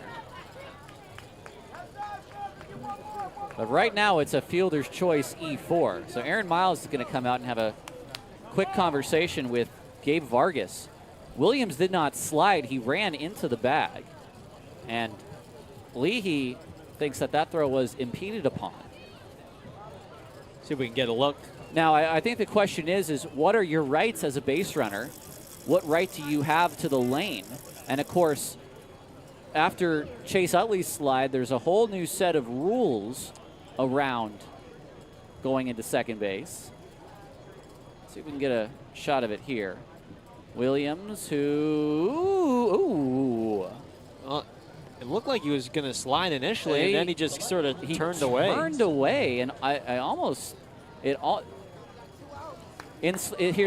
A: But right now it's a fielder's choice E4. So Aaron Miles is going to come out and have a quick conversation with Gabe Vargas. Williams did not slide. He ran into the bag. And Leahy thinks that that throw was impeded upon.
B: See if we can get a look.
A: Now, I think the question is what are your rights as a base runner? What right do you have to the lane? And, of course, after Chase Utley's slide, there's a whole new set of rules around going into second base. Let's see if we can get a shot of it here. Williams,
B: It looked like he was going to slide initially, and then he just sort of turned away.
A: Turned away, and I almost, here's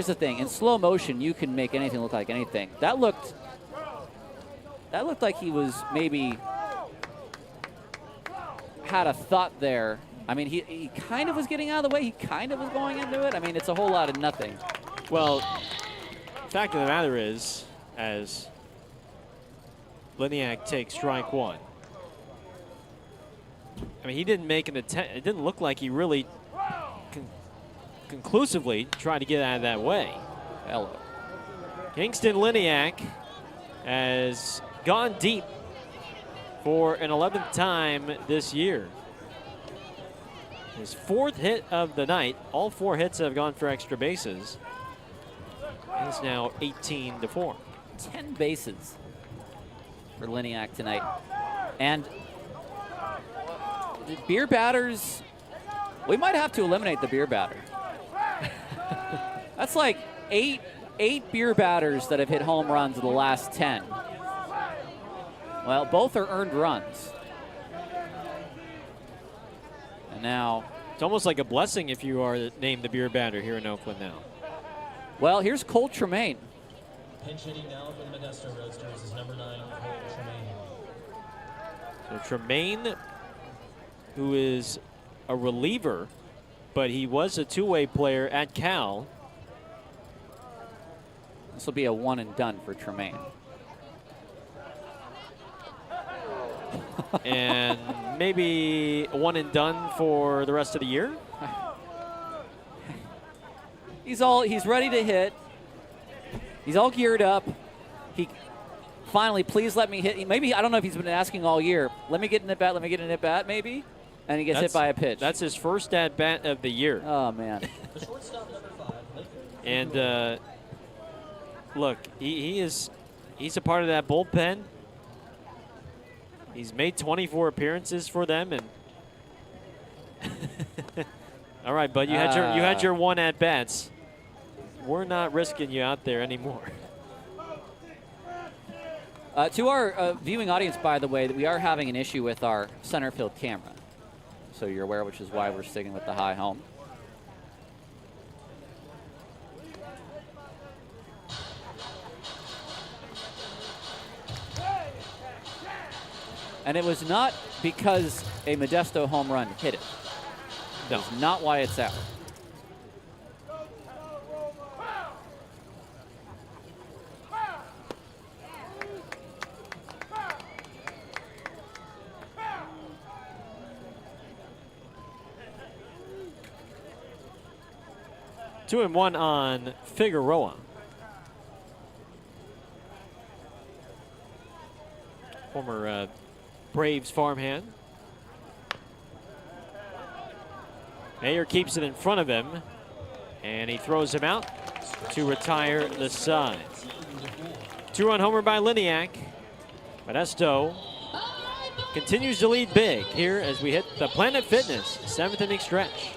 A: the thing. In slow motion, you can make anything look like anything. That looked like he was maybe had a thought there. I mean, he kind of was getting out of the way. He kind of was going into it. I mean, it's a whole lot of nothing.
B: Well, the fact of the matter is, as Liniak takes strike one, I mean, he didn't make an attempt. It didn't look like he really conclusively tried to get out of that way.
A: Hello.
B: Kingston Liniak has gone deep for an 11th time this year. His 4th hit of the night. All 4 hits have gone for extra bases. He's now 18-4.
A: 10 bases for Liniak tonight. And the beer batters, we might have to eliminate the beer batter. That's like eight beer batters that have hit home runs in the last 10. Well, both are earned runs. And now,
B: it's almost like a blessing if you are named the beer batter here in Oakland now.
A: Well, here's Cole Tremaine.
E: Pinch hitting now for the Modesto Roadsters is number 9, Cole Tremaine.
B: So Tremaine, who is a reliever, but he was a two-way player at Cal.
A: This will be a one and done for Tremaine.
B: And maybe a one and done for the rest of the year.
A: He's ready to hit. He's all geared up. He finally, please let me hit. Maybe, I don't know if he's been asking all year. Let me get an at-bat, let me get an at-bat maybe. And he gets hit by a pitch.
B: That's his first at-bat of the year.
A: Oh, man.
E: The shortstop, number 5.
B: And look, he's a part of that bullpen. He's made 24 appearances for them, and all right, bud, you had your one at bats. We're not risking you out there anymore.
A: To our viewing audience, by the way, that we are having an issue with our center field camera, so you're aware, which is why we're sticking with the high home. And it was not because a Modesto home run hit it.
B: No.
A: That's not why it's out.
B: 2-1 on Figueroa. Former Braves farmhand. Mayer keeps it in front of him, and he throws him out to retire the side. 2-run homer by Liniak. Modesto continues to lead big here as we hit the Planet Fitness 7th inning stretch.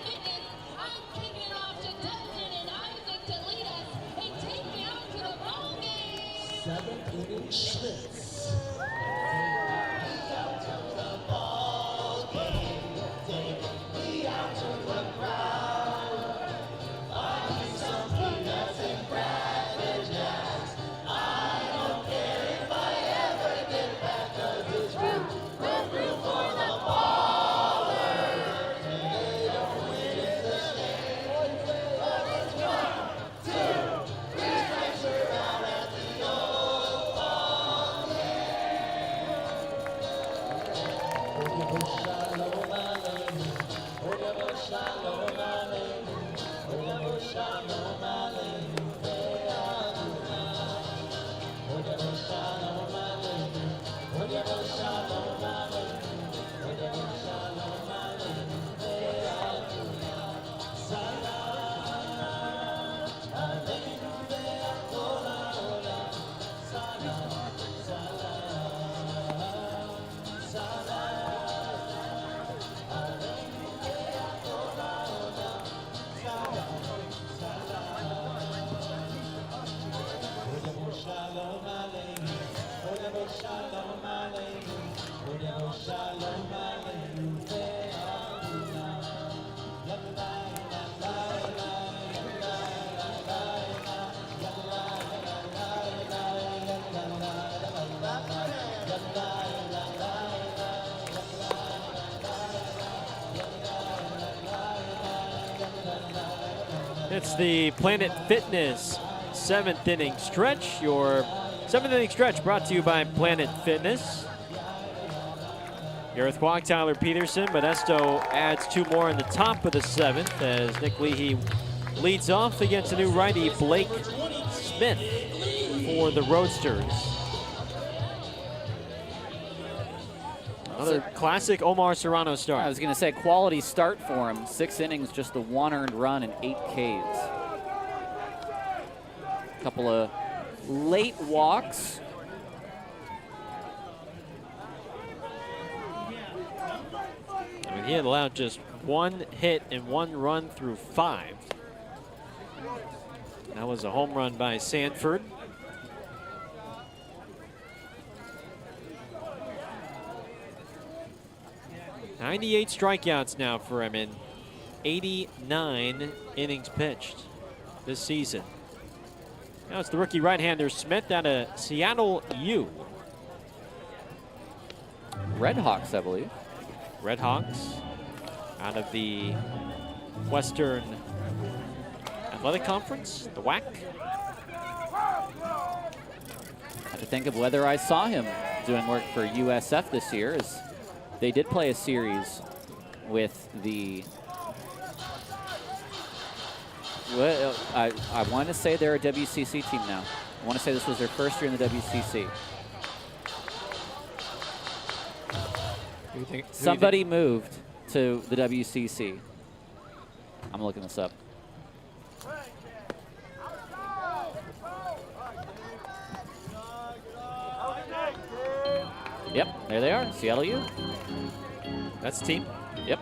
B: It's the Planet Fitness 7th inning stretch. Your 7th inning stretch brought to you by Planet Fitness. Gareth Kwok, Tyler Peterson. Modesto adds 2 more in the top of the 7th as Nick Leahy leads off against a new righty, Blake Smith, for the Roadsters. Another classic Omar Serrano start.
A: I was going to say quality start for him. 6 innings, just the 1 earned run and 8 Ks. Couple of late walks.
B: I mean, he had allowed just 1 hit and 1 run through 5. That was a home run by Sanford. '98 strikeouts now for him in 89 innings pitched this season. Now it's the rookie right-hander Smith out of Seattle U.
A: Red Hawks, I believe.
B: Red Hawks out of the Western Athletic Conference, the WAC.
A: I have to think of whether I saw him doing work for USF this year, as they did play a series with the, well, I want to say they're a WCC team now. I want to say this was their first year in the WCC. Somebody moved to the WCC. I'm looking this up. Yep, there they are, Seattle U.
B: That's the team?
A: Yep.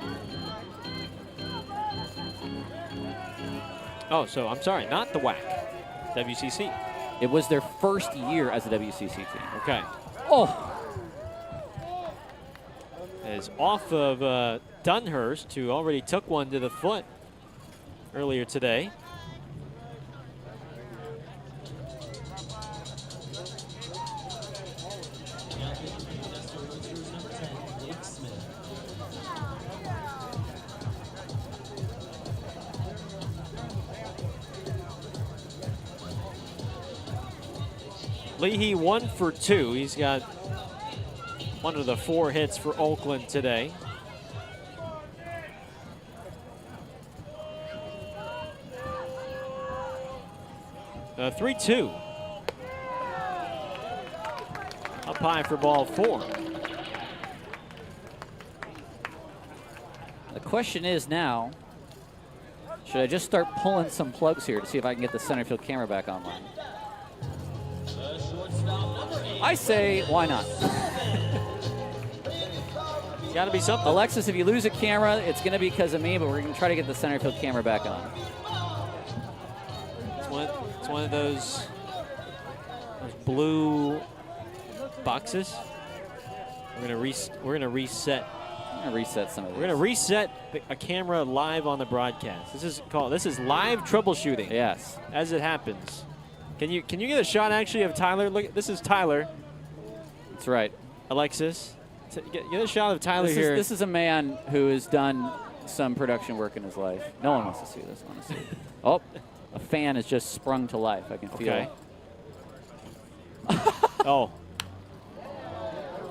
B: Oh, so I'm sorry, not the WAC, WCC.
A: It was their first year as a WCC team.
B: Okay.
A: Oh!
B: Is off of Dunhurst, who already took one to the foot earlier today. Leahy 1 for 2. He's got one of the 4 hits for Oakland today. 3-2. Up high for ball 4.
A: The question is now, should I just start pulling some plugs here to see if I can get the center field camera back online? I say, why not?
B: Got to be something.
A: Alexis, if you lose a camera, it's going to be because of me, but we're going to try to get the center field camera back on.
B: It's one of those blue boxes. We're gonna reset.
A: I'm going to reset some of these.
B: We're gonna reset a camera live on the broadcast. This is live troubleshooting.
A: Yes.
B: As it happens. Can you get a shot actually of Tyler? Look, this is Tyler.
A: That's right.
B: Alexis, get a shot of Tyler here.
A: This is a man who has done some production work in his life. No one wants to see this, honestly. Oh, a fan has just sprung to life. I can feel it.
B: Oh.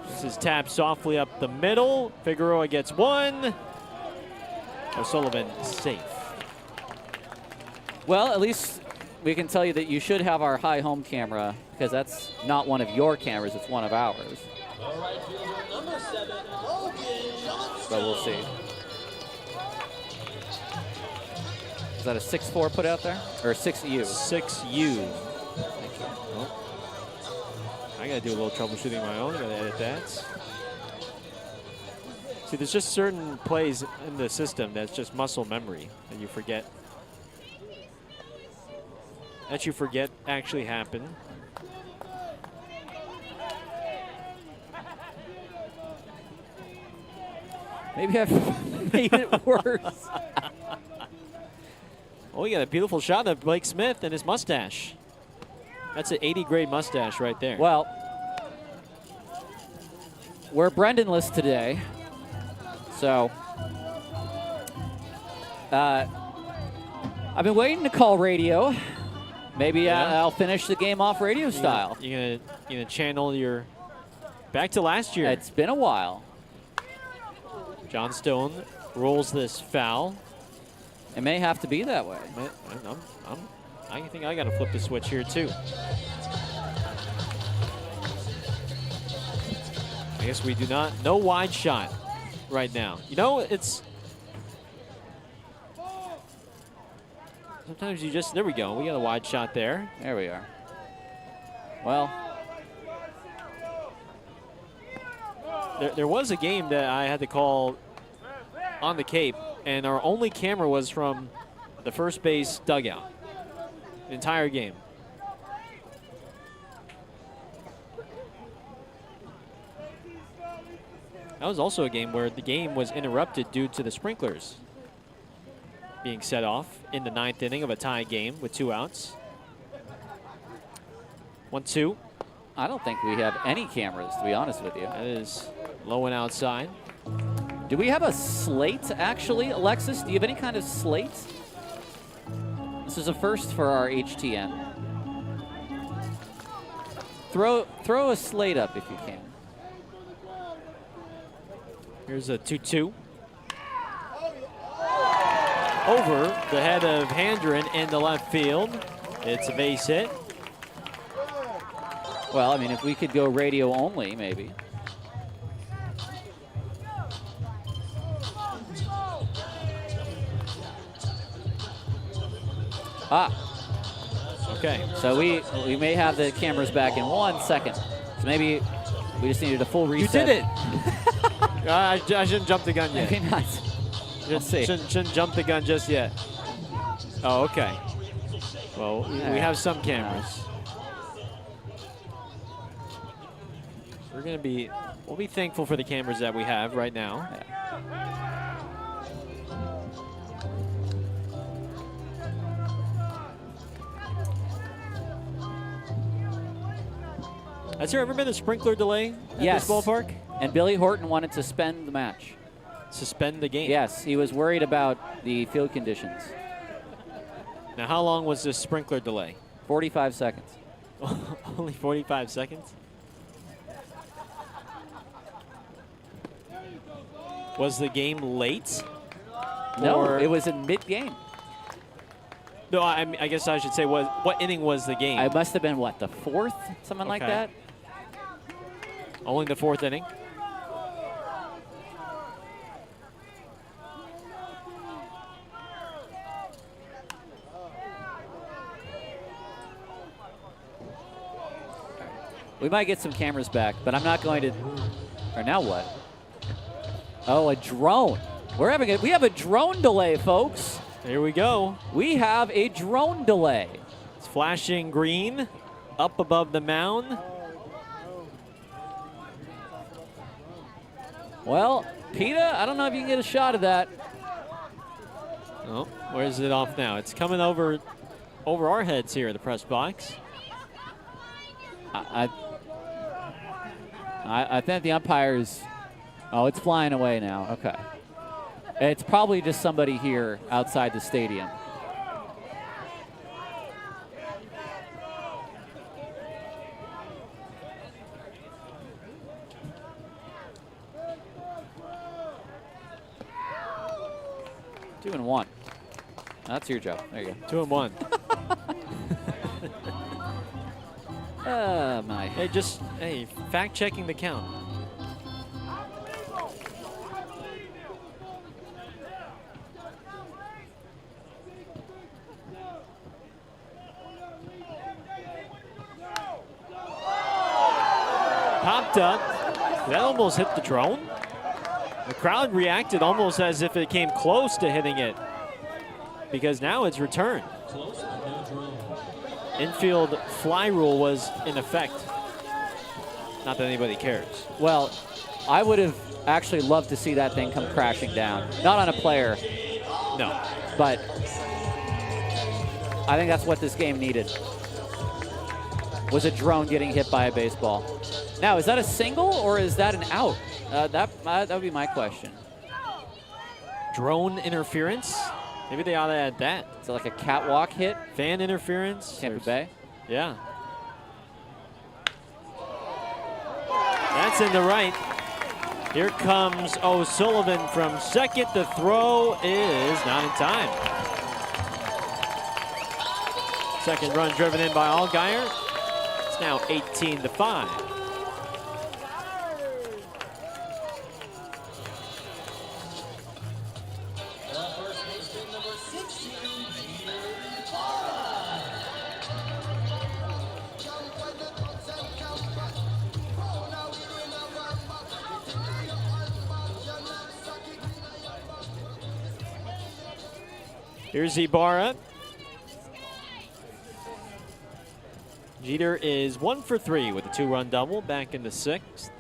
B: This is tapped softly up the middle. Figueroa gets one. O'Sullivan safe.
A: Well, at least we can tell you that you should have our high home camera, because that's not one of your cameras, it's one of ours. But we'll see. Is that a 6-4 put out there? Or 6U?
B: 6U. Oh. I got to do a little troubleshooting of my own. Got to edit that. See, there's just certain plays in the system that's just muscle memory that you forget. Actually happen.
A: Maybe I've made it worse.
B: Oh, we got a beautiful shot of Blake Smith and his mustache. That's an 80 grade mustache right there.
A: Well, we're Brendan-less today, so I've been waiting to call radio. Maybe I'll finish the game off radio style.
B: You're gonna channel your back to last year.
A: It's been a while.
B: John Stone rolls this foul.
A: It may have to be that way.
B: I think I got to flip the switch here too. I guess we do not. No wide shot right now. You know, it's sometimes you just, there we go. We got a wide shot there.
A: There we are. Well,
B: there was a game that I had to call on the Cape, and our only camera was from the first base dugout. The entire game. That was also a game where the game was interrupted due to the sprinklers being set off in the 9th inning of a tie game with 2 outs. 1-2.
A: I don't think we have any cameras, to be honest with you.
B: That is low and outside.
A: Do we have a slate, actually, Alexis? Do you have any kind of slate? This is a first for our HTN. Throw a slate up if you can.
B: Here's a 2-2. Over the head of Handren in the left field. It's a base hit.
A: Well, I mean, if we could go radio only, maybe.
B: Okay.
A: So we may have the cameras back in 1 second. So maybe we just needed a full reset.
B: You did it. I shouldn't jump the gun yet.
A: Maybe not. We'll see.
B: Shouldn't jump the gun just yet. Oh, okay. Well, we have some cameras. We'll be thankful for the cameras that we have right now.
A: Yeah.
B: Has there ever been a sprinkler delay at this ballpark?
A: And Billy Horton wanted to suspend the match.
B: Suspend the game?
A: Yes, he was worried about the field conditions.
B: Now, how long was this sprinkler delay?
A: 45 seconds.
B: Only 45 seconds? Was the game late?
A: No, it was in mid-game.
B: No, I guess I should say what inning was the game?
A: It must have been, what, the 4th? Something like that?
B: Only the 4th inning.
A: We might get some cameras back, but I'm not going to. Or now what? Oh, a drone. We have a drone delay, folks.
B: Here we go.
A: We have a drone delay.
B: It's flashing green up above the mound.
A: Well, PETA, I don't know if you can get a shot of that.
B: Oh, where is it off now? It's coming over our heads here in the press box.
A: I think the umpires. Oh, it's flying away now. Okay. It's probably just somebody here outside the stadium. Two and one. That's your job. There you go.
B: 2-1.
A: My.
B: Hey, fact checking the count. Popped up. That almost hit the drone. The crowd reacted almost as if it came close to hitting it, because now it's returned. Infield fly rule was in effect. Not that anybody cares.
A: Well, I would have actually loved to see that thing come crashing down. Not on a player.
B: No.
A: But I think that's what this game needed. Was a drone getting hit by a baseball. Now, is that a single or is that an out? That would be my question.
B: Drone interference? Maybe they ought to add that.
A: Is it like a catwalk hit?
B: Fan interference?
A: Tampa Bay?
B: Yeah. That's in the right. Here comes O'Sullivan from second. The throw is not in time. Second run driven in by Allgaier. It's now 18-5. Here's Ibarra. Jeter is 1 for 3 with a 2-run double back in the 6th.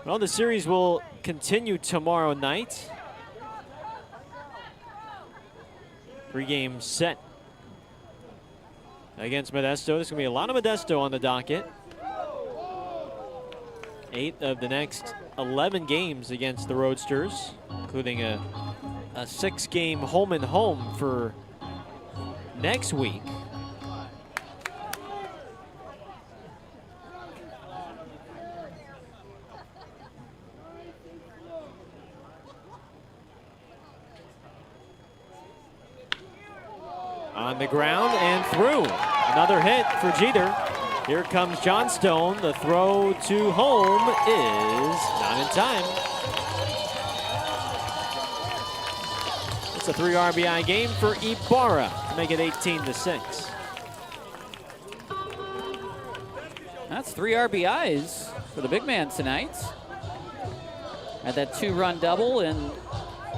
B: Well, the series will continue tomorrow night. 3-game set against Modesto. There's going to be a lot of Modesto on the docket. 8 of the next 11 games against the Roadsters, including a 6-game home and home for next week. On the ground and through. Another hit for Jeter. Here comes Johnstone. The throw to home is not in time. It's a 3 RBI game for Ibarra to make it 18-6.
A: That's 3 RBIs for the big man tonight. Had that 2-run double in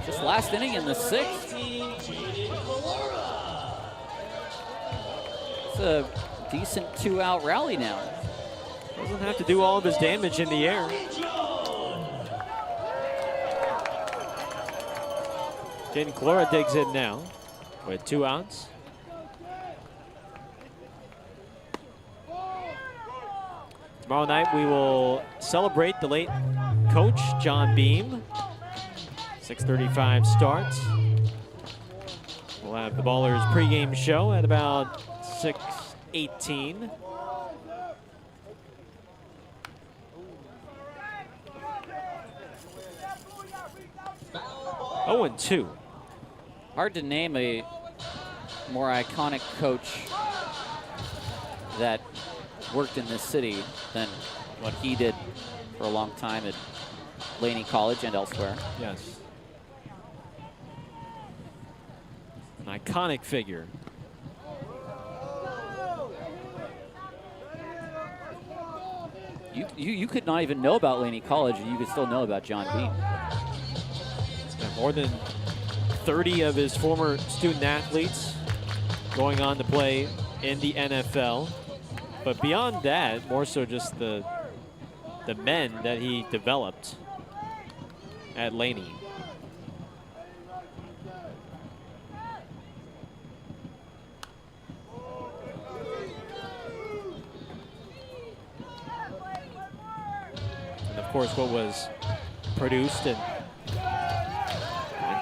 A: just last inning in the 6th. It's a decent 2-out rally now.
B: Doesn't have to do all of his damage in the air. Jaden Clora digs in now with 2 outs. Tomorrow night we will celebrate the late coach, John Beam. 6:35 starts. We'll have the Ballers pregame show at about 6:18. 0-2.
A: Hard to name a more iconic coach that worked in this city than what he did for a long time at Laney College and elsewhere.
B: Yes. An iconic figure.
A: You could not even know about Laney College, and you could still know about John Beam.
B: And more than 30 of his former student athletes going on to play in the NFL. But beyond that, more so just the men that he developed at Laney. And of course, what was produced and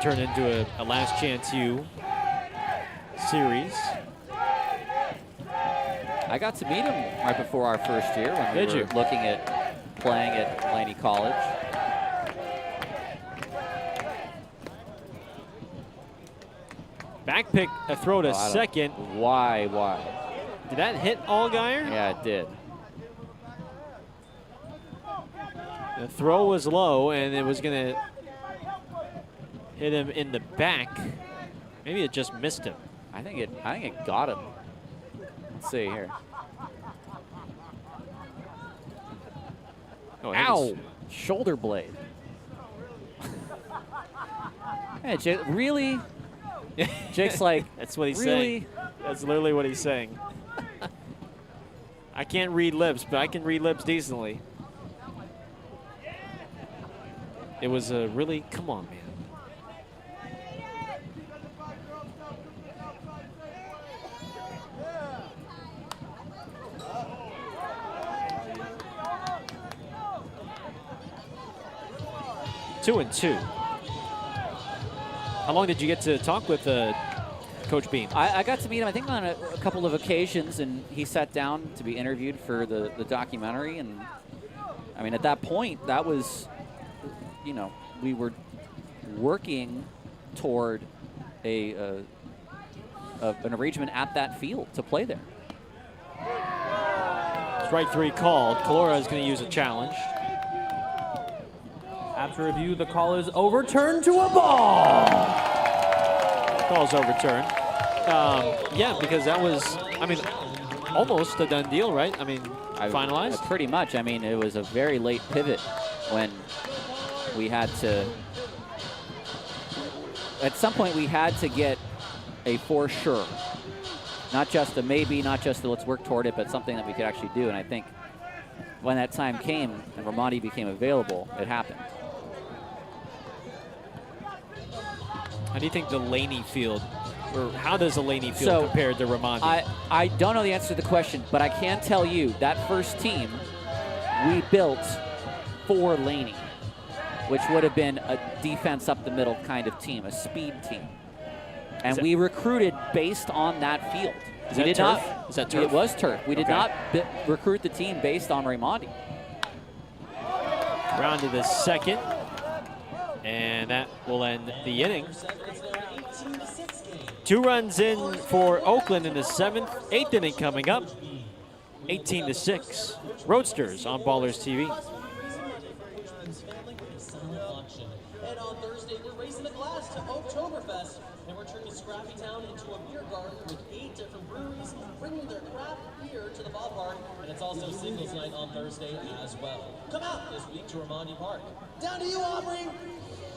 B: turned into a Last Chance U series.
A: I got to meet him right before our first year when we were looking at playing at Laney College.
B: Back pick a throw to second.
A: Why?
B: Did that hit Allgaier?
A: Yeah, it did.
B: The throw was low, and it was going to hit him in the back. Maybe it just missed him.
A: I think it got him. Let's see here.
B: Oh,
A: ow! Shoulder blade. Hey, Jake, really? Jake's like,
B: that's what he's
A: really?
B: saying. That's literally what he's saying. I can't read lips, but I can read lips decently. It was a really, come on, man. Two and two. How long did you get to talk with Coach Beam?
A: I got to meet him, I think, on a couple of occasions, and he sat down to be interviewed for the documentary. And I mean, at that point, that was, you know, we were working toward an arrangement at that field to play there.
B: Strike three called. Calora is going to use a challenge.
G: After review, the call is overturned to a ball.
B: Call's overturned. Yeah, because that was, I mean, almost a done deal, right? I mean, finalized?
A: Pretty much. I mean, it was a very late pivot when we had to, at some point we had to get a for sure. Not just a maybe, not just a let's work toward it, but something that we could actually do. And I think when that time came and Ramadi became available, it happened.
B: How do you think the Laney field, or how does the Laney field compare to Ramadi?
A: I don't know the answer to the question, but I can tell you that first team we built for Laney, which would have been a defense up the middle kind of team, a speed team. And we recruited based on that field.
B: Is that turf? Is that turf?
A: It was turf. We did not recruit the team based on Ramadi.
B: Round to the second. And that will end the inning. 2 runs in for Oakland in the 7th. 8th inning coming up. 18-6. Roadsters on Ballers TV.
E: And on Thursday, we're raising a glass to Oktoberfest, and we're turning Scrappy Town into a beer garden with 8 different breweries bringing their craft beer to the ballpark, and it's also singles night on Thursday as well. Come out this week to Ramadi Park. Down to you, Aubrey.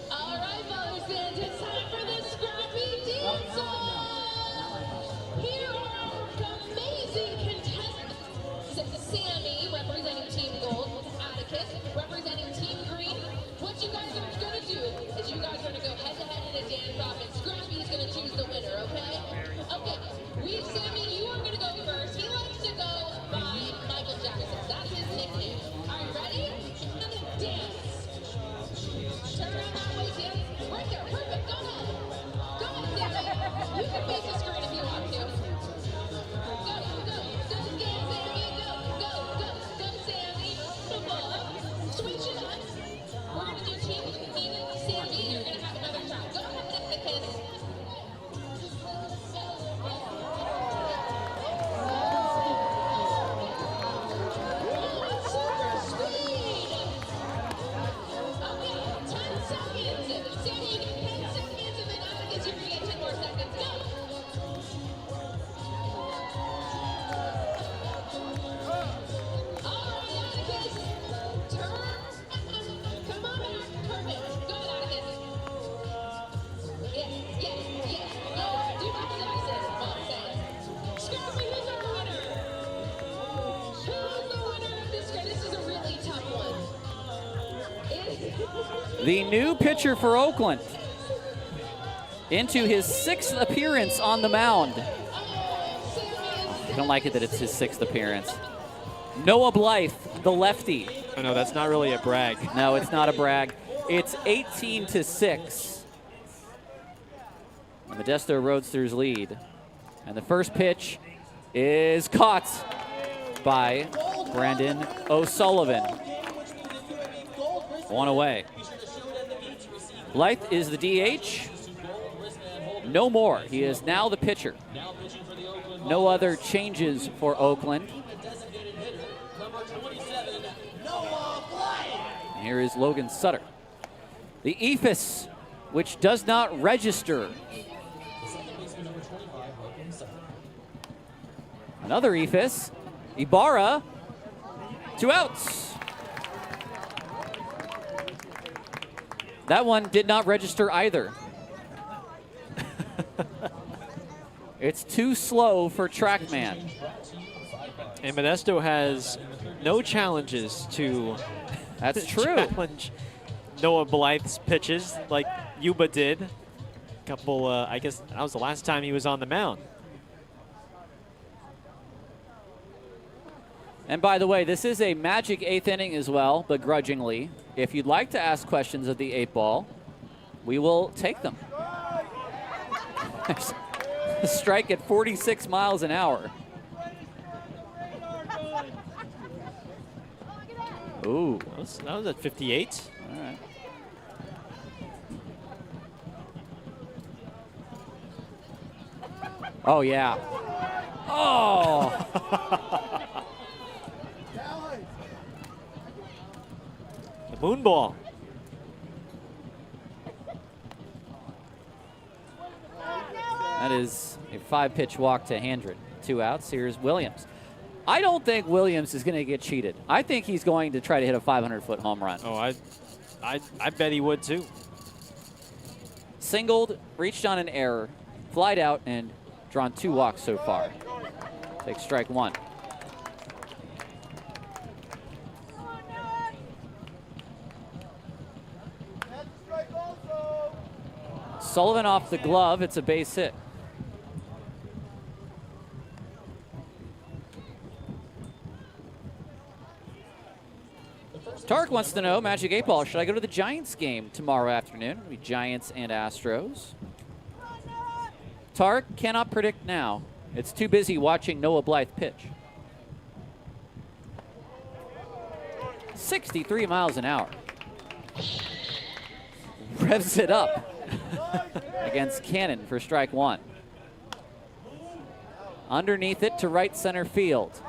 I: All right, Ballers fans, it's time for the Scrappy Dance-Off! Here are our amazing contestants. Sammy, representing Team Gold, Atticus, representing Team Green. What you guys are going to do is you guys are going to go head-to-head in a dance-off, and Scrappy is going to choose the winner, okay? Okay, Sammy, you are going to go first. He likes to go by Michael Jackson. That's his nickname. Are you ready? And dance. Turn around that way, dance. Right there, perfect. Go ahead. Go ahead, Sammy. You
A: The new pitcher for Oakland, into his 6th appearance on the mound. I don't like it that it's his 6th appearance. Noah Blythe, the lefty.
B: Oh, no, that's not really a brag.
A: No, it's not a brag. It's 18-6. The Modesto Roadsters lead. And the first pitch is caught by Brandon O'Sullivan. 1 away. Blythe is the DH. No more. He is now the pitcher. No other changes for Oakland. And here is Logan Sutter. The ephus, which does not register. Another ephus. Ibarra. 2 outs. That one did not register either. It's too slow for TrackMan.
B: And Modesto has no challenges to
A: That's true.
B: challenge Noah Blythe's pitches like Yuba did. I guess that was the last time he was on the mound.
A: And by the way, this is a magic 8th inning as well, begrudgingly. If you'd like to ask questions of the 8 ball, we will take them. A strike at 46 miles an hour. Ooh.
B: That was at 58.
A: All right. Oh, yeah. Oh!
B: The moon ball.
A: That is a 5-pitch walk to Handren. 2 outs. Here's Williams. I don't think Williams is going to get cheated. I think he's going to try to hit a 500-foot home run.
B: Oh, I bet he would too.
A: Singled, reached on an error, flied out, and drawn 2 walks so far. Take strike 1. Sullivan off the glove. It's a base hit. Tarek wants to know, Magic 8 Ball, should I go to the Giants game tomorrow afternoon? It'll be Giants and Astros. Tarek cannot predict now. It's too busy watching Noah Blythe pitch. 63 miles an hour. Revs it up against Cannon for strike 1. Underneath it to right center field.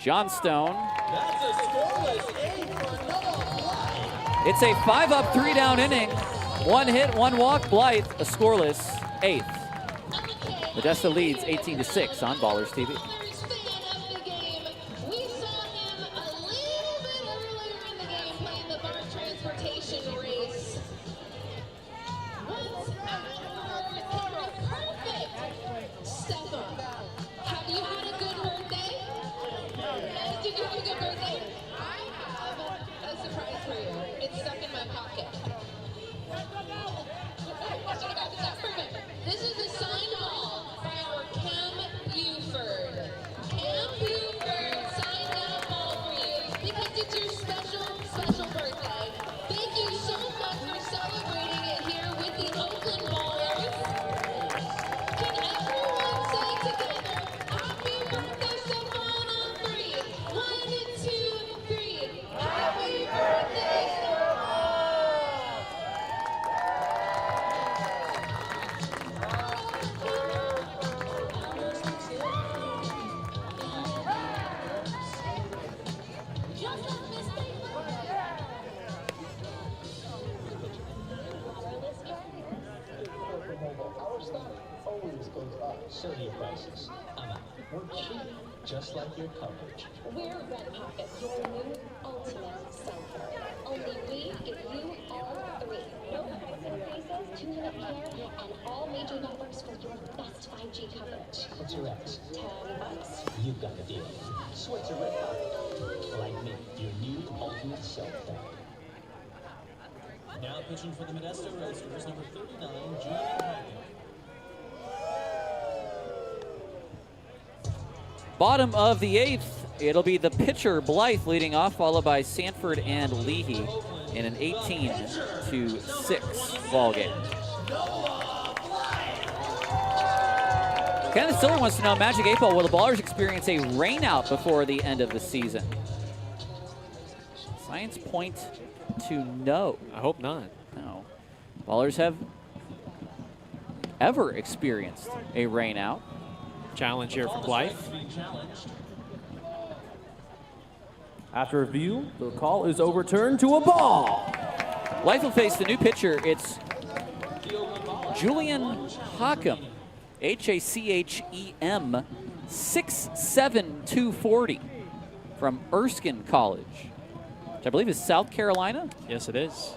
A: Johnstone. It's a 5-up, 3-down inning. 1 hit, 1 walk. Blythe, a scoreless 8th. Modesto leads 18-6 on Ballers TV.
I: This is a signed ball by our Cam Buford. Cam Buford signed that ball for you because it's your special birthday. Thank you so much for celebrating it here with the Oakland Ballers. Can everyone say together, happy birthday, Stefan, on 3. 1, 2, 3. Happy birthday, Stefan.
K: Our stock always goes up. So do your prices. I'm out. We're cheap, just like your coverage.
I: We're Red Pocket, your new ultimate cell Only we give you all 3. No price increases, 2-minute care, and all major networks for your best 5G coverage.
K: What's your ex?
I: $10.
K: You've got the deal. Switch to Red Pocket. Like me, your new ultimate cell phone.
E: Now pitching for the Modesto Roadsters, number 39, Julian Hackett.
A: Bottom of the 8th, it'll be the pitcher Blythe leading off, followed by Sanford and Leahy in an 18-6 ball game. Kenneth Stiller wants to know, Magic 8 Ball, will the Ballers experience a rainout before the end of the season? Science point to no.
B: I hope not.
A: No. Ballers have ever experienced a rainout.
B: Challenge here for Blythe.
G: After review, the call is overturned to a ball.
A: Blythe will face the new pitcher. It's Julian Hachem, Hachem, 6'7", 240 from Erskine College, which I believe is South Carolina.
B: Yes, it is.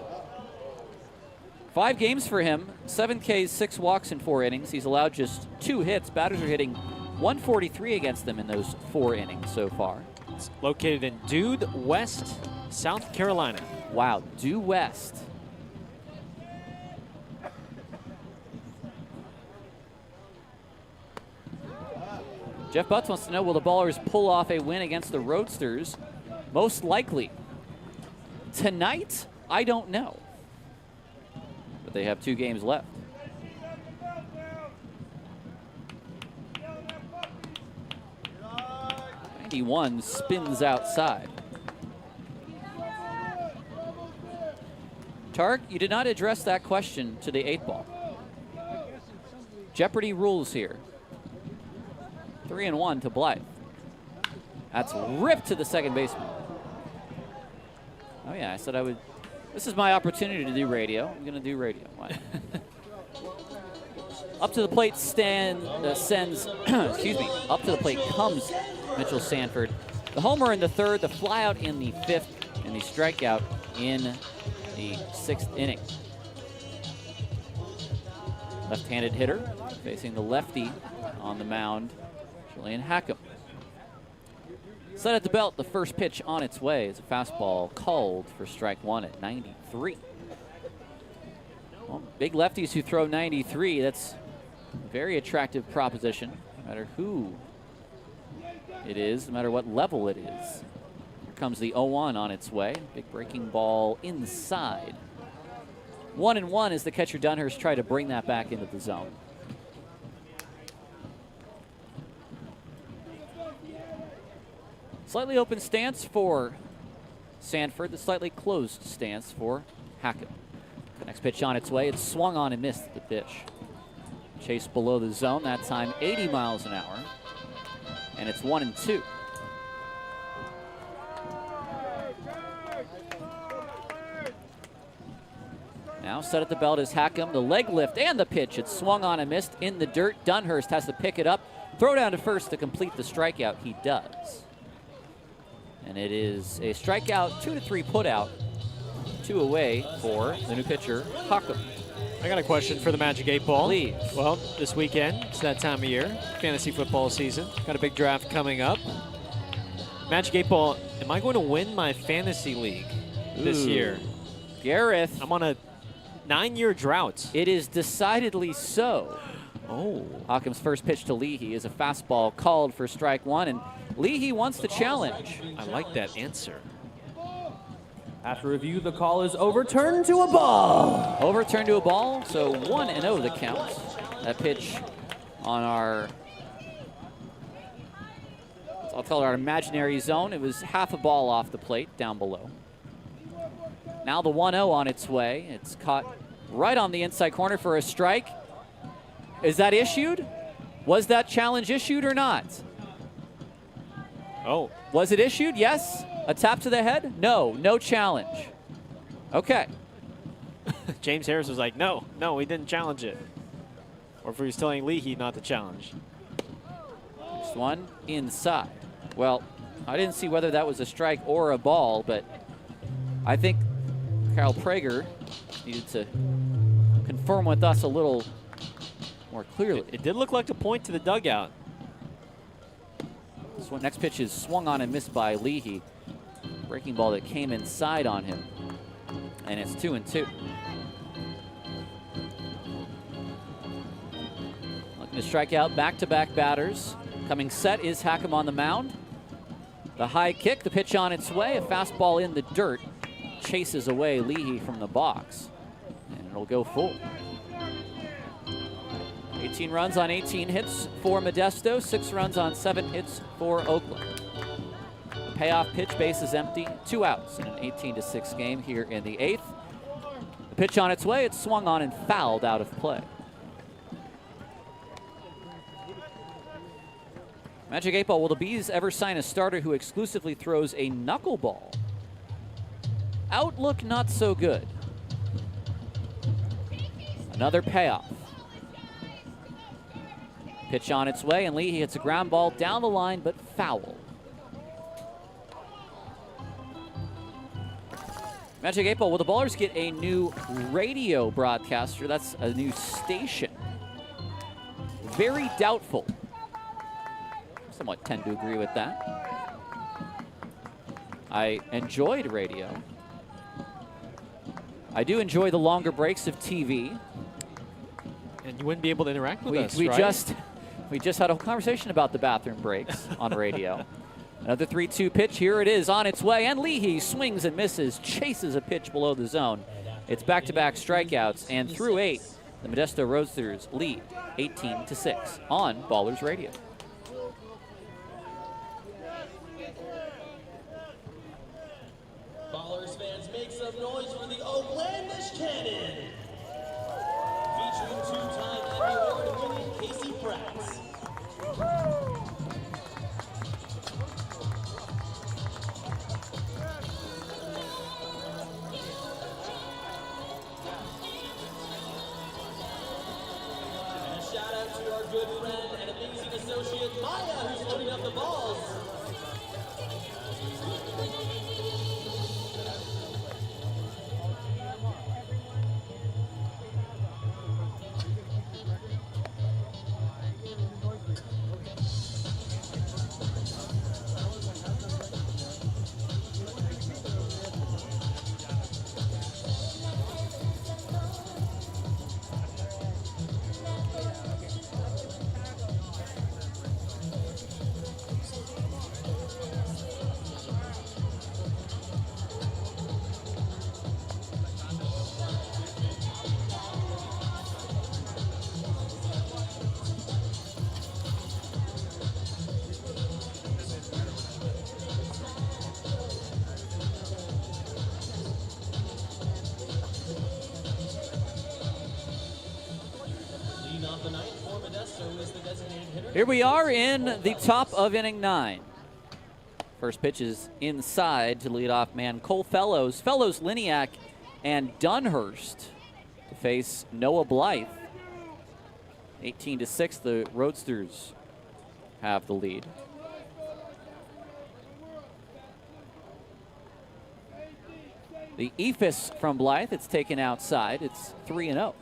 A: 5 games for him, 7 Ks, 6 walks in 4 innings. He's allowed just 2 hits. Batters are hitting 143 against them in those 4 innings so far.
B: It's located in Due West, South Carolina.
A: Wow, Due West. Jeff Butts wants to know, will the Ballers pull off a win against the Roadsters? Most likely. Tonight, I don't know. But they have 2 games left. One spins outside. Tark, you did not address that question to the 8 ball. Jeopardy rules here. 3-1 to Blythe. That's ripped to the second baseman. Oh yeah, I said I would. This is my opportunity to do radio. I'm going to do radio. Why? Up to the plate sends, excuse me, up to the plate comes Mitchell Sanford. The homer in the 3rd, the flyout in the 5th, and the strikeout in the 6th inning. Left-handed hitter facing the lefty on the mound, Julian Hackem. Set at the belt, the first pitch on its way is a fastball called for strike 1 at 93. Well, big lefties who throw 93, that's a very attractive proposition, no matter who it is, no matter what level it is. Here comes the 0-1 on its way. Big breaking ball inside. 1-1 as the catcher Dunhurst tried to bring that back into the zone. Slightly open stance for Sanford, the slightly closed stance for Hackett. The next pitch on its way. It's swung on and missed the pitch. Chase below the zone, that time 80 miles an hour. And it's 1-2. Now set at the belt is Hackem. The leg lift and the pitch. It's swung on and missed in the dirt. Dunhurst has to pick it up, throw down to first to complete the strikeout. He does. And it is a strikeout, 2-3 put out. 2 away for the new pitcher, Hackem.
B: I got a question for the Magic 8 Ball.
A: Please.
B: Well, this weekend, it's that time of year, fantasy football season. Got a big draft coming up. Magic 8 Ball, am I going to win my fantasy league this year?
A: Gareth.
B: I'm on a 9-year drought.
A: It is decidedly so.
B: Oh.
A: Hackem's first pitch to Leahy is a fastball called for strike 1, and Leahy wants the challenge.
B: I like that answer.
G: After review, the call is overturned to a ball.
A: Overturned to a ball, so 1-0 the count. That pitch on our, I'll call it our imaginary zone. It was half a ball off the plate down below. Now the 1-0 on its way. It's caught right on the inside corner for a strike. Is that issued? Was that challenge issued or not?
B: Oh.
A: Was it issued? Yes. A tap to the head? No. No challenge. Okay.
B: James Harris was like, no, he didn't challenge it. Or if he was telling Leahy not to challenge.
A: Next one inside. Well, I didn't see whether that was a strike or a ball, but I think Kyle Prager needed to confirm with us a little more clearly.
B: It did look like a point to the dugout.
A: This one, next pitch is swung on and missed by Leahy. Breaking ball that came inside on him. And it's 2-2. Looking to strike out back-to-back batters. Coming set is Hackham on the mound. The high kick, the pitch on its way. A fastball in the dirt. Chases away Leahy from the box. And it'll go full. 18 runs on 18 hits for Modesto. 6 runs on 7 hits for Oakland. The payoff pitch, base is empty. 2 outs in an 18-6 game here in the 8th. The pitch on its way. It's swung on and fouled out of play. Magic 8 Ball, will the Bees ever sign a starter who exclusively throws a knuckleball? Outlook not so good. Another payoff. Pitch on its way, and Leahy hits a ground ball down the line, but foul. Magic 8 Ball, will the Ballers get a new radio broadcaster? That's a new station. Very doubtful. Somewhat tend to agree with that. I enjoyed radio. I do enjoy the longer breaks of TV.
B: And you wouldn't be able to interact with us,
A: we
B: right?
A: We just had a conversation about the bathroom breaks on radio. Another 3-2 pitch. Here it is on its way. And Leahy swings and misses, chases a pitch below the zone. It's back-to-back strikeouts. And through 8, the Modesto Roadsters lead 18-6 on Ballers Radio.
E: Ballers fans, make some noise for the Oaklandish Cannon. Featuring 2-time Emmy Award-winning Casey Pratt. And a shout out to our good friend and amazing associate Maya, who's loading up the balls.
A: Here we are in the top of inning 9. First pitch is inside to leadoff man Cole Fellows. Fellows, Liniak, and Dunhurst to face Noah Blythe. 18-6, the Roadsters have the lead. The ephus from Blythe, it's taken outside. It's 3-0.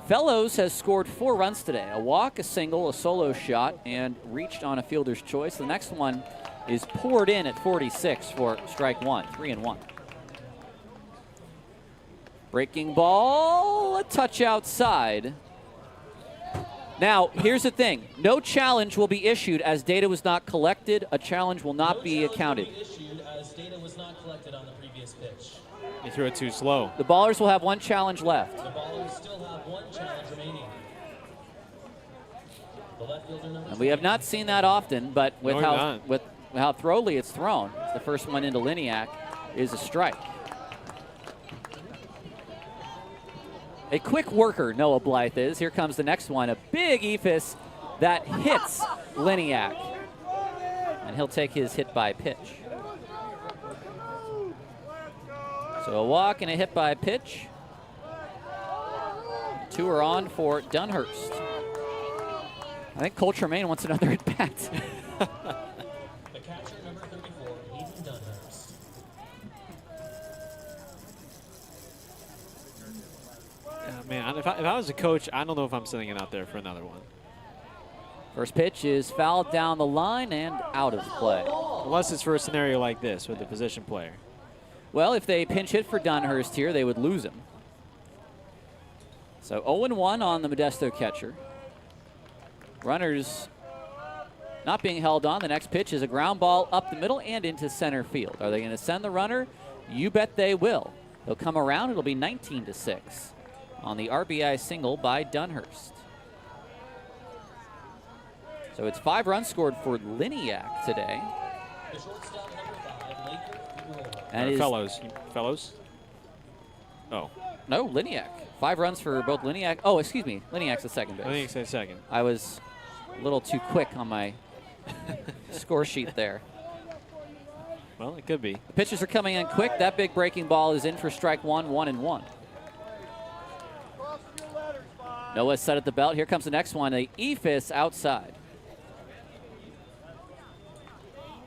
A: Fellows has scored 4 runs today. A walk, a single, a solo shot, and reached on a fielder's choice. The next one is poured in at 46 for strike 1, 3-1. Breaking ball, a touch outside. Now, here's the thing. No challenge will be issued as data was not collected. A challenge will not be accounted.
E: As data was not collected on the previous pitch.
B: He threw it too slow.
A: The Ballers will have 1 challenge left.
E: The Ballers still have 1 challenge remaining. The left fielder number
A: And we have not seen that often, but with how throwly it's thrown, the first one into Liniak is a strike. A quick worker, Noah Blythe is. Here comes the next one, a big ephus that hits Liniak. And he'll take his hit by pitch. So a walk and a hit by pitch. 2 are on for Dunhurst. I think Cole Tremaine wants another at bat.
E: The catcher, number 34, Hayden Dunhurst.
B: Man, if I was a coach, I don't know if I'm sending it out there for another one.
A: First pitch is fouled down the line and out of play.
B: Unless it's for a scenario like this with a position player.
A: Well, if they pinch hit for Dunhurst here, they would lose him. So 0-1 on the Modesto catcher. Runners not being held on. The next pitch is a ground ball up the middle and into center field. Are they going to send the runner? You bet they will. They'll come around. It'll be 19-6 on the RBI single by Dunhurst. So it's 5 runs scored for Liniak today.
E: The shortstop, number 5, Laker.
A: And
B: Fellows? Oh.
A: No, Liniak. 5 runs for both Liniak. Oh, excuse me. Liniak's the second base.
B: Liniak's the second.
A: I was a little too quick on my score sheet there.
B: Well, it could be.
A: The pitches are coming in quick. That big breaking ball is in for strike 1, 1-1. Noah's set at the belt. Here comes the next one. A Ephus outside.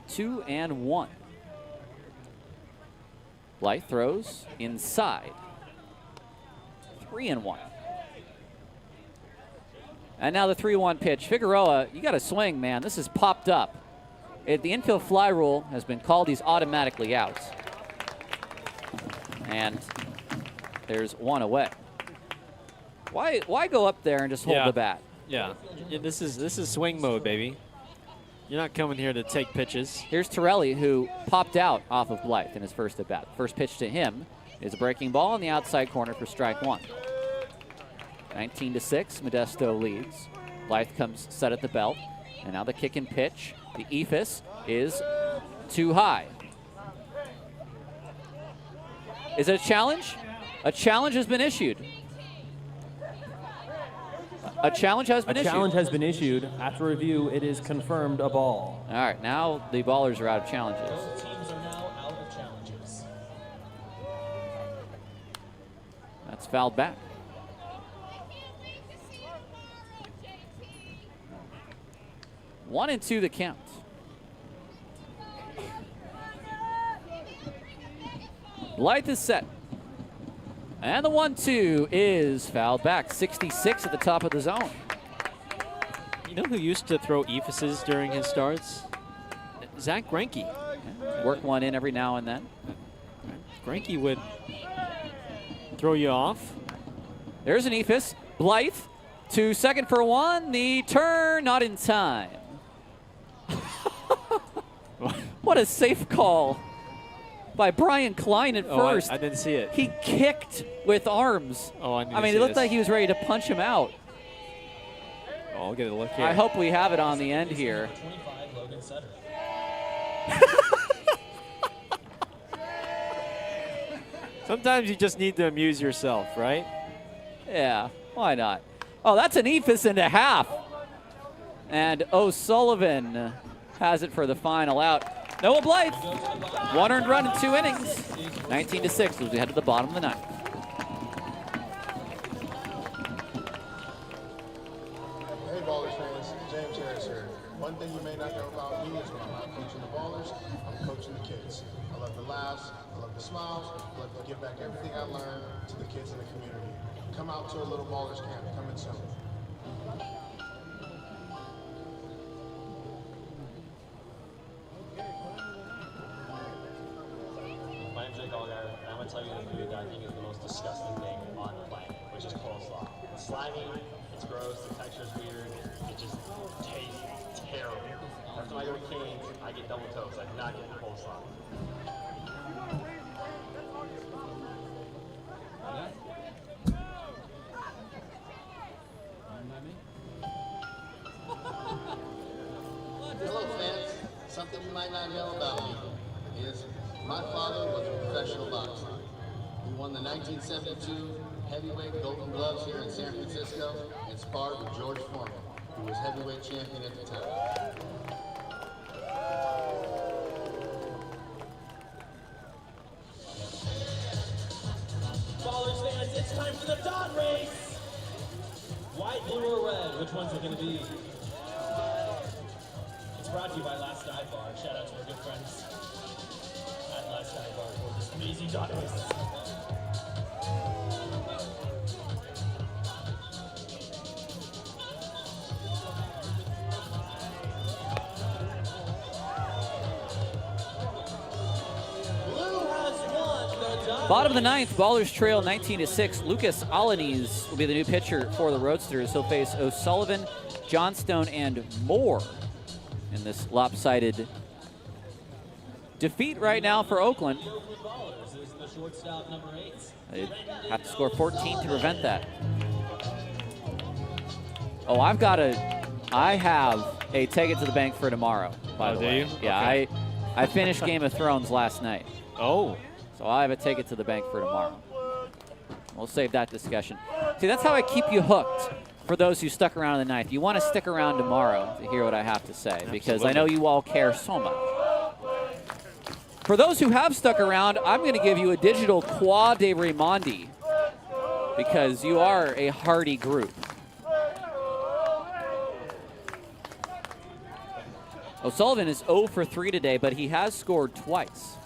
A: 2-1. Blythe throws inside. 3-1. And now the 3-1 pitch. Figueroa, you got to swing, man. This is popped up. The infield fly rule has been called. He's automatically out. And there's one away. Why go up there and just hold the bat?
B: Yeah. This is swing mode, baby. You're not coming here to take pitches.
A: Here's Torelli, who popped out off of Blythe in his first at bat. First pitch to him is a breaking ball in the outside corner for strike 1. 19-6, Modesto leads. Blythe comes set at the belt. And now the kick and pitch. The Ephus is too high. Is it a challenge? A challenge has been issued. A challenge has been issued.
G: A challenge has been issued. After review, it is confirmed a ball.
A: All right, now the ballers are out of challenges.
E: Both teams are now out of challenges.
A: That's fouled back. One and 2 the count. Blythe is set. And the 1-2 is fouled back. 66 at the top of the zone.
B: You know who used to throw Ephuses during his starts? Zach Greinke.
A: Yeah, work one in every now and then.
B: Greinke would throw you off.
A: There's an Ephus. Blythe to second for 1. The turn not in time. What a safe call by Brian Klein at first.
B: I didn't see it.
A: He kicked with arms.
B: Oh,
A: I mean, it looked like he was ready to punch him out.
B: Oh, I'll get a look here.
A: I hope we have it on the end here.
E: 25, Logan Sutter.
B: Sometimes you just need to amuse yourself, right?
A: Yeah, why not? Oh, that's an Ephus and a half. And O'Sullivan has it for the final out. Noah Blythe, 1 earned run in 2 innings. 19-6 as we head to the bottom of the 9th.
C: Hey, Ballers fans, James Harris here. One thing you may not know about me is when I'm not coaching the Ballers, I'm coaching the kids. I love the laughs, I love the smiles, I love to give back everything I learned to the kids in the community. Come out to a little Ballers camp, coming soon.
K: My name's Jake Allgaier, and I'm going to tell you the food that I think is the most disgusting thing on the planet, which is coleslaw. It's slimy, it's gross, the texture's weird, it just tastes terrible. Every time I go to Cane's, I get double toast. I do not get the coleslaw.
F: Hello, fans. Something you might not know about me is my father was a professional boxer. He won the 1972 heavyweight Golden Gloves here in San Francisco and sparred with George Foreman, who was heavyweight champion at the time.
E: Ballers fans, it's time for the dot race. White, blue, or red? Which one's it going to be? It's brought to you by Last Dive Bar. Shout out to our good friends at Last Dive Bar for this amazing dot race. Blue has won
A: Bottom of the ninth, Ballers trail 19-6. Lucas Alanis will be the new pitcher for the Roadsters. He'll face O'Sullivan, Johnstone, and Moore in this lopsided defeat right now for Oakland. They have to score 14 to prevent that. Oh, I have a take it to the bank for tomorrow, by the way.
B: Do you?
A: Yeah,
B: Okay.
A: I finished Game of Thrones last night.
B: Oh.
A: So I have a take it to the bank for tomorrow. We'll save that discussion. See, that's how I keep you hooked for those who stuck around in the ninth. You want to stick around tomorrow to hear what I have to say, because I know you all care so much. For those who have stuck around, I'm going to give you a digital Qua de Raimondi, because you are a hardy group. O'Sullivan is 0 for 3 today, but he has scored twice.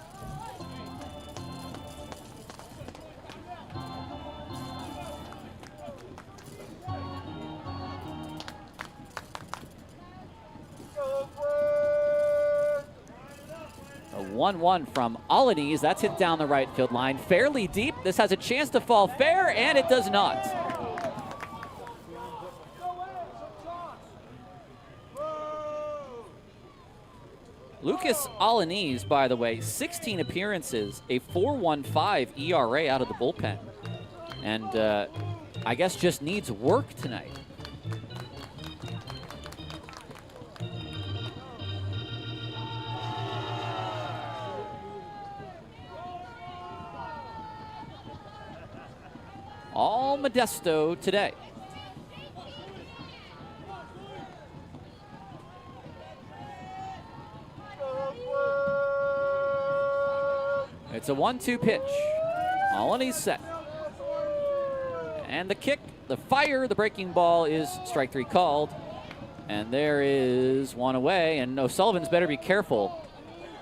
A: A 1-1 from Alanis. That's hit down the right field line. Fairly deep. This has a chance to fall fair, and it does not. Lucas Alanis, by the way, 16 appearances, a 4.15 ERA out of the bullpen. And I guess just needs work tonight. All Modesto today. It's a 1-2 pitch. Alanis set. And the kick, the fire, the breaking ball is strike 3 called. And there is one away. And O'Sullivan's better be careful,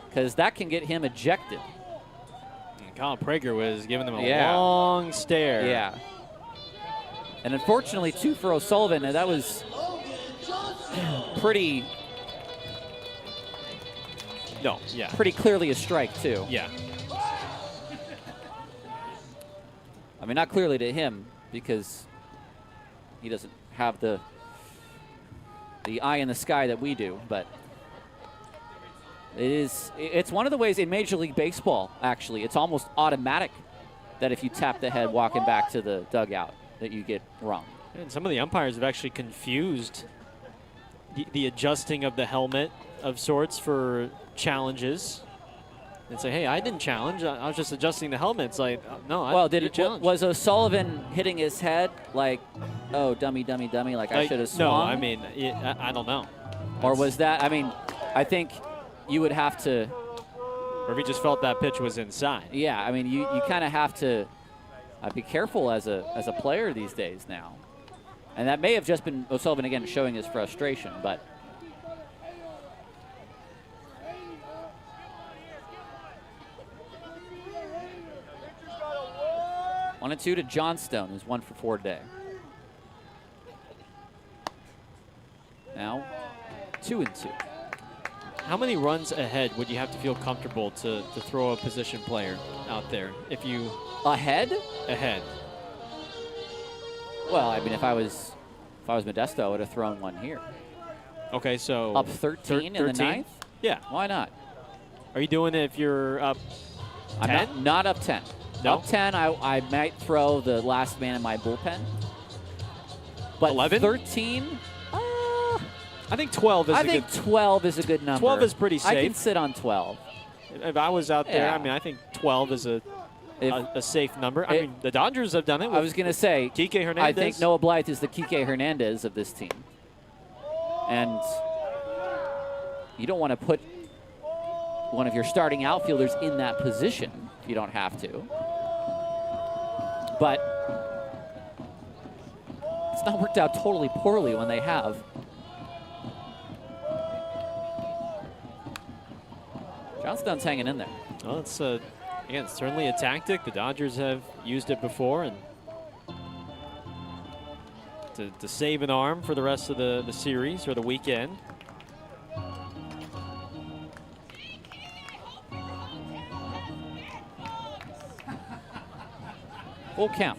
A: because that can get him ejected.
B: Colin Prager was giving them a long stare.
A: Yeah. And unfortunately, 2 for O'Sullivan, and that was pretty clearly a strike, too.
B: Yeah.
A: I mean, not clearly to him, because he doesn't have the eye in the sky that we do, but it's one of the ways in Major League Baseball, actually. It's almost automatic that if you tap the head walking back to the dugout, that you get wrong.
B: And some of the umpires have actually confused the adjusting of the helmet of sorts for challenges. And say, hey, I didn't challenge. I was just adjusting the helmet. It's like, no, I didn't challenge.
A: Was O'Sullivan hitting his head like, oh, dummy, dummy, dummy, like I should have swung?
B: No, I mean, I don't know.
A: Or was that, I mean, I think you would have to.
B: Or if he just felt that pitch was inside.
A: Yeah, I mean, you kind of have to be careful as a player these days now. And that may have just been O'Sullivan, again, showing his frustration, but. One and 2 to Johnstone, who's 1 for 4 today. Now, 2 and 2.
B: How many runs ahead would you have to feel comfortable to throw a position player out there? If you
A: ahead?
B: Ahead.
A: Well, I mean, if I was Modesto, I would have thrown one here.
B: Okay, so
A: up 13 in the ninth?
B: Yeah.
A: Why not?
B: Are you doing it if you're up 10?
A: I'm not up 10.
B: No?
A: Up 10, I might throw the last man in my bullpen. But
B: 11?
A: 13?
B: I think 12 is
A: I think 12 is a good number.
B: 12 is pretty safe.
A: I can sit on 12.
B: If I was out there,
A: Yeah.
B: I mean, I think 12 is a safe number. I mean, the Dodgers have done it.
A: I was going to say,
B: Kike Hernandez.
A: I think Noah Blythe is the Kike Hernandez of this team. And you don't want to put one of your starting outfielders in that position if you don't have to. But it's not worked out totally poorly when they have. Johnstone's hanging in there.
B: Well, it's again, certainly a tactic. The Dodgers have used it before, and to save an arm for the rest of the series or the weekend.
A: Full count.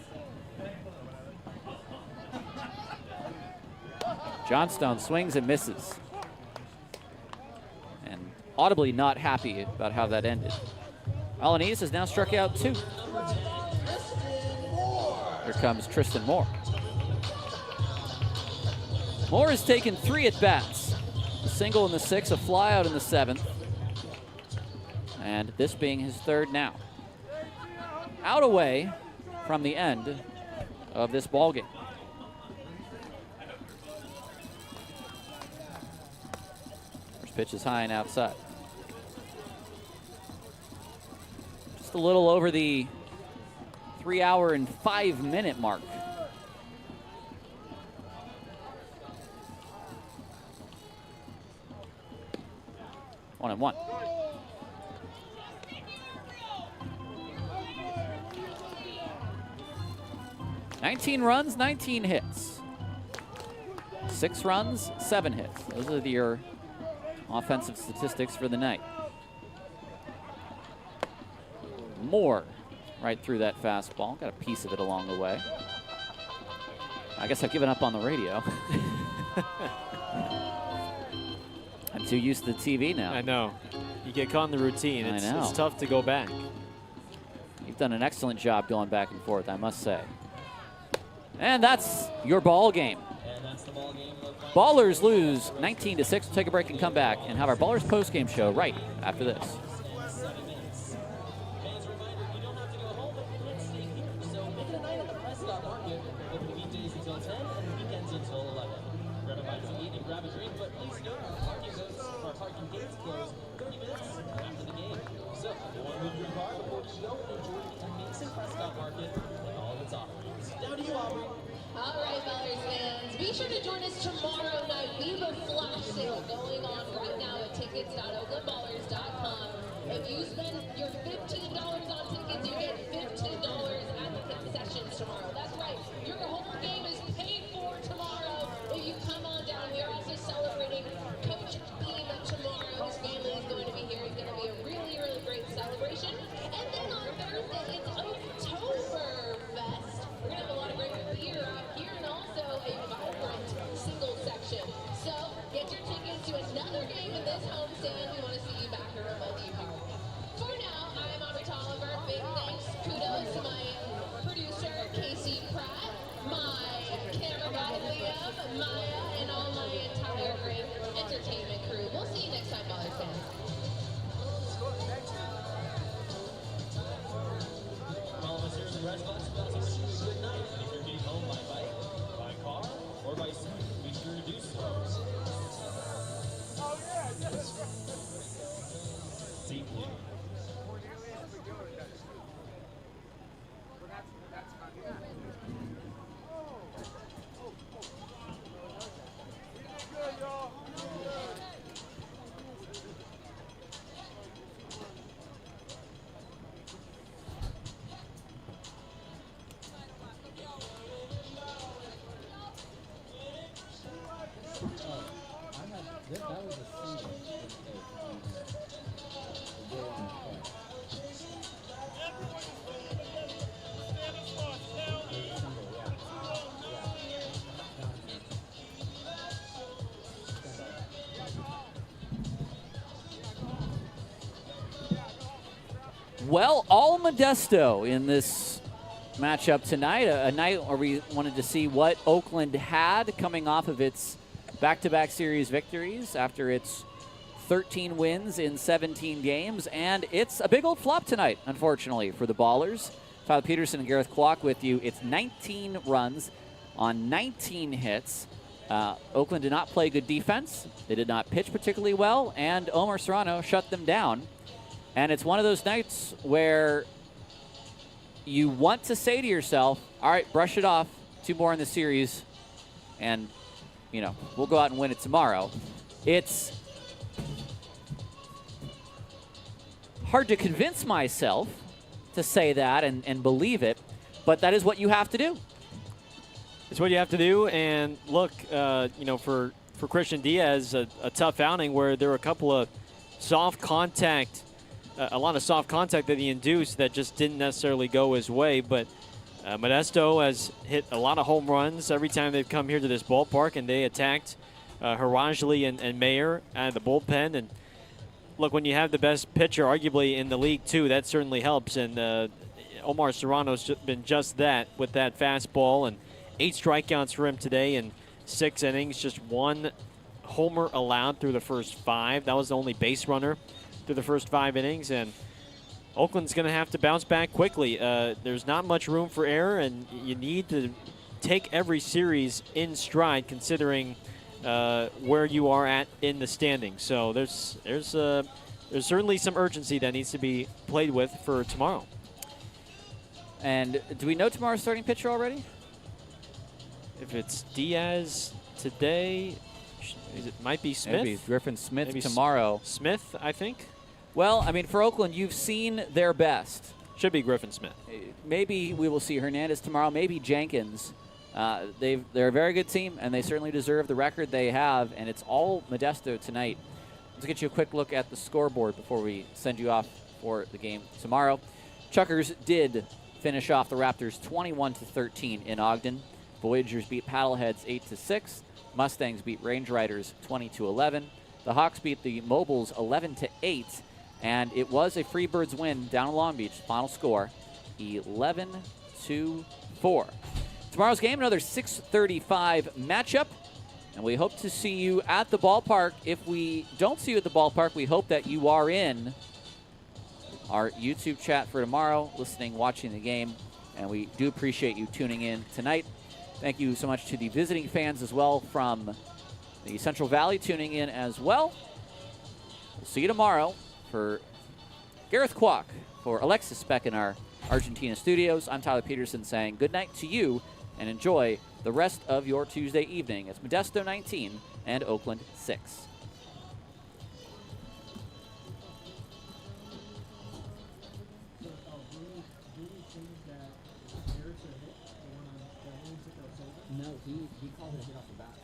A: Johnstone swings and misses. And audibly not happy about how that ended. Alanis has now struck out 2. Here comes Tristan Moore. Moore has taken 3 at-bats. A single in the 6th, a flyout in the 7th. And this being his 3rd now. Out away from the end of this ball game. First pitch is high and outside. Just a little over the 3-hour and 5-minute mark. One and one. "19 runs, 19 hits. 6 runs, 7 hits. Those are your offensive statistics for the night. Moore right through that fastball. Got a piece of it along the way. I guess I've given up on the radio. I'm too used to the TV now.
B: I know. You get caught in the routine.
A: I know.
B: It's tough to go back.
A: You've done an excellent job going back and forth, I must say. And that's your ball game. Ballers lose 19-6. We'll take a break and come back and have our Ballers postgame show right after this.
I: All right, Ballers fans, be sure to join us tomorrow night. We have a flash sale going on right now at tickets.oaklandballers.com. If you spend your $15 on tickets, you get $15 at the concessions tomorrow. That's right. Your whole game is paid for tomorrow if you come on down. We are also celebrating Coach Beam tomorrow. His family is going to be here. It's going to be a really, really great celebration. And then on Thursday, it's Oktoberfest. We're going to have a lot of great beer out here and also a vibrant single section. So get your tickets to another game in this homestand. We want to see you back here at Multi Park. For now, I'm Aubrey Tolliver. Big thanks, kudos to my producer, Casey Pratt, my camera guy, Liam, Maya, and all my entire great entertainment crew. We'll see you next time, Ballers fans.
E: All of us here in the Red Box, good night. If you're getting home by bike, by car, or by scooter, be sure to do so. Safely.
A: Well, all Modesto in this matchup tonight, a night where we wanted to see what Oakland had coming off of its back-to-back series victories after its 13 wins in 17 games. And it's a big old flop tonight, unfortunately, for the Ballers. Tyler Peterson and Gareth Kwok with you. It's 19 runs on 19 hits. Oakland did not play good defense. They did not pitch particularly well, and Omar Serrano shut them down. And it's one of those nights where you want to say to yourself, all right, brush it off, 2 more in the series, and, you know, we'll go out and win it tomorrow. It's hard to convince myself to say that and believe it, but that is what you have to do.
B: It's what you have to do, and look, you know, for Christian Diaz, a tough outing where there were a couple of soft contact, a lot of soft contact that he induced that just didn't necessarily go his way. But Modesto has hit a lot of home runs every time they've come here to this ballpark, and they attacked Harajli and Mayer out of the bullpen. And look, when you have the best pitcher, arguably in the league too, that certainly helps. And Omar Serrano's been just that with that fastball, and 8 strikeouts for him today in 6 innings, just 1 homer allowed through the first 5. That was the only base runner through the first 5 innings, and Oakland's going to have to bounce back quickly. There's not much room for error, and you need to take every series in stride considering where you are at in the standings. So there's certainly some urgency that needs to be played with for tomorrow.
A: And do we know tomorrow's starting pitcher already?
B: If it's Diaz today, it might be Smith.
A: Maybe Griffin Smith
B: Maybe
A: tomorrow.
B: Smith, I think.
A: Well, I mean, for Oakland, you've seen their best.
B: Should be Griffin Smith.
A: Maybe we will see Hernandez tomorrow. Maybe Jenkins. They're a very good team, and they certainly deserve the record they have, and it's all Modesto tonight. Let's get you a quick look at the scoreboard before we send you off for the game tomorrow. Chuckers did finish off the Raptors 21-13 in Ogden. Voyagers beat Paddleheads 8-6. Mustangs beat Range Riders 20-11. The Hawks beat the Mobiles 11-8. And it was a Freebirds win down in Long Beach. Final score, 11-4. Tomorrow's game, another 6:35 matchup. And we hope to see you at the ballpark. If we don't see you at the ballpark, we hope that you are in our YouTube chat for tomorrow, listening, watching the game. And we do appreciate you tuning in tonight. Thank you so much to the visiting fans as well from the Central Valley tuning in as well. We'll see you tomorrow. For Gareth Kwok, for Alexis Beck in our Argentina studios, I'm Tyler Peterson saying good night to you and enjoy the rest of your Tuesday evening. It's Modesto 19 and Oakland 6.
L: No, he called it a hit off the bat.